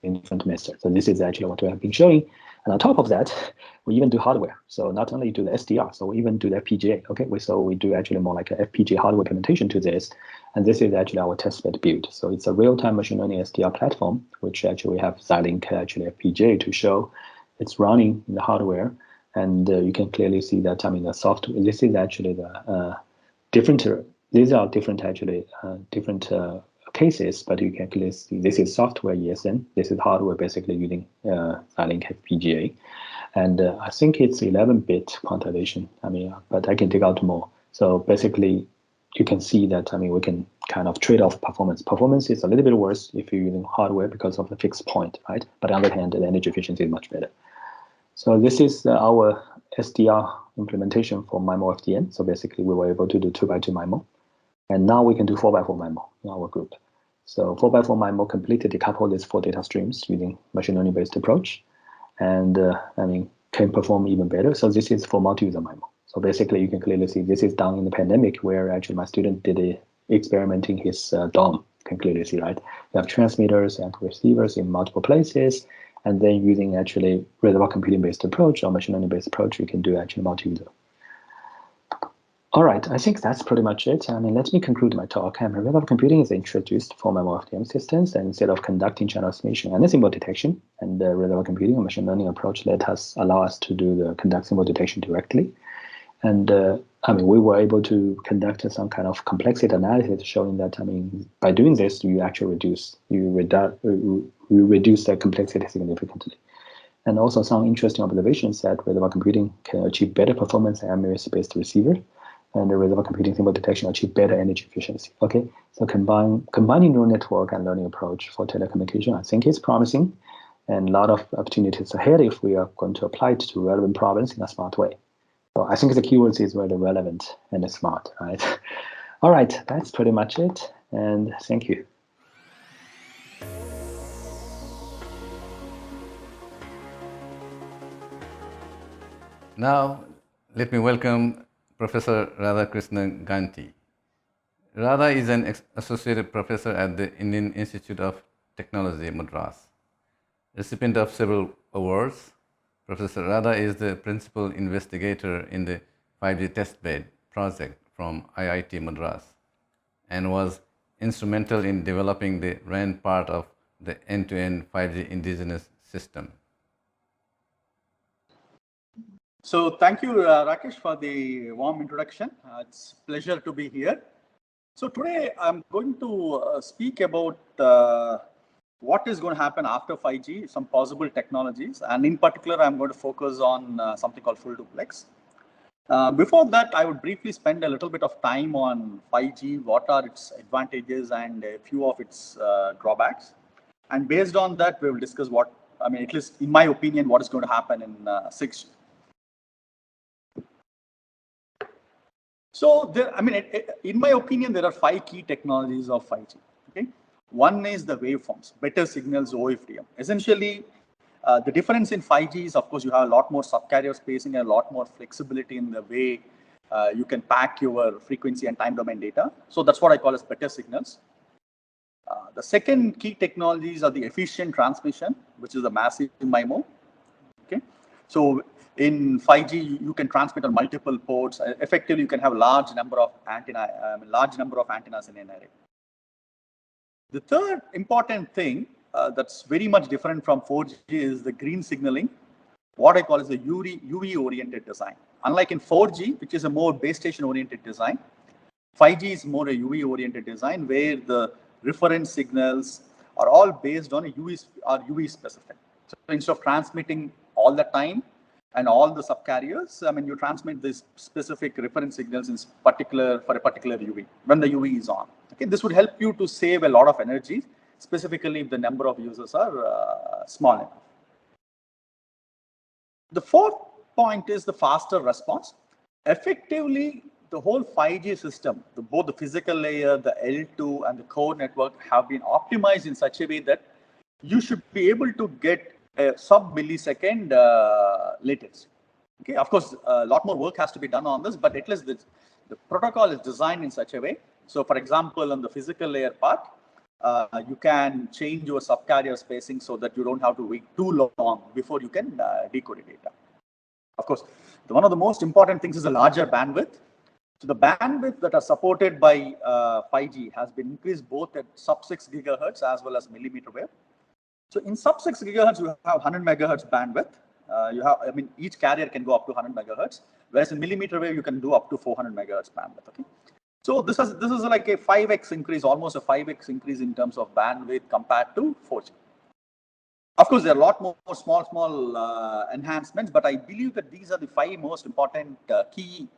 in different methods. So this is actually what we have been showing. And on top of that, we even do hardware. So not only do the SDR, so we even do the FPGA. Okay, so we do actually more like a FPGA hardware implementation to this. And this is actually our testbed build. So it's a real-time machine learning SDR platform, which actually we have Xilinx actually FPGA to show it's running in the hardware. And you can clearly see that, the software, this is actually the different, these are different actually, different cases, but you can clearly see this is software ESN, this is hardware basically using Xilinx FPGA. And I think it's 11-bit quantization, but I can dig out more. So basically, you can see that, we can kind of trade off performance. Performance is a little bit worse if you're using hardware because of the fixed point, right? But on the other hand, the energy efficiency is much better. So this is our SDR implementation for MIMO FDN. So basically, we were able to do 2x2 MIMO. And now we can do 4x4 MIMO in our group. So 4x4 MIMO completely decouple these 4 data streams using machine learning based approach. And can perform even better. So this is for multi-user MIMO. So basically, you can clearly see this is done in the pandemic where actually my student did a experiment in his dorm. You can clearly see, right? You have transmitters and receivers in multiple places. And then using actually reservoir computing based approach or machine learning based approach, you can do actually multi-user. All right, I think that's pretty much it. Let me conclude my talk. Reservoir computing is introduced for MIMO FDM systems, and instead of conducting channel estimation and symbol detection, and the reservoir computing and machine learning approach allow us to do the conduct symbol detection directly. And we were able to conduct some kind of complexity analysis showing that by doing this, you actually reduce the complexity significantly. And also some interesting observations that reservoir computing can achieve better performance than MUS-based receiver. And the reservoir computing symbol detection achieve better energy efficiency. Okay, so combining neural network and learning approach for telecommunication, I think is promising, and a lot of opportunities ahead if we are going to apply it to relevant problems in a smart way. So I think the keywords is very relevant and smart, right? All right, that's pretty much it. And thank you. Now, let me welcome Professor Radhakrishnan Ganti. Radha is an associate professor at the Indian Institute of Technology, Madras. Recipient of several awards, Professor Radha is the principal investigator in the 5G testbed project from IIT Madras and was instrumental in developing the RAN part of the end-to-end 5G indigenous system. So thank you, Rakesh, for the warm introduction. It's a pleasure to be here. So today I'm going to speak about what is going to happen after 5G, some possible technologies, and in particular, I'm going to focus on something called full duplex. Before that, I would briefly spend a little bit of time on 5G, what are its advantages and a few of its drawbacks. And based on that, we will discuss what, I mean, at least in my opinion, what is going to happen in 6G. So, in my opinion, there are 5 key technologies of 5G. Okay, one is the waveforms, better signals, OFDM. Essentially, the difference in 5G is, of course, you have a lot more subcarrier spacing and a lot more flexibility in the way you can pack your frequency and time domain data. So that's what I call as better signals. The second key technologies are the efficient transmission, which is the massive MIMO. Okay, so in 5G, you can transmit on multiple ports. Effectively, you can have large number of antennas in an array. The third important thing that's very much different from 4G is the green signaling, what I call is the UV-oriented design. Unlike in 4G, which is a more base station-oriented design, 5G is more a UV-oriented design where the reference signals are all based on a UV specific. So instead of transmitting all the time and all the subcarriers, I mean, you transmit these specific reference signals in for a particular UV when the UV is on. Okay, this would help you to save a lot of energy, specifically if the number of users are small enough. The fourth point is the faster response. Effectively, the whole 5G system, both the physical layer, the L2 and the core network have been optimized in such a way that you should be able to get a sub-millisecond latency. Okay, of course, a lot more work has to be done on this, but at least the protocol is designed in such a way. So, for example, on the physical layer part, you can change your subcarrier spacing so that you don't have to wait too long before you can decode the data. Of course, one of the most important things is the larger bandwidth. So the bandwidth that are supported by 5G has been increased both at sub-6 gigahertz as well as millimeter wave. So in sub-6 gigahertz, you have 100 megahertz bandwidth. Each carrier can go up to 100 megahertz, whereas in millimeter wave, you can do up to 400 megahertz bandwidth. Okay, so this is like a 5x increase, almost a 5x increase in terms of bandwidth compared to 4G. Of course, there are a lot more small enhancements, but I believe that these are the 5 most important key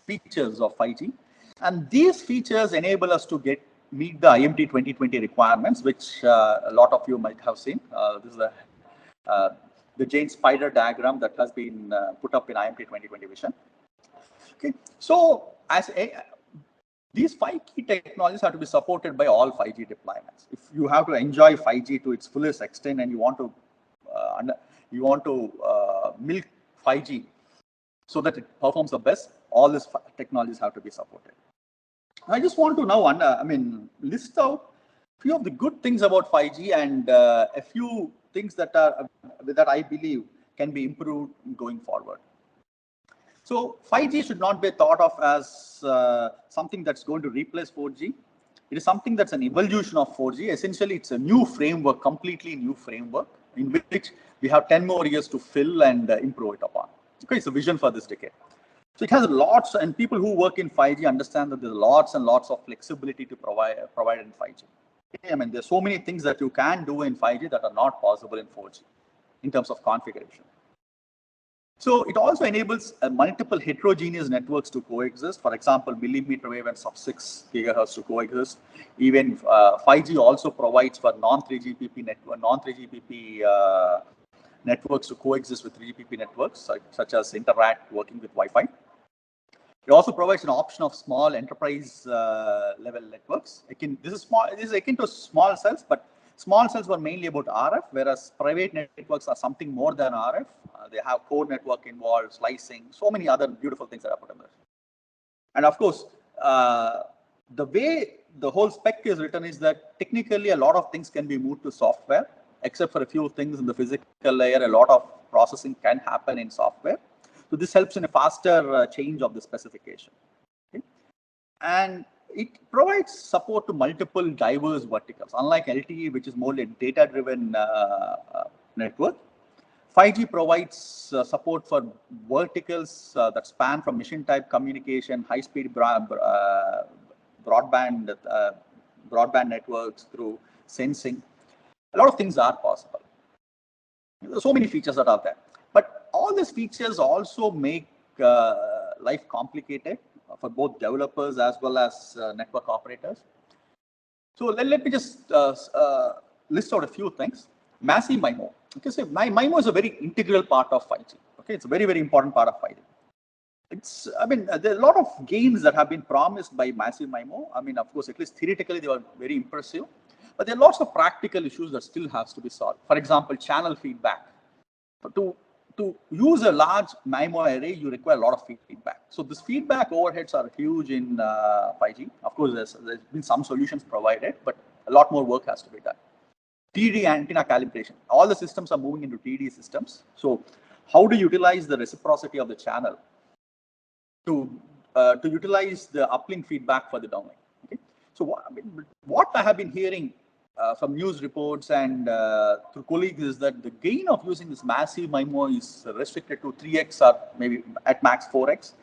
features of 5G, and these features enable us to meet the IMT 2020 requirements, which a lot of you might have seen. This is the Jane spider diagram that has been put up in IMT 2020 vision. Okay, so these 5 key technologies have to be supported by all 5G deployments. If you have to enjoy 5G to its fullest extent and you want to milk 5G so that it performs the best, all these technologies have to be supported. I just want to now list out a few of the good things about 5G and a few things that I believe can be improved going forward. So 5G should not be thought of as something that's going to replace 4G. It is something that's an evolution of 4G. Essentially, it's a new framework, completely new framework, in which we have 10 more years to fill and improve it upon. Okay, it's a vision for this decade. So it has lots, and people who work in 5G understand that there's lots and lots of flexibility to provide in 5G. Okay, I mean, there's so many things that you can do in 5G that are not possible in 4G in terms of configuration. So it also enables multiple heterogeneous networks to coexist. For example, millimeter wave and sub-6 gigahertz to coexist. Even 5G also provides for non-3GPP network, non-3GPP networks to coexist with 3GPP networks, such as Interact working with Wi-Fi. It also provides an option of small enterprise level networks. This is akin to small cells, but small cells were mainly about RF, whereas private networks are something more than RF. They have core network involved, slicing, so many other beautiful things that are put in there. And of course, the way the whole spec is written is that technically a lot of things can be moved to software, except for a few things in the physical layer. A lot of processing can happen in software. So this helps in a faster change of the specification. Okay? And it provides support to multiple diverse verticals. Unlike LTE, which is more a data-driven network, 5G provides support for verticals that span from machine-type communication, high-speed broadband networks through sensing. A lot of things are possible. There are so many features that are there. But all these features also make life complicated for both developers as well as network operators. So let me just list out a few things. Massive MIMO. Okay, so MIMO is a very integral part of 5G. Okay, it's a very, very important part of 5G. There are a lot of gains that have been promised by massive MIMO. Of course, at least theoretically, they were very impressive. But there are lots of practical issues that still has to be solved. For example, channel feedback. To use a large MIMO array, you require a lot of feedback. So this feedback overheads are huge in 5G. Of course, there's been some solutions provided, but a lot more work has to be done. TD antenna calibration. All the systems are moving into TD systems. So how do you utilize the reciprocity of the channel to utilize the uplink feedback for the downlink? Okay. So what I have been hearing from news reports and through colleagues is that the gain of using this massive MIMO is restricted to 3x or maybe at max 4x.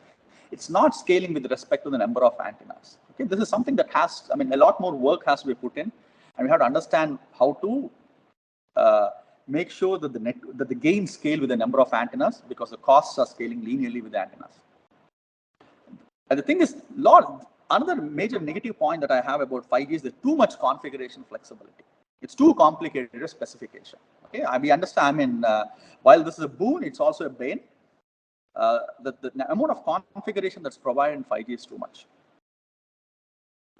It's not scaling with respect to the number of antennas. Okay, this is something that has, a lot more work has to be put in, and we have to understand how to make sure that the gains scale with the number of antennas, because the costs are scaling linearly with the antennas. And the thing is, another major negative point that I have about 5G is there's too much configuration flexibility. It's too complicated a specification. Okay, we understand. While this is a boon, it's also a bane. The amount of configuration that's provided in 5G is too much.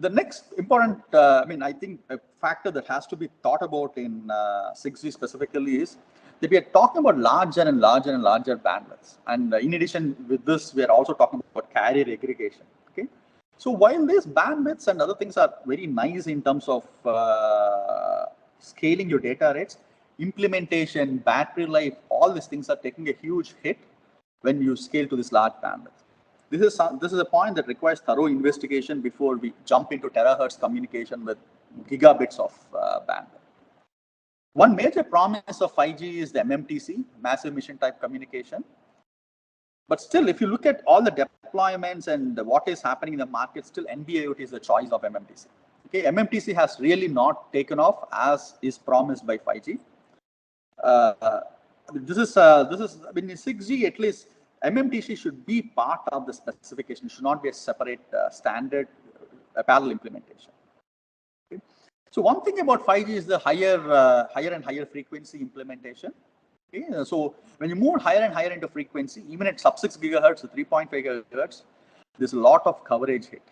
The next important, I think a factor that has to be thought about in 6G specifically is that we are talking about larger and larger and larger bandwidths. And in addition with this, we are also talking about carrier aggregation. Okay, so while these bandwidths and other things are very nice in terms of scaling your data rates, implementation, battery life, all these things are taking a huge hit when you scale to this large bandwidth. This is a point that requires thorough investigation before we jump into terahertz communication with gigabits of bandwidth. One major promise of 5G is the MMTC, massive mission type communication. But still, if you look at all the deployments and what is happening in the market, still NB-IoT is the choice of MMTC. Okay, MMTC has really not taken off as is promised by 5G. This is in 6G at least. MMTC should be part of the specification. It should not be a separate standard parallel implementation. Okay. So one thing about 5G is the higher and higher frequency implementation. Okay. So when you move higher and higher into frequency, even at sub 6 gigahertz to 3.5 gigahertz, there's a lot of coverage hit.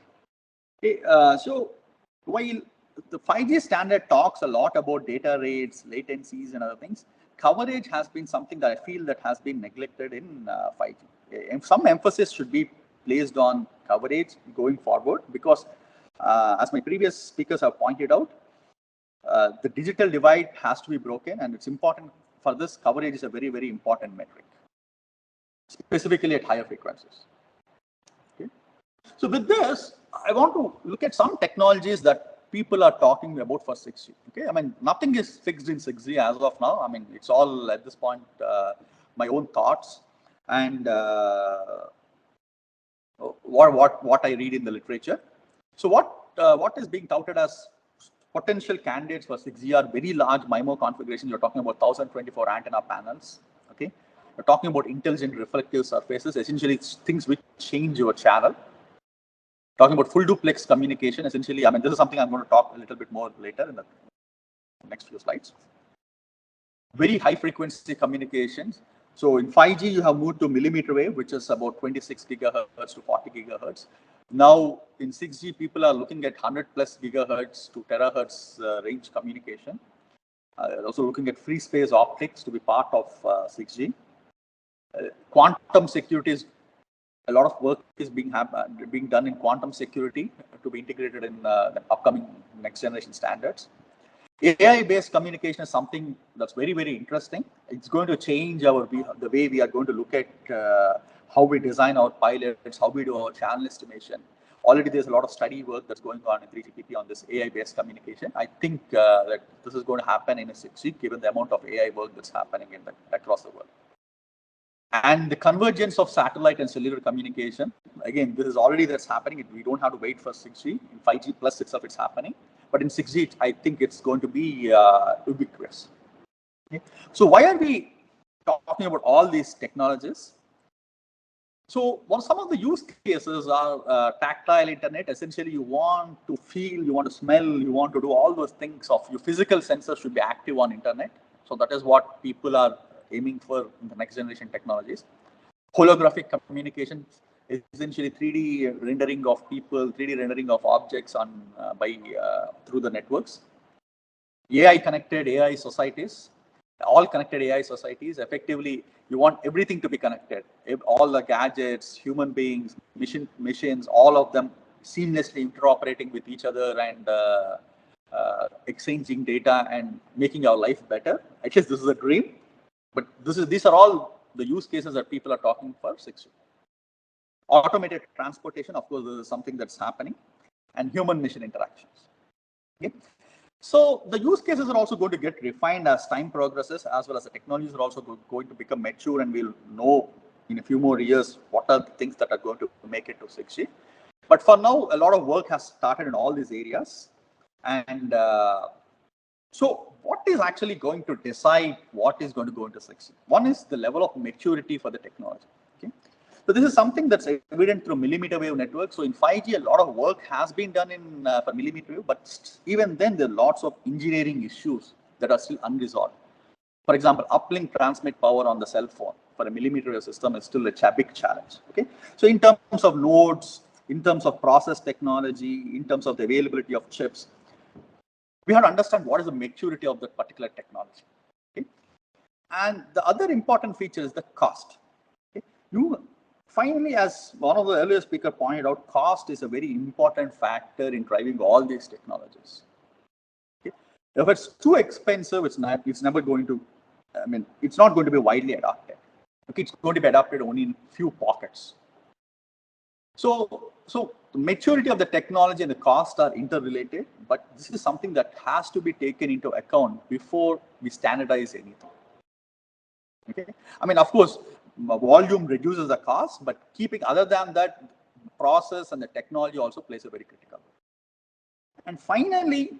Okay. So while the 5G standard talks a lot about data rates, latencies, and other things, coverage has been something that I feel that has been neglected in 5G. And some emphasis should be placed on coverage going forward, because as my previous speakers have pointed out, the digital divide has to be broken, and it's important for this. Coverage is a very, very important metric, specifically at higher frequencies. Okay. So with this, I want to look at some technologies that people are talking about for 6G. Okay, nothing is fixed in 6G as of now. It's all at this point my own thoughts and what I read in the literature. So what is being touted as potential candidates for 6G are very large MIMO configurations. You're talking about 1024 antenna panels. Okay, you're talking about intelligent reflective surfaces. Essentially, it's things which change your channel. Talking about full duplex communication, essentially, this is something I'm going to talk a little bit more later in the next few slides. very high frequency communications. So in 5G, you have moved to millimeter wave, which is about 26 gigahertz to 40 gigahertz. Now in 6G, people are looking at 100 plus gigahertz to terahertz range communication. Also looking at free space optics to be part of 6G. Quantum security is a lot of work is being done in quantum security to be integrated in the upcoming next generation standards. AI-based communication is something that's very, very interesting. It's going to change the way we are going to look at how we design our pilots, how we do our channel estimation. Already there's a lot of study work that's going on in 3GPP on this AI-based communication. I think that this is going to happen in a 6G, given the amount of AI work that's happening across the world. And the convergence of satellite and cellular communication, again, this is already that's happening. We don't have to wait for 6G. In 5G plus itself, it's happening. But in 6G, I think it's going to be ubiquitous. Okay? So why are we talking about all these technologies? So some of the use cases are tactile internet. Essentially, you want to feel, you want to smell, you want to do all those things of your physical sensors should be active on internet. So that is what people are aiming for in the next generation technologies. Holographic communication is essentially 3D rendering of people, 3D rendering of objects on through the networks. AI connected AI societies, all connected AI societies. Effectively, you want everything to be connected. All the gadgets, human beings, machines, all of them seamlessly interoperating with each other and exchanging data and making our life better. At least this is a dream. But these are all the use cases that people are talking for 6G. Automated transportation, of course, this is something that's happening, and human-machine interactions. Okay? So the use cases are also going to get refined as time progresses, as well as the technologies are also going to become mature, and we'll know in a few more years what are the things that are going to make it to 6G. But for now, a lot of work has started in all these areas, and so what is actually going to decide what is going to go into 6G? One is the level of maturity for the technology. Okay? So this is something that's evident through millimeter wave networks. So in 5G, a lot of work has been done in for millimeter wave, but even then there are lots of engineering issues that are still unresolved. For example, uplink transmit power on the cell phone for a millimeter wave system is still a big challenge. Okay? So in terms of nodes, in terms of process technology, in terms of the availability of chips, we have to understand what is the maturity of that particular technology. Okay? And the other important feature is the cost. Okay? Finally, as one of the earlier speakers pointed out, cost is a very important factor in driving all these technologies. Okay? If it's too expensive, it's never going to, it's not going to be widely adopted. Okay? It's going to be adopted only in few pockets. So the maturity of the technology and the cost are interrelated, but this is something that has to be taken into account before we standardize anything. Okay, of course, volume reduces the cost, but other than that, the process and the technology also plays a very critical role. And finally,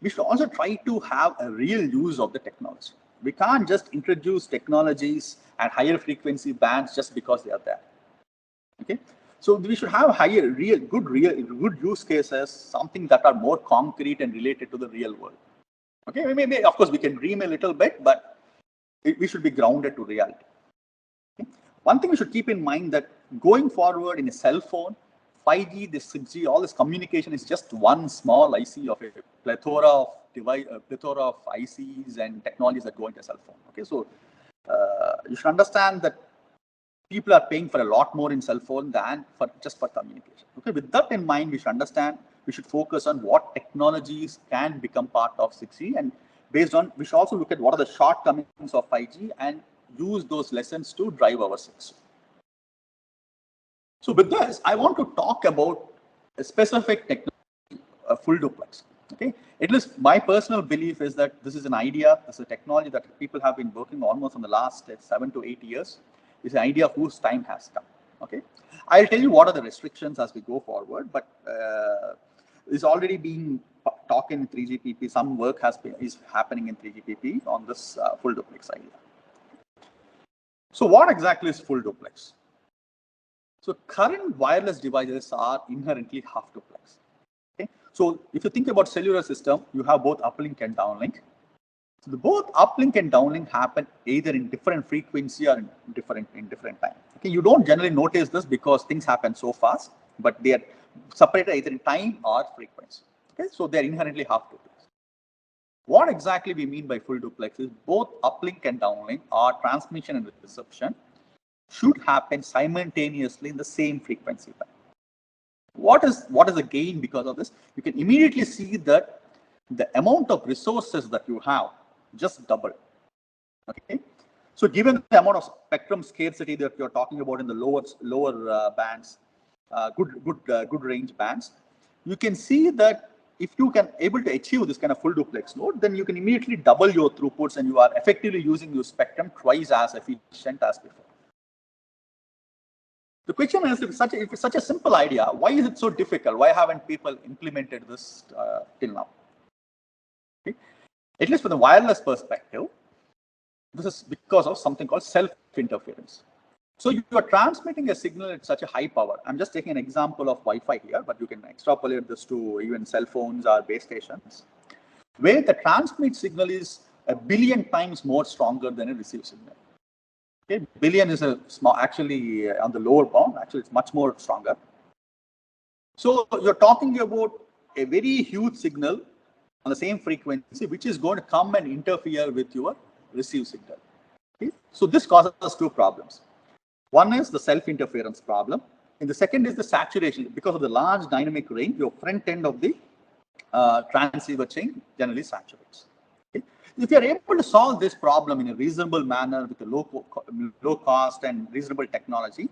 we should also try to have a real use of the technology. We can't just introduce technologies at higher frequency bands just because they are there. Okay. So we should have good use cases, something that are more concrete and related to the real world. Okay, maybe of course we can dream a little bit, but we should be grounded to reality. Okay? One thing we should keep in mind that going forward in a cell phone, 5G, this 6G, all this communication is just one small IC of a plethora of ICs and technologies that go into a cell phone. Okay, so you should understand that people are paying for a lot more in cell phone than just for communication. Okay, with that in mind, we should understand, we should focus on what technologies can become part of 6G, and based on, we should also look at what are the shortcomings of 5G and use those lessons to drive our 6G. So with this, I want to talk about a specific technology, full duplex. Okay, at least my personal belief is that this is an idea, this is a technology that people have been working almost on the last 7 to 8 years. It's an idea whose time has come. Okay, I'll tell you what are the restrictions as we go forward, but it's already being talked in 3GPP. Some work is happening in 3GPP on this full duplex idea. So what exactly is full duplex? So current wireless devices are inherently half duplex. Okay, so if you think about cellular system, you have both uplink and downlink. So the both uplink and downlink happen either in different frequency or in different time. Okay, you don't generally notice this because things happen so fast, but they are separated either in time or frequency. Okay, so they are inherently half duplex. What exactly we mean by full duplex is both uplink and downlink, or transmission and reception, should happen simultaneously in the same frequency band. What is the gain because of this? You can immediately see that the amount of resources that you have just double. Okay, so given the amount of spectrum scarcity that you're talking about in the lower bands, good range bands, you can see that if you can able to achieve this kind of full duplex node, then you can immediately double your throughputs and you are effectively using your spectrum twice as efficient as before. The question is, if it's such a simple idea, why is it so difficult? Why haven't people implemented this till now? Okay. At least from the wireless perspective, this is because of something called self-interference. So you are transmitting a signal at such a high power. I'm just taking an example of Wi-Fi here, but you can extrapolate this to even cell phones or base stations, where the transmit signal is 1 billion times more stronger than a receive signal. Okay, billion is a small, actually on the lower bound, actually it's much more stronger. So you're talking about a very huge signal on the same frequency, which is going to come and interfere with your receive signal. Okay? So this causes us two problems. One is the self-interference problem, and the second is the saturation. Because of the large dynamic range, your front end of the transceiver chain generally saturates. Okay? If you are able to solve this problem in a reasonable manner with a low cost and reasonable technology,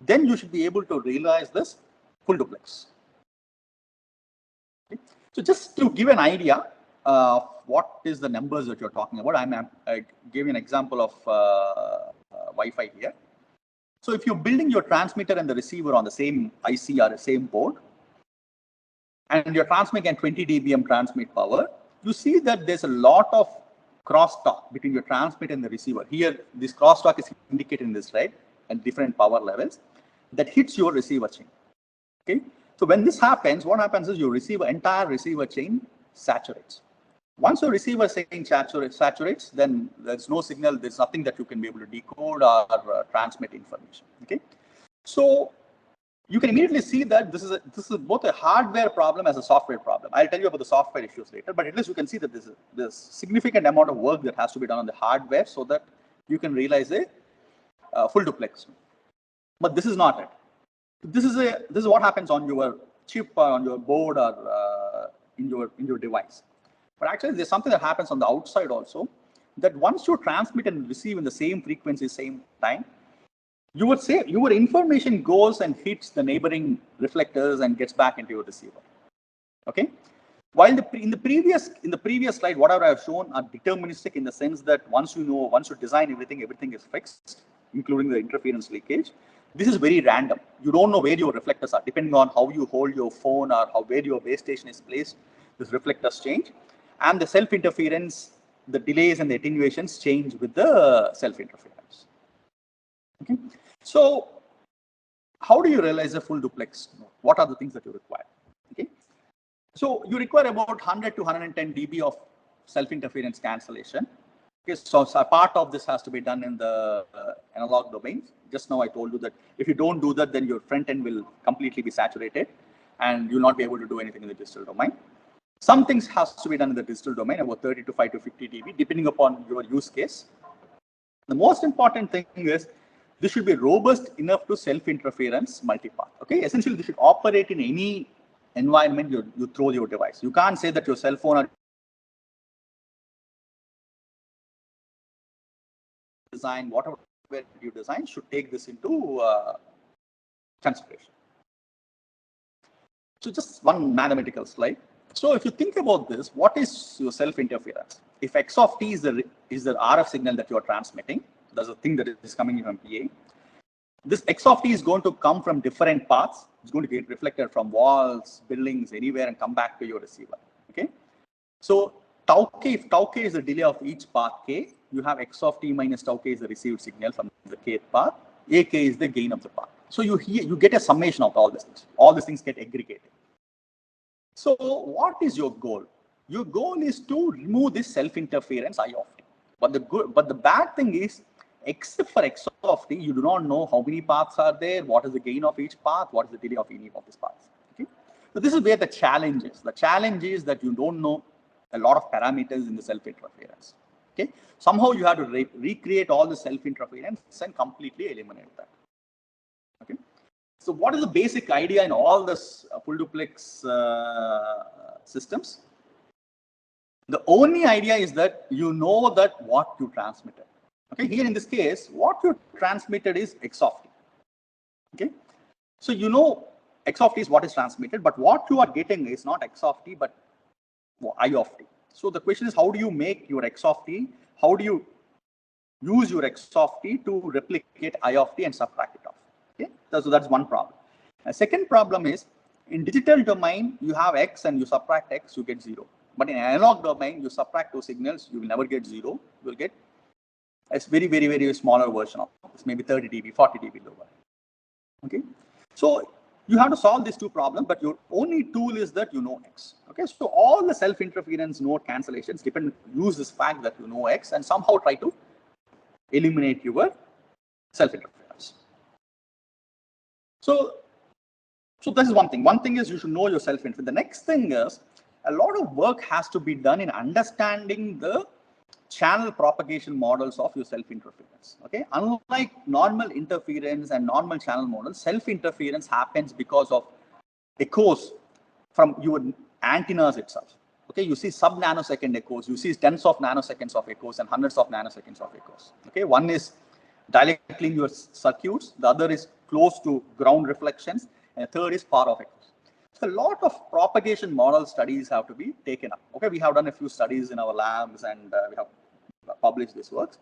then you should be able to realize this full duplex. Okay? So just to give an idea of what is the numbers that you're talking about, I gave you an example of Wi-Fi here. So if you're building your transmitter and the receiver on the same IC or the same board, and you're transmitting at 20 dBm transmit power, you see that there's a lot of crosstalk between your transmitter and the receiver. Here, this crosstalk is indicated in this red at different power levels that hits your receiver chain. Okay, so when this happens, what happens is your entire receiver chain saturates. Once your receiver chain saturates, then there's no signal, there's nothing that you can be able to decode or transmit information. Okay, so you can immediately see that this is both a hardware problem as a software problem. I'll tell you about the software issues later, but at least you can see that there's significant amount of work that has to be done on the hardware so that you can realize a full duplex. But this is not it. This is what happens on your chip or on your board or in your device. But actually, there's something that happens on the outside also, that once you transmit and receive in the same frequency, same time, you would say your information goes and hits the neighboring reflectors and gets back into your receiver. Okay. While in the previous slide, whatever I have shown are deterministic in the sense that once you design everything is fixed, including the interference leakage. This is very random. You don't know where your reflectors are, depending on how you hold your phone or where your base station is placed. These reflectors change, and the self-interference, the delays and the attenuations change with the self-interference. Okay. So, how do you realize a full duplex node? What are the things that you require? Okay. So you require about 100 to 110 dB of self-interference cancellation. Okay, so a part of this has to be done in the analog domain. Just now I told you that if you don't do that, then your front end will completely be saturated and you'll not be able to do anything in the digital domain. Some things has to be done in the digital domain, about 35 to 50 dB, depending upon your use case. The most important thing is this should be robust enough to self-interference multipath. Okay, essentially this should operate in any environment you throw your device. You can't say that your cell phone or design, whatever you design, should take this into consideration. So just one mathematical slide. So if you think about this, what is your self-interference? If x of t is the RF signal that you are transmitting, there's a thing that is coming from PA. This x of t is going to come from different paths. It's going to get reflected from walls, buildings, anywhere, and come back to your receiver. Okay. So tau k, if tau k is the delay of each path k, you have x of t minus tau k is the received signal from the kth path. Ak is the gain of the path. So you get a summation of all these things. All these things get aggregated. So what is your goal? your goal is to remove this self-interference I of t. But the bad thing is, except for x of t, you do not know how many paths are there, what is the gain of each path, what is the delay of any of these paths. Okay? So this is where the challenge is. The challenge is that you don't know a lot of parameters in the self-interference. Okay? Somehow you have to recreate all the self-interference and completely eliminate that. Okay? So what is the basic idea in all this full duplex systems? The only idea is that you know that what you transmitted. Okay, here in this case, what you transmitted is x of t. Okay, so you know x of t is what is transmitted, but what you are getting is not x of t, but I of t. So the question is, how do you make your x of t? How do you use your x of t to replicate I of t and subtract it off? Okay, so that's one problem. A second problem is, in digital domain, you have x and you subtract x, you get 0. But in analog domain, you subtract two signals, you will never get 0. You will get a very, very, very smaller version of this, maybe 30 dB, 40 dB lower. Okay, so you have to solve these two problems, but your only tool is that you know x. Okay, so all the self-interference node cancellations use this fact that you know x and somehow try to eliminate your self-interference. So this is one thing. One thing is you should know your self-interference. The next thing is a lot of work has to be done in understanding the channel propagation models of your self-interference. Okay, unlike normal interference and normal channel models, self-interference happens because of echoes from your antennas itself. Okay, you see sub-nanosecond echoes, you see tens of nanoseconds of echoes and hundreds of nanoseconds of echoes. Okay, one is directly in your circuits, the other is close to ground reflections, and the third is far off echoes. So a lot of propagation model studies have to be taken up. Okay, we have done a few studies in our labs and we have published this work.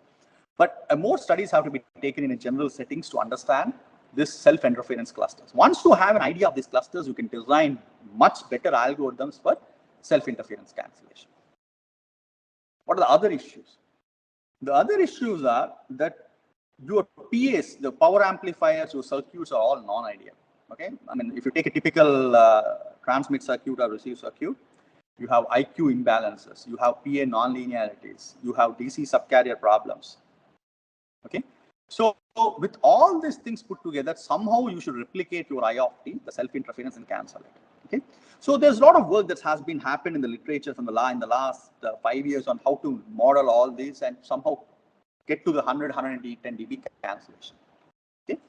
But more studies have to be taken in a general settings to understand this self-interference clusters. Once you have an idea of these clusters, you can design much better algorithms for self-interference cancellation. What are the other issues? The other issues are that your PAs, the power amplifiers, your circuits are all non-ideal. Okay, I mean, if you take a typical transmit circuit or receive circuit, you have IQ imbalances, you have PA non-linearities, you have DC subcarrier problems. Okay, so with all these things put together, somehow you should replicate your I of t, the self-interference, and cancel it. Okay, so there's a lot of work that has been happened in the literature from in the last 5 years on how to model all these and somehow get to the 110 dB cancellation. Okay.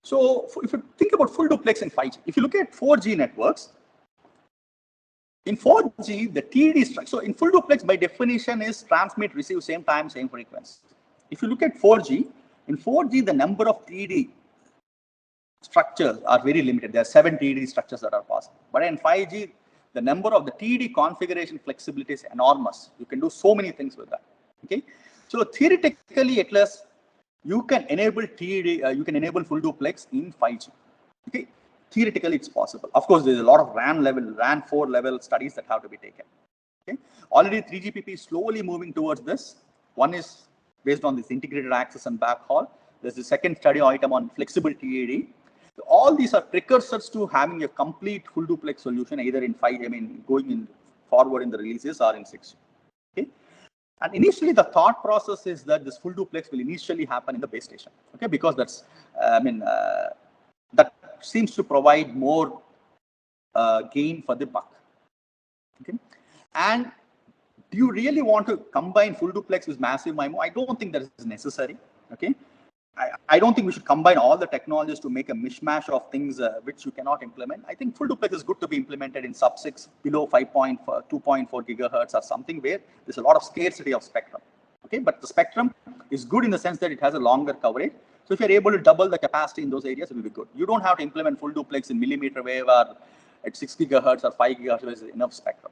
So if you think about full duplex in 5G, if you look at 4G networks, in 4G, the TD structure, so in full duplex by definition is transmit, receive, same time, same frequency. If you look at 4G, in 4G, the number of TD structures are very limited. There are 7 TD structures that are possible. But in 5G, the number of the TD configuration flexibility is enormous. You can do so many things with that. Okay, so theoretically, at least you can enable TD, you can enable full duplex in 5G. Okay, theoretically it's possible. Of course, there's a lot of RAN 4 level studies that have to be taken. Okay, already 3GPP is slowly moving towards this. One is based on this integrated access and backhaul. There's the second study item on flexible TAD. So all these are precursors to having a complete full duplex solution, either in 5G, I mean, going in forward in the releases or in 6G. Okay. And initially, the thought process is that this full duplex will initially happen in the base station. Okay, because that's, that seems to provide more gain for the buck. Okay, and do you really want to combine full duplex with massive MIMO? I don't think that is necessary. Okay, I don't think we should combine all the technologies to make a mishmash of things which you cannot implement. I think full duplex is good to be implemented in sub-6 below 2.4 gigahertz or something where there's a lot of scarcity of spectrum. Okay, but the spectrum is good in the sense that it has a longer coverage. So if you're able to double the capacity in those areas, it will be good. You don't have to implement full duplex in millimeter wave or at 6 gigahertz or 5 gigahertz, there is enough spectrum.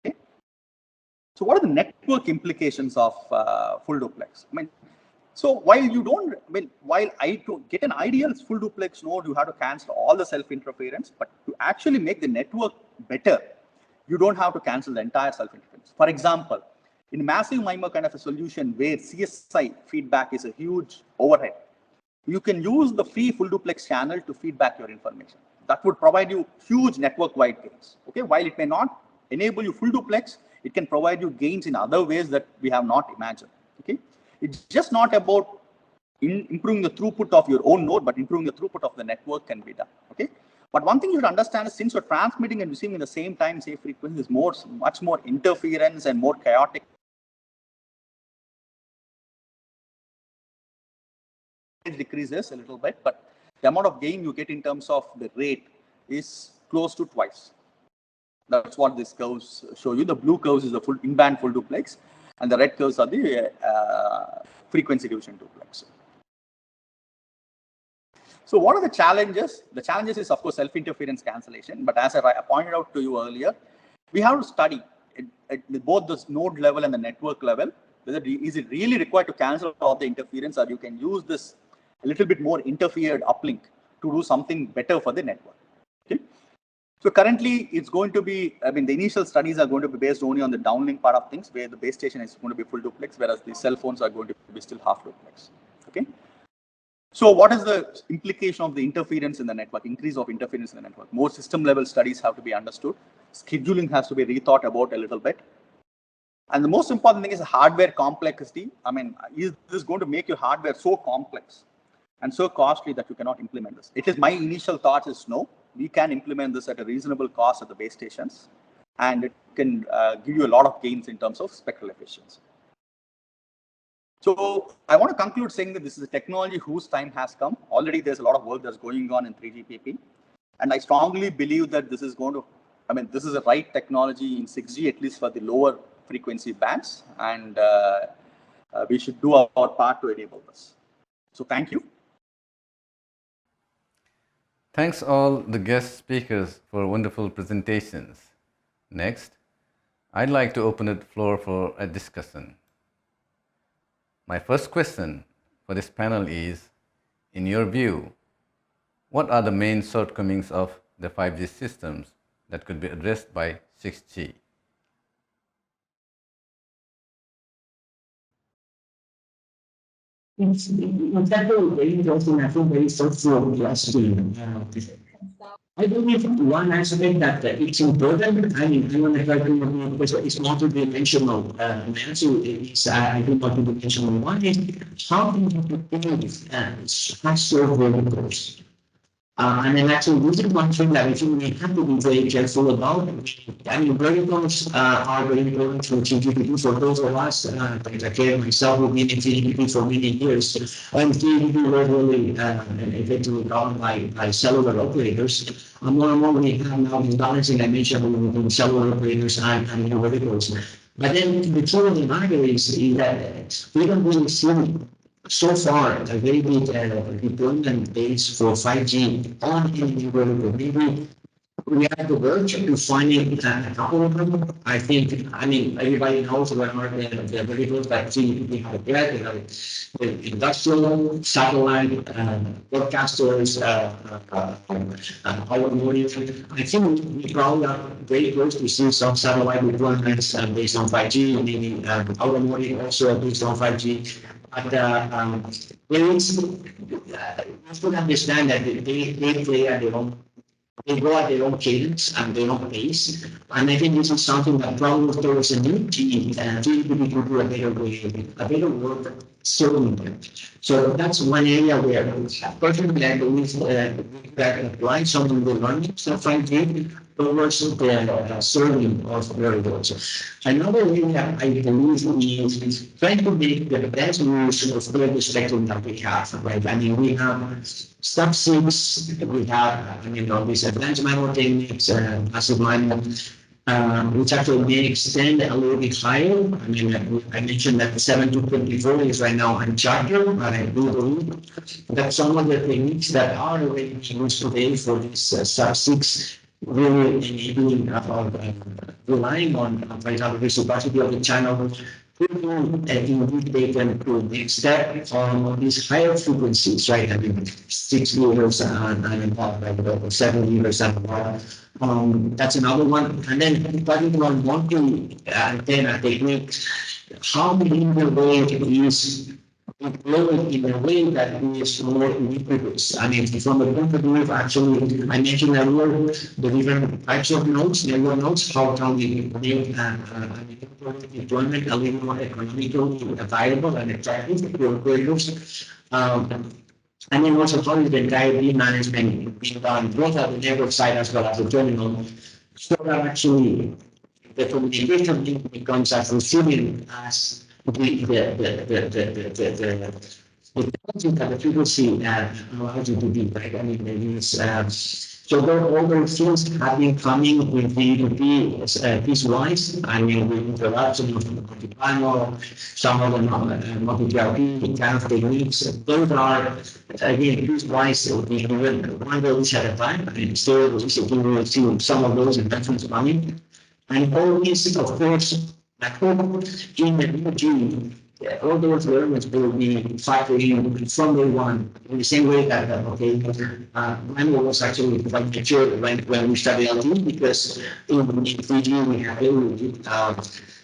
Okay, so what are the network implications of full duplex? I mean, so while you don't, to get an ideal full duplex node, you have to cancel all the self-interference, but to actually make the network better, you don't have to cancel the entire self-interference. For example, in massive MIMO kind of a solution where CSI feedback is a huge overhead, you can use the free full duplex channel to feedback your information. that would provide you huge network-wide gains. Okay, while it may not enable you full duplex, it can provide you gains in other ways that we have not imagined. Okay, it's just not about improving the throughput of your own node, but improving the throughput of the network can be done. Okay, but one thing you should understand is since you're transmitting and receiving at the same time, same frequency, there's much more interference and more chaotic. It decreases a little bit, but the amount of gain you get in terms of the rate is close to twice. That's what these curves show you. The blue curves is the full in-band full duplex, and the red curves are the frequency division duplex. So what are the challenges? The challenges is, of course, self-interference cancellation. But as I pointed out to you earlier, we have to study at both the node level and the network level, whether is it really required to cancel all the interference, or you can use this a little bit more interfered uplink to do something better for the network. Okay. So currently, it's going to be, I mean, the initial studies are going to be based only on the downlink part of things, where the base station is going to be full duplex, whereas the cell phones are going to be still half duplex. Okay. So what is the implication of the interference in the network, increase of interference in the network? More system level studies have to be understood. Scheduling has to be rethought about a little bit. And the most important thing is hardware complexity. I mean, is this going to make your hardware so complex and so costly that you cannot implement this? It is my initial thought is no, we can implement this at a reasonable cost at the base stations, and it can give you a lot of gains in terms of spectral efficiency. So I want to conclude saying that this is a technology whose time has come. Already there's a lot of work that's going on in 3GPP. And I strongly believe that this is going to, I mean, this is the right technology in 6G, at least for the lower frequency bands. And we should do our part to enable this. So thank you. Thanks all the guest speakers for wonderful presentations. Next, I'd like to open the floor for a discussion. My first question for this panel is, in your view, what are the main shortcomings of the 5G systems that could be addressed by 6G? In fact, very interesting, I think very thoughtful question. I believe one aspect that it's important, I mean, I want to try to, because it's multi-dimensional answer, is I do multi-dimensional. One is how do you prepare high-serve verticals? And then actually, this is one thing that I think we have to be very careful about. I mean, verticals are very important to TGPP for those of us, like again, myself, who've been in TGPP for many years. And TGPP was really effectively governed by cellular operators. More and more, we have now the balancing dimension between cellular operators and verticals. But then the truth of the matter is that we don't really see so far a very big deployment base for 5G on any vertical. Maybe we are at the verge of finding a couple of them. I think, I mean, everybody knows what are the verticals that we have there. We have the industrial, satellite, broadcasters, automotive. I think we probably are very close to see some satellite deployments based on 5G, maybe automotive also based on 5G. But you have to understand that they play at their own, they go at their own cadence and their own pace. And I think this is something that probably there was a new team and we can do a better work serving them. So that's one area where personally I believe that apply some of the learnings of 5G towards the serving of variables. Another area I believe is trying to make the best use of the spectrum that we have, right? I mean, we have sub-6, we have, these advanced MIMO techniques, massive MIMO, which actually may extend a little bit higher. I mean, I mentioned that the 724 is right now on charter, but I do believe that some of the techniques that are already being used today for this sub-6 really enabling relying on, for example, the capacity of the channel, indeed they can to the next step on these higher frequencies, right? I mean, 6 meters and above, 7 meters and above. That's another one. And then, talking about multi antenna technique, how meaningful is deployed in a way that is more ubiquitous. I mean, from the point of view of actually, I mentioned earlier the different types of nodes, network nodes, how can we make deployment a little more economically viable and attractive for operators. And then also how is the entire beam management being done, both at the network side as well as the terminal, so that actually the communication link becomes as resilient as the content that the frequency allows you to be, right? I mean, it is, so all those things have been coming with the piecewise. I mean, with introduction of multi-panel, some of them multi-PRP kind of techniques. Those are, again, piecewise, we do one release at a time. I mean, still, we will see some of those investments coming. And all these, of course, I hope in the new June, all those elements will be factored in from day one, in the same way that, mine was actually quite mature when we started LTE, because in 3G we have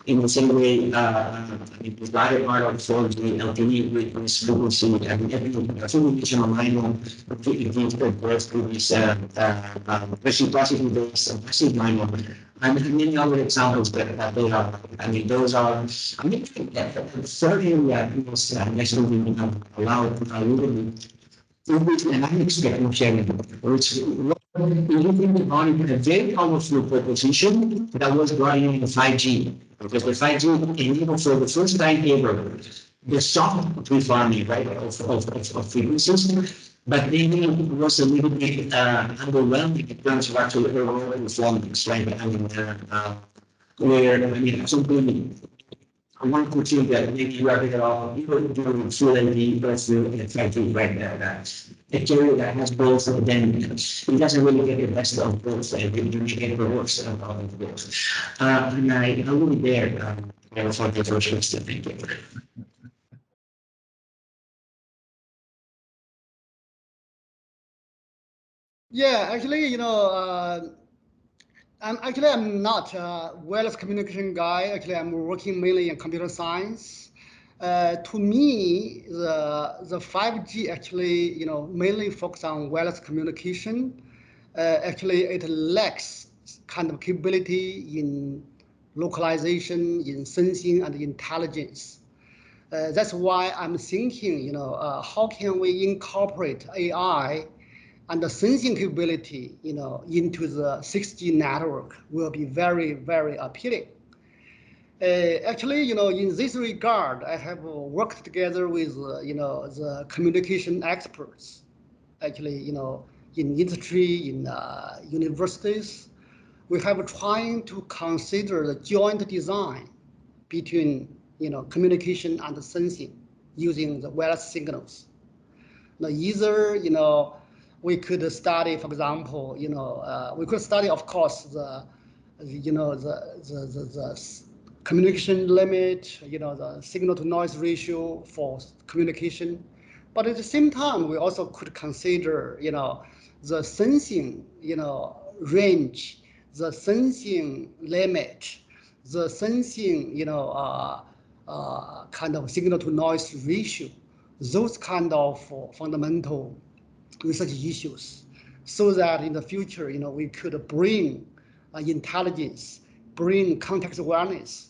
in the same way, the latter part of 4G LTE with this frequency and every full line on it gives birth to this reciprocity based massive line. And many other examples that they are. I mean, those are, I mean, third area was next to being allowed a little bit. And I'm expecting sharing, which looking about it, a very powerful proposition that was brought in 5G. Because the 5G enabled for the first time ever the soft pre-farming, right, of frequencies. But maybe it was a little bit underwhelming in terms of actual overall performance, right? I mean, where, I mean, something one could think that maybe you are better off even doing full LTE versus effective, right? A carrier that has both, then it doesn't really get the best of both, and you get the worst of both. And I will be there for the first question. Thank you. Yeah, actually, I'm not a wireless communication guy. Actually, I'm working mainly in computer science. To me, the 5G actually, mainly focus on wireless communication. Actually, it lacks kind of capability in localization, in sensing, and intelligence. That's why I'm thinking, how can we incorporate AI and the sensing capability, into the 6G network will be very, very appealing. Actually, in this regard, I have worked together with, the communication experts. Actually, in industry, in universities, we have trying to consider the joint design between, communication and sensing using the wireless signals. Now, either, we could study, for example, we could study, of course, the communication limit, the signal to noise ratio for communication. But at the same time, we also could consider, the sensing, range, the sensing limit, the sensing, kind of signal to noise ratio, those kind of fundamental research issues, so that in the future, we could bring intelligence, bring context awareness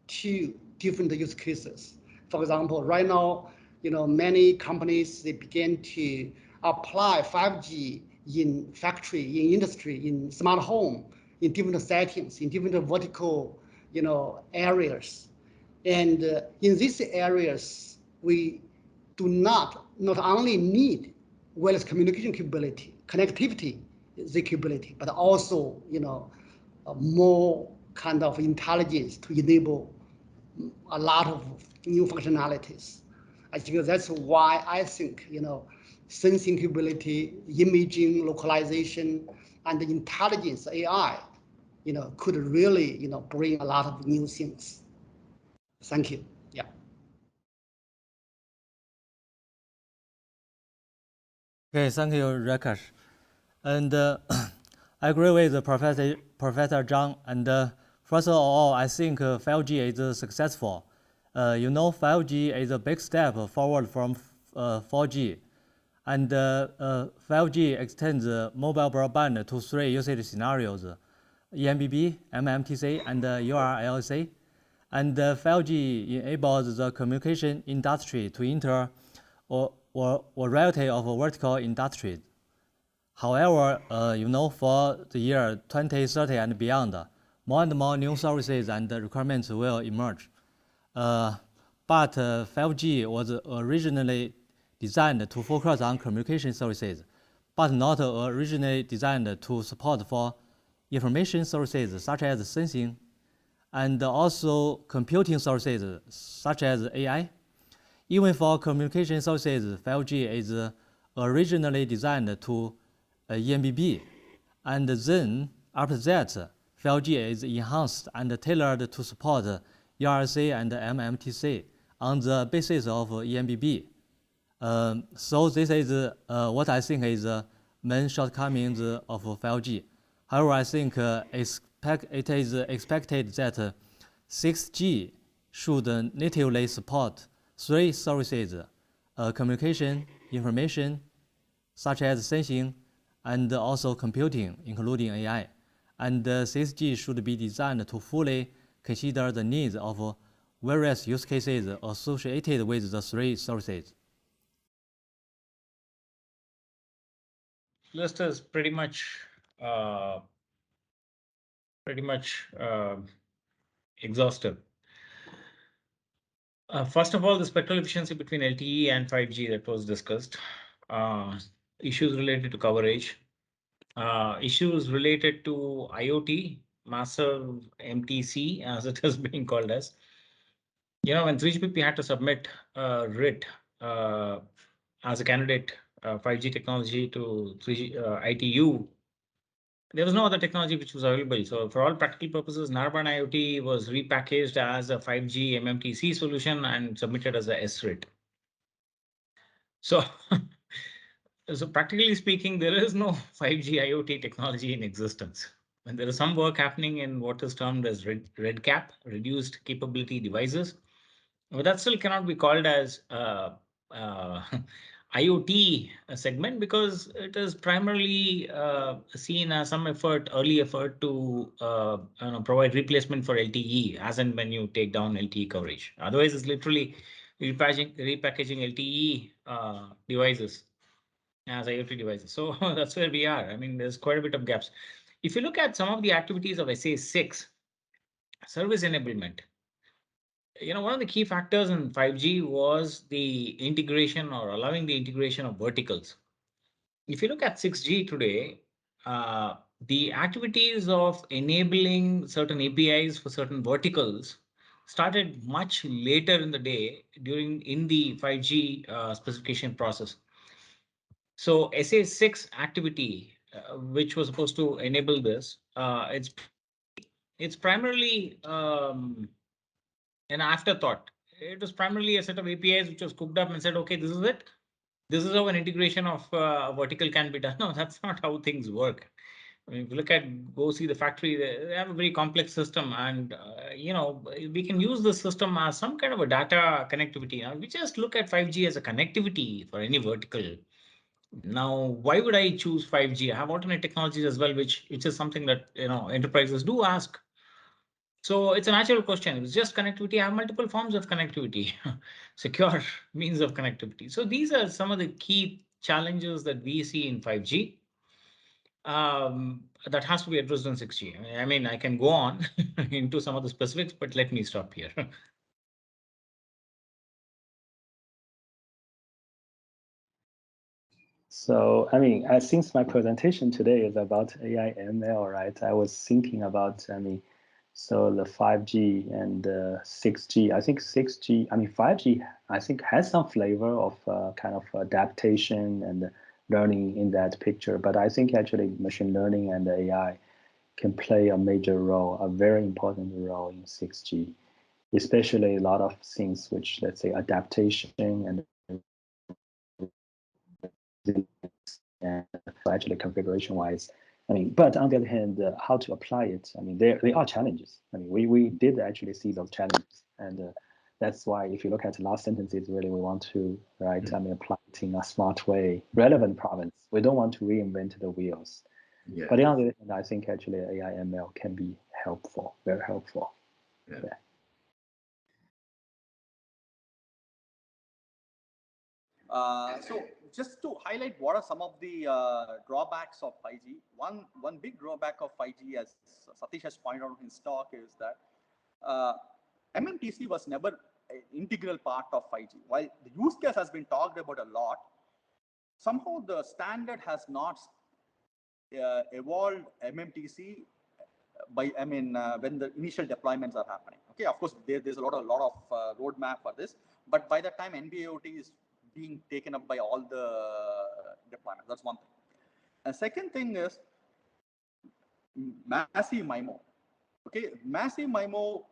to different use cases. For example, right now, many companies, they begin to apply 5G in factory, in industry, in smart home, in different settings, in different vertical, areas. And in these areas, we do not only need wireless communication capability, connectivity, the capability, but also, more kind of intelligence to enable a lot of new functionalities. I think that's why I think, sensing capability, imaging, localization, and the intelligence AI, could really, bring a lot of new things. Thank you. Yeah. Okay, thank you, Rakesh. And I agree with Professor Zhang. And first of all, I think 5G is successful. you know 5G is a big step forward from 4G. And 5G extends mobile broadband to 3 usage scenarios, eMBB, MMTC, and URLLC. And 5G enables the communication industry to enter a variety of vertical industries. However, you know, for the year 2030 and beyond, more and more new services and requirements will emerge. But 5G was originally designed to focus on communication services, but not originally designed to support for information services such as sensing, and also computing services such as AI. Even for communication services, 5G is originally designed to eMBB, and then after that, 5G is enhanced and tailored to support URLC and MMTC on the basis of eMBB. So this is what I think is the main shortcomings of 5G. However, I think it is expected that 6G should natively support 3 services, communication, information, such as sensing, and also computing, including AI. And 6G should be designed to fully consider the needs of various use cases associated with the 3 services. List is pretty much exhaustive. First of all, the spectral efficiency between LTE and 5G that was discussed, issues related to coverage, issues related to IoT, massive MTC, as it is being called as. You know, when 3GPP had to submit RIT as a candidate 5G technology to 3G ITU, there was no other technology which was available. So for all practical purposes, Narrowband IoT was repackaged as a 5G MMTC solution and submitted as a SRIT. So, so practically speaking, there is no 5G IoT technology in existence. And there is some work happening in what is termed as REDCap, reduced capability devices. But that still cannot be called as IoT segment, because it is primarily seen as some early effort to provide replacement for LTE, as and when you take down LTE coverage. Otherwise, it's literally repackaging LTE devices as IoT devices. So that's where we are. I mean, there's quite a bit of gaps. If you look at some of the activities of SA6, service enablement, you know, one of the key factors in 5G was the integration, or allowing the integration of verticals. If you look at 6G today, the activities of enabling certain APIs for certain verticals started much later in the day in the 5G specification process. So SA6 activity, which was supposed to enable this, it's primarily an afterthought. It was primarily a set of APIs which was cooked up and said, okay, this is it. This is how an integration of vertical can be done. No, that's not how things work. I mean, if you look at, go see the factory, they have a very complex system, and you know, we can use the system as some kind of a data connectivity. Now, we just look at 5G as a connectivity for any vertical. Now, why would I choose 5G? I have alternate technologies as well, which is something that, you know, enterprises do ask. So it's a natural question. It's just connectivity. I have multiple forms of connectivity, secure means of connectivity. So these are some of the key challenges that we see in 5G that has to be addressed in 6G. I mean, I can go on into some of the specifics, but let me stop here. So, I mean, since my presentation today is about AI ML, right? I was thinking about, so the 5G and 6G. I think 6G, 5G, I think has some flavor of kind of adaptation and learning in that picture. But I think actually machine learning and AI can play a major role, a very important role in 6G, especially a lot of things which, let's say, adaptation and actually configuration-wise. But on the other hand, how to apply it? There are challenges. We did actually see those challenges, and That's why if you look at the last sentences, really we want to, right, apply it in a smart way, relevant province. We don't want to reinvent the wheels. Yeah. But on the other hand, I think actually AI ML can be helpful, very helpful. Yeah. So just to highlight what are some of the drawbacks of 5G, one big drawback of 5G, as Satish has pointed out in his talk, is that MMTC was never an integral part of 5G. While the use case has been talked about a lot, somehow the standard has not evolved MMTC when the initial deployments are happening. Okay, of course, there's a lot of roadmap for this, but by the time NB-IoT is being taken up by all the deployments, that's one thing. And second thing is massive MIMO. Okay, massive MIMO,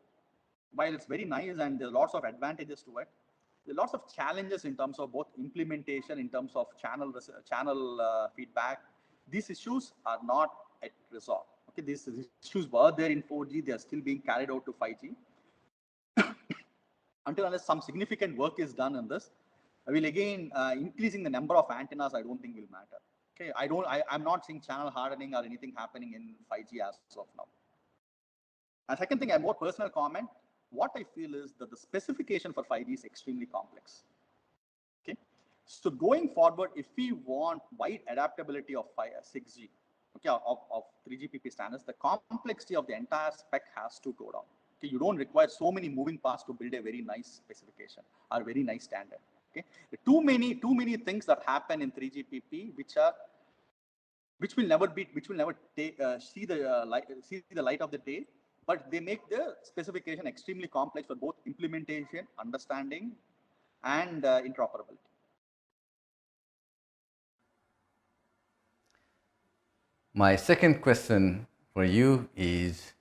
while it's very nice and there's lots of advantages to it, there are lots of challenges in terms of both implementation, in terms of channel feedback. These issues are not yet resolved. Okay, these issues were there in 4G, they are still being carried out to 5G. Until unless some significant work is done in this, I will again increasing the number of antennas. I don't think will matter. Okay, I'm not seeing channel hardening or anything happening in 5G as of now. And second thing, a more personal comment. What I feel is that the specification for 5G is extremely complex. Okay, so going forward, if we want wide adaptability of 6G, okay, of 3GPP standards, the complexity of the entire spec has to go down. Okay, you don't require so many moving parts to build a very nice specification or very nice standard. Okay, too many things that happen in 3GPP which will never see the light of the day, but they make the specification extremely complex for both implementation, understanding, and interoperability. My second question for you is,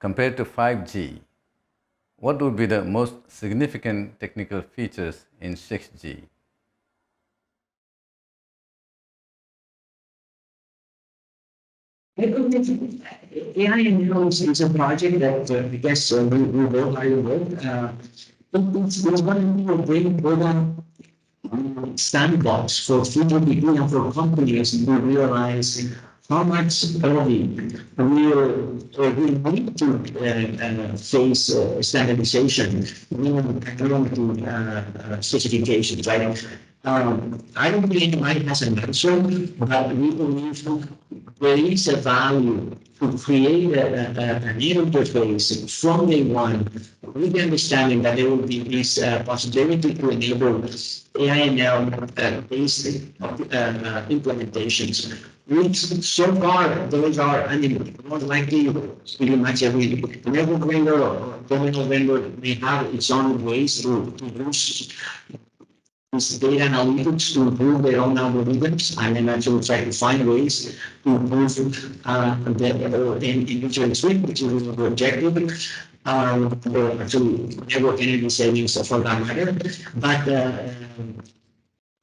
compared to 5G, what would be the most significant technical features in 6G? AI and ML is a project that I guess we work hard on. It's one of the very important sandbox for future people and for companies to realize how much early we need to face standardization, to specifications, right? I don't believe anybody has an answer, but we believe there is a value to create an interface from day one, with the understanding that there will be this possibility to enable AI/ML based implementations. Which so far, those are, most likely, pretty much every network vendor or terminal vendor may have its own ways to use this data analytics to improve their own algorithms, and then actually try to find ways to improve the user experience, which is the objective, or actually network energy savings for that matter. But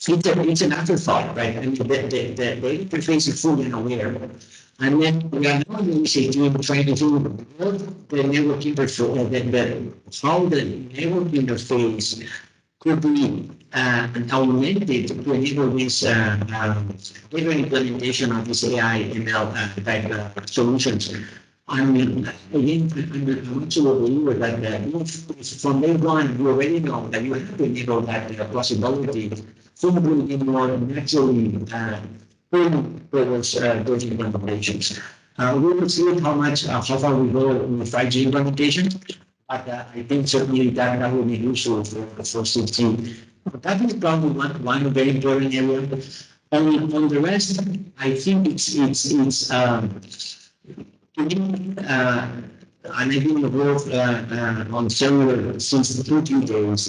it's an afterthought, right? I mean, the interface is fully aware. And then we are now trying to do the network interface, how the network interface could be augmented to enable this implementation of this AI ML type solutions. I mean, again, I'm absolutely believer that from day one, you already know that you have to enable that possibility simply in more naturally those implementations. We will see how far we go with 5G implementation, but I think certainly that will be useful for 6G. That is probably one very important area. On the rest, I think it's and I've been involved on cellular since the 2G days.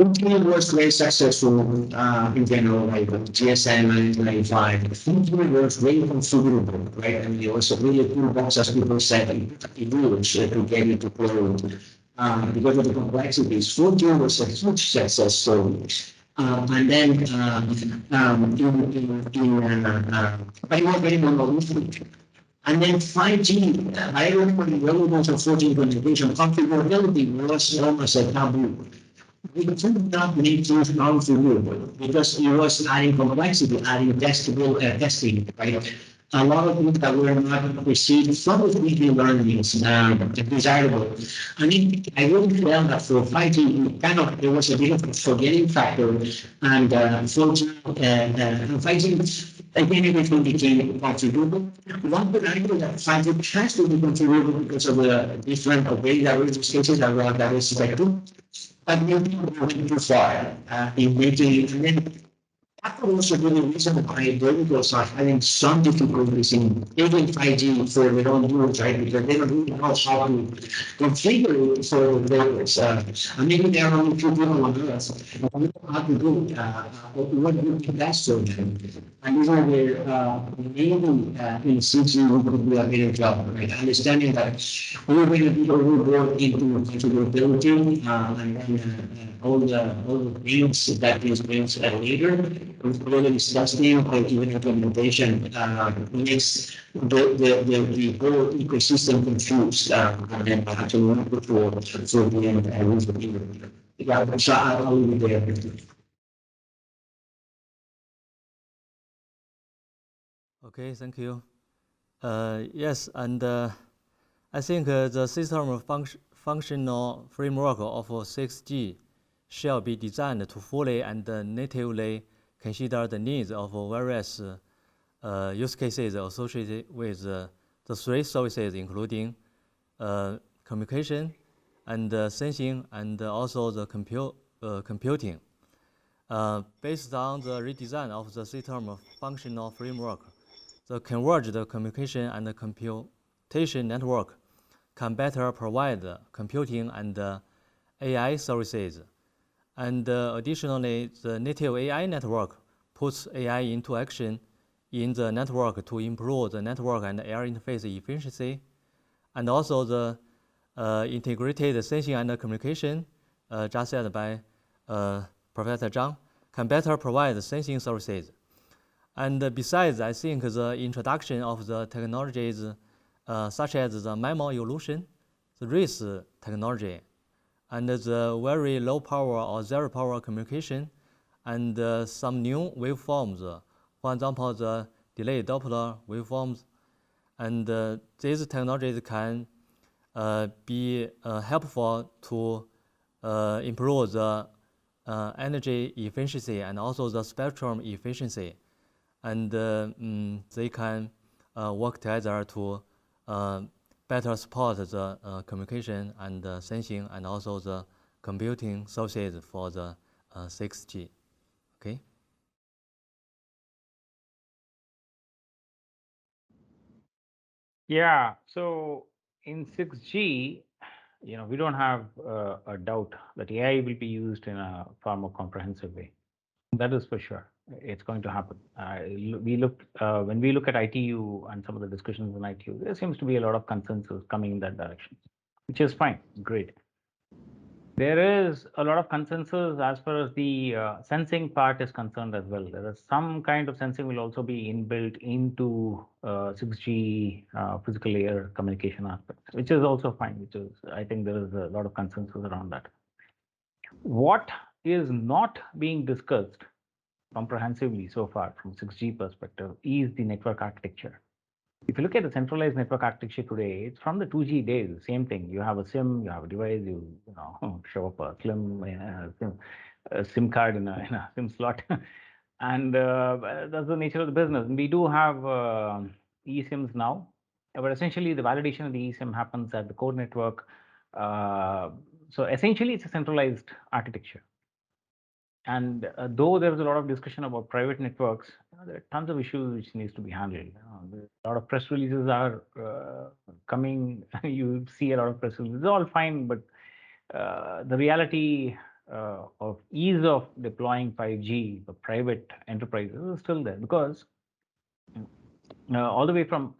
2G was very successful in general, like GSM and 95. 2G was very configurable, right? And it was a really cool box, as people said, it was to get it to play because of the complexities. 4G was a huge success story. And then by not very monolithic. And then 5G, I remember the early days of 4G communication, configurability was almost a taboo. We did not make things configurable because it was adding complexity, adding testing, right? A lot of things that were not received from the 3D learnings desirable. I mean, I really felt that for 5G, there was a bit of a forgetting factor, and 4G and 5G, again, everything became configurable. One could argue that 5G has to be configurable because of the different very diverse use cases around that is spectrum. But maybe we went too far in making it. And then that could also be the reason why verticals are having some difficulties in taking 5G for their own use, right? Because they don't really know how to configure it for the verticals. And maybe there are only few people on Earth who know how to do it, what would be best for them. And these are where maybe in CG we could do a better job, right? Understanding that we're going to be overboard into configurability and then all the things that these brings later, whether it's testing or even implementation, makes the whole ecosystem confused and then actually not good for the end user. Yeah, so I'll leave it there. Okay, thank you. Yes, and I think the system functional framework of 6G shall be designed to fully and natively consider the needs of various use cases associated with the three services, including communication and sensing and also the computing. Based on the redesign of the system functional framework, the converged communication and the computation network can better provide computing and AI services. And additionally, the native AI network puts AI into action in the network to improve the network and air interface efficiency. And also the integrated sensing and communication, just said by Professor Zhang, can better provide sensing services. And besides, I think the introduction of the technologies such as the MIMO evolution, the RIS technology, and the very low power or zero power communication, and some new waveforms, for example, the delayed Doppler waveforms, and these technologies can be helpful to improve the energy efficiency and also the spectrum efficiency. And they can work together to better support the communication and sensing and also the computing services for the 6G. Okay. Yeah, so in 6G, we don't have a doubt that AI will be used in a far more comprehensive way. That is for sure. It's going to happen. When we look at ITU and some of the discussions in ITU, there seems to be a lot of consensus coming in that direction, which is fine, great. There is a lot of consensus as far as the sensing part is concerned as well. There is some kind of sensing will also be inbuilt into 6G physical layer communication aspects, which is also fine, I think there is a lot of consensus around that. What is not being discussed comprehensively so far from 6G perspective is the network architecture. If you look at the centralized network architecture today, it's from the 2G days. Same thing. You have a SIM, you have a device, you show up a SIM card in a SIM slot, and that's the nature of the business. And we do have eSIMs now, but essentially the validation of the eSIM happens at the core network. So essentially, it's a centralized architecture. And though there is a lot of discussion about private networks, there are tons of issues which needs to be handled. A lot of press releases are coming. You see a lot of press releases. It's all fine, but the reality of ease of deploying 5G for private enterprises is still there, because all the way from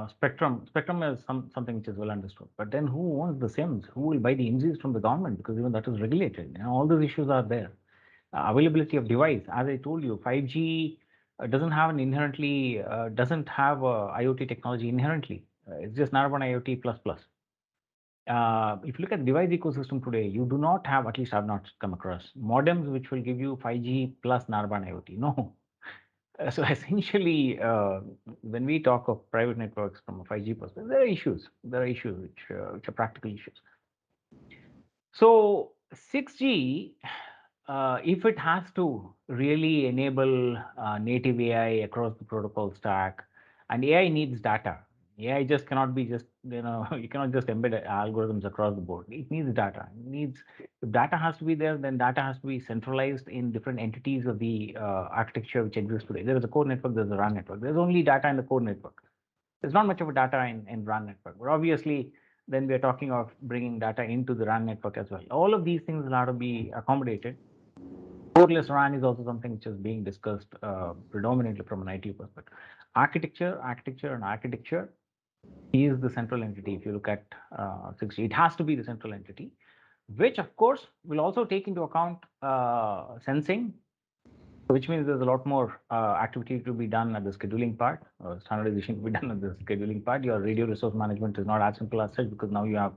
spectrum is something which is well understood. But then who owns the SIMs? Who will buy the MZs from the government? Because even that is regulated. All those issues are there. Availability of device, as I told you, 5G doesn't have an inherently doesn't have IoT technology inherently. It's just narrowband IoT plus plus. If you look at device ecosystem today, you do not have, at least I've not come across, modems which will give you 5G plus narrowband IoT. No. So essentially, when we talk of private networks from a 5G perspective, there are issues. There are issues which are practical issues. So 6G, if it has to really enable native AI across the protocol stack, and AI needs data. AI just cannot be just, you cannot just embed algorithms across the board. It needs data. It needs, if data has to be there, then data has to be centralized in different entities of the architecture which exists today. There is a core network, there's a RAN network. There's only data in the core network. There's not much of a data in RAN network, but obviously then we're talking of bringing data into the RAN network as well. All of these things will have to be accommodated. Coreless RAN is also something which is being discussed predominantly from an IT perspective. Architecture is the central entity. If you look at 6G, it has to be the central entity, which of course will also take into account sensing, which means there's a lot more activity to be done at the scheduling part, standardization to be done at the scheduling part. Your radio resource management is not as simple as such because now you have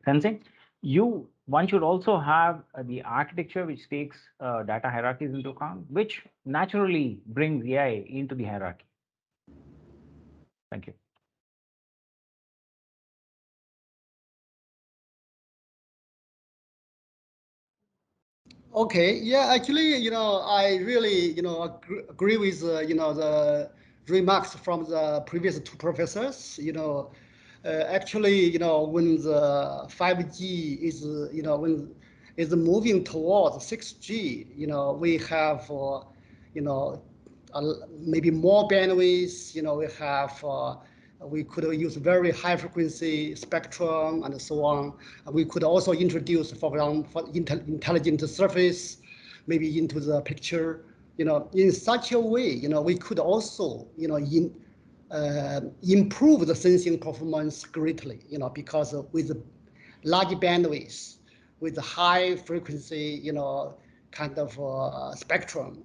sensing. One should also have the architecture which takes data hierarchies into account, which naturally brings AI into the hierarchy. Thank you. Okay, yeah, actually, I really, agree with, the remarks from the previous two professors. Actually, when the 5G is, when is moving towards 6G, we have, maybe more bandwidth. We have. We could use very high frequency spectrum and so on. We could also introduce, for example, intelligent surface, maybe into the picture. In such a way, we could also, improve the sensing performance greatly. Because with large bandwidth, with high frequency, kind of spectrum,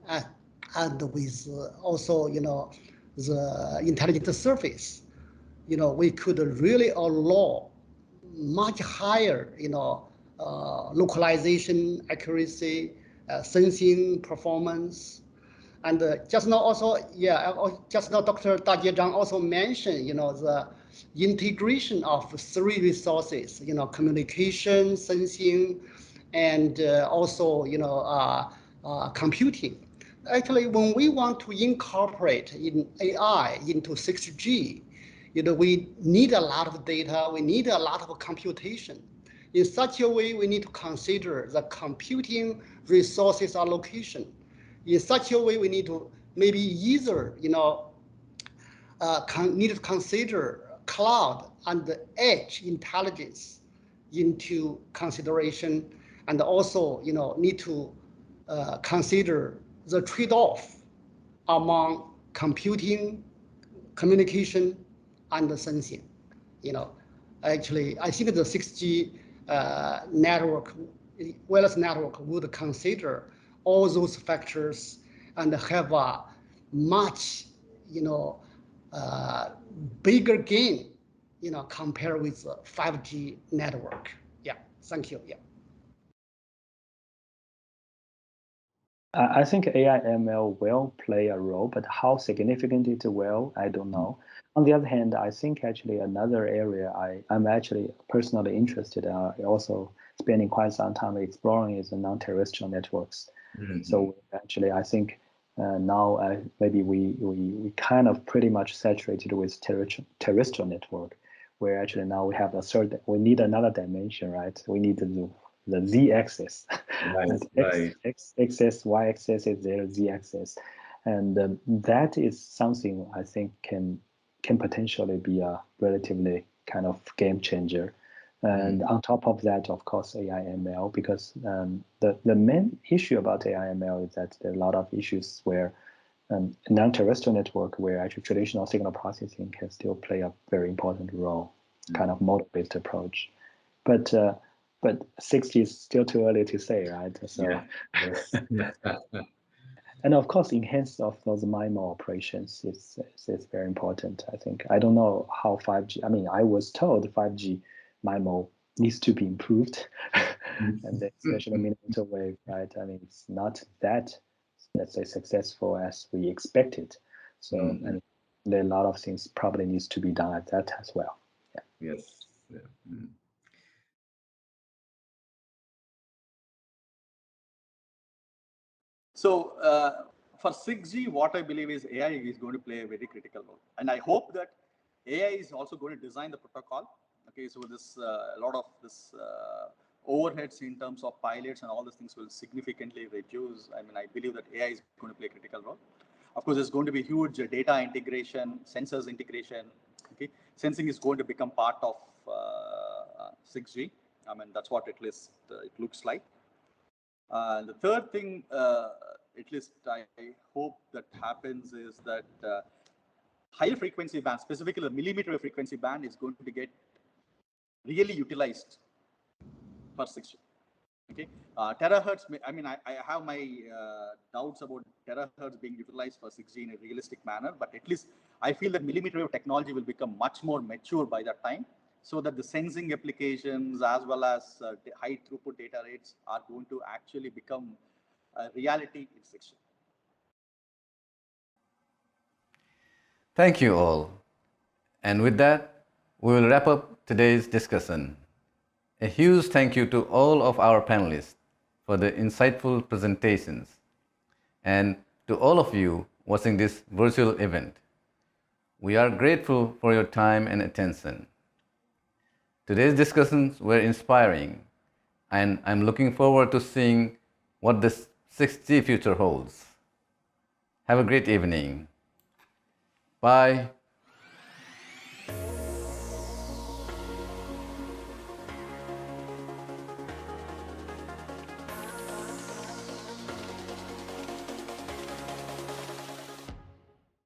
and with also, the intelligent surface. We could really allow much higher, localization accuracy, sensing performance, and just now also, just now Dr. Dajie Zhang also mentioned, the integration of three resources, communication, sensing, and also, computing. Actually, when we want to incorporate in AI into 6G, we need a lot of data, we need a lot of computation. In such a way, we need to consider the computing resources allocation. In such a way, we need to maybe either, need to consider cloud and the edge intelligence into consideration, and also, need to consider the trade-off among computing, communication, and the sensing. Actually, I think the 6G network, wireless network, would consider all those factors and have a much, bigger gain, compared with the 5G network. Yeah, thank you. Yeah. I think AI ML will play a role, but how significant it will, I don't know. On the other hand, I think actually another area I'm actually personally interested in, also spending quite some time exploring, is the non-terrestrial networks. Mm-hmm. So actually, I think now maybe we kind of pretty much saturated with terrestrial network, where actually now we need another dimension, right? We need the z-axis. Right. X-axis, y-axis is there, z-axis, and that is something I think can potentially be a relatively kind of game changer. And on top of that, of course, AI ML, because the main issue about AI ML is that there are a lot of issues where non-terrestrial network, where actually traditional signal processing can still play a very important role, kind of model-based approach. But 6G is still too early to say, right? So, yeah. And of course, enhance of those MIMO operations is very important. I think I don't know how 5G. I mean, I was told 5G MIMO needs to be improved, and especially millimeter wave, right? I mean, it's not that, let's say, successful as we expected. So, and there are a lot of things probably needs to be done at that as well. Yeah. Yes. Yeah. So for 6G, what I believe is AI is going to play a very critical role. And I hope that AI is also going to design the protocol. Okay, so this a lot of this overheads in terms of pilots and all these things will significantly reduce. I mean, I believe that AI is going to play a critical role. Of course, there's going to be huge data integration, sensors integration. Okay, sensing is going to become part of 6G. I mean, that's what at least it looks like. The third thing, at least I hope that happens, is that higher frequency band, specifically the millimeter wave frequency band, is going to get really utilized for 6G. Okay, terahertz. I mean, I have my doubts about terahertz being utilized for 6G in a realistic manner, but at least I feel that millimeter wave technology will become much more mature by that time, so that the sensing applications as well as high throughput data rates are going to actually become a reality in 6G. Thank you all. And with that, we will wrap up today's discussion. A huge thank you to all of our panelists for the insightful presentations, and to all of you watching this virtual event. We are grateful for your time and attention. Today's discussions were inspiring, and I'm looking forward to seeing what this 6G future holds. Have a great evening. Bye.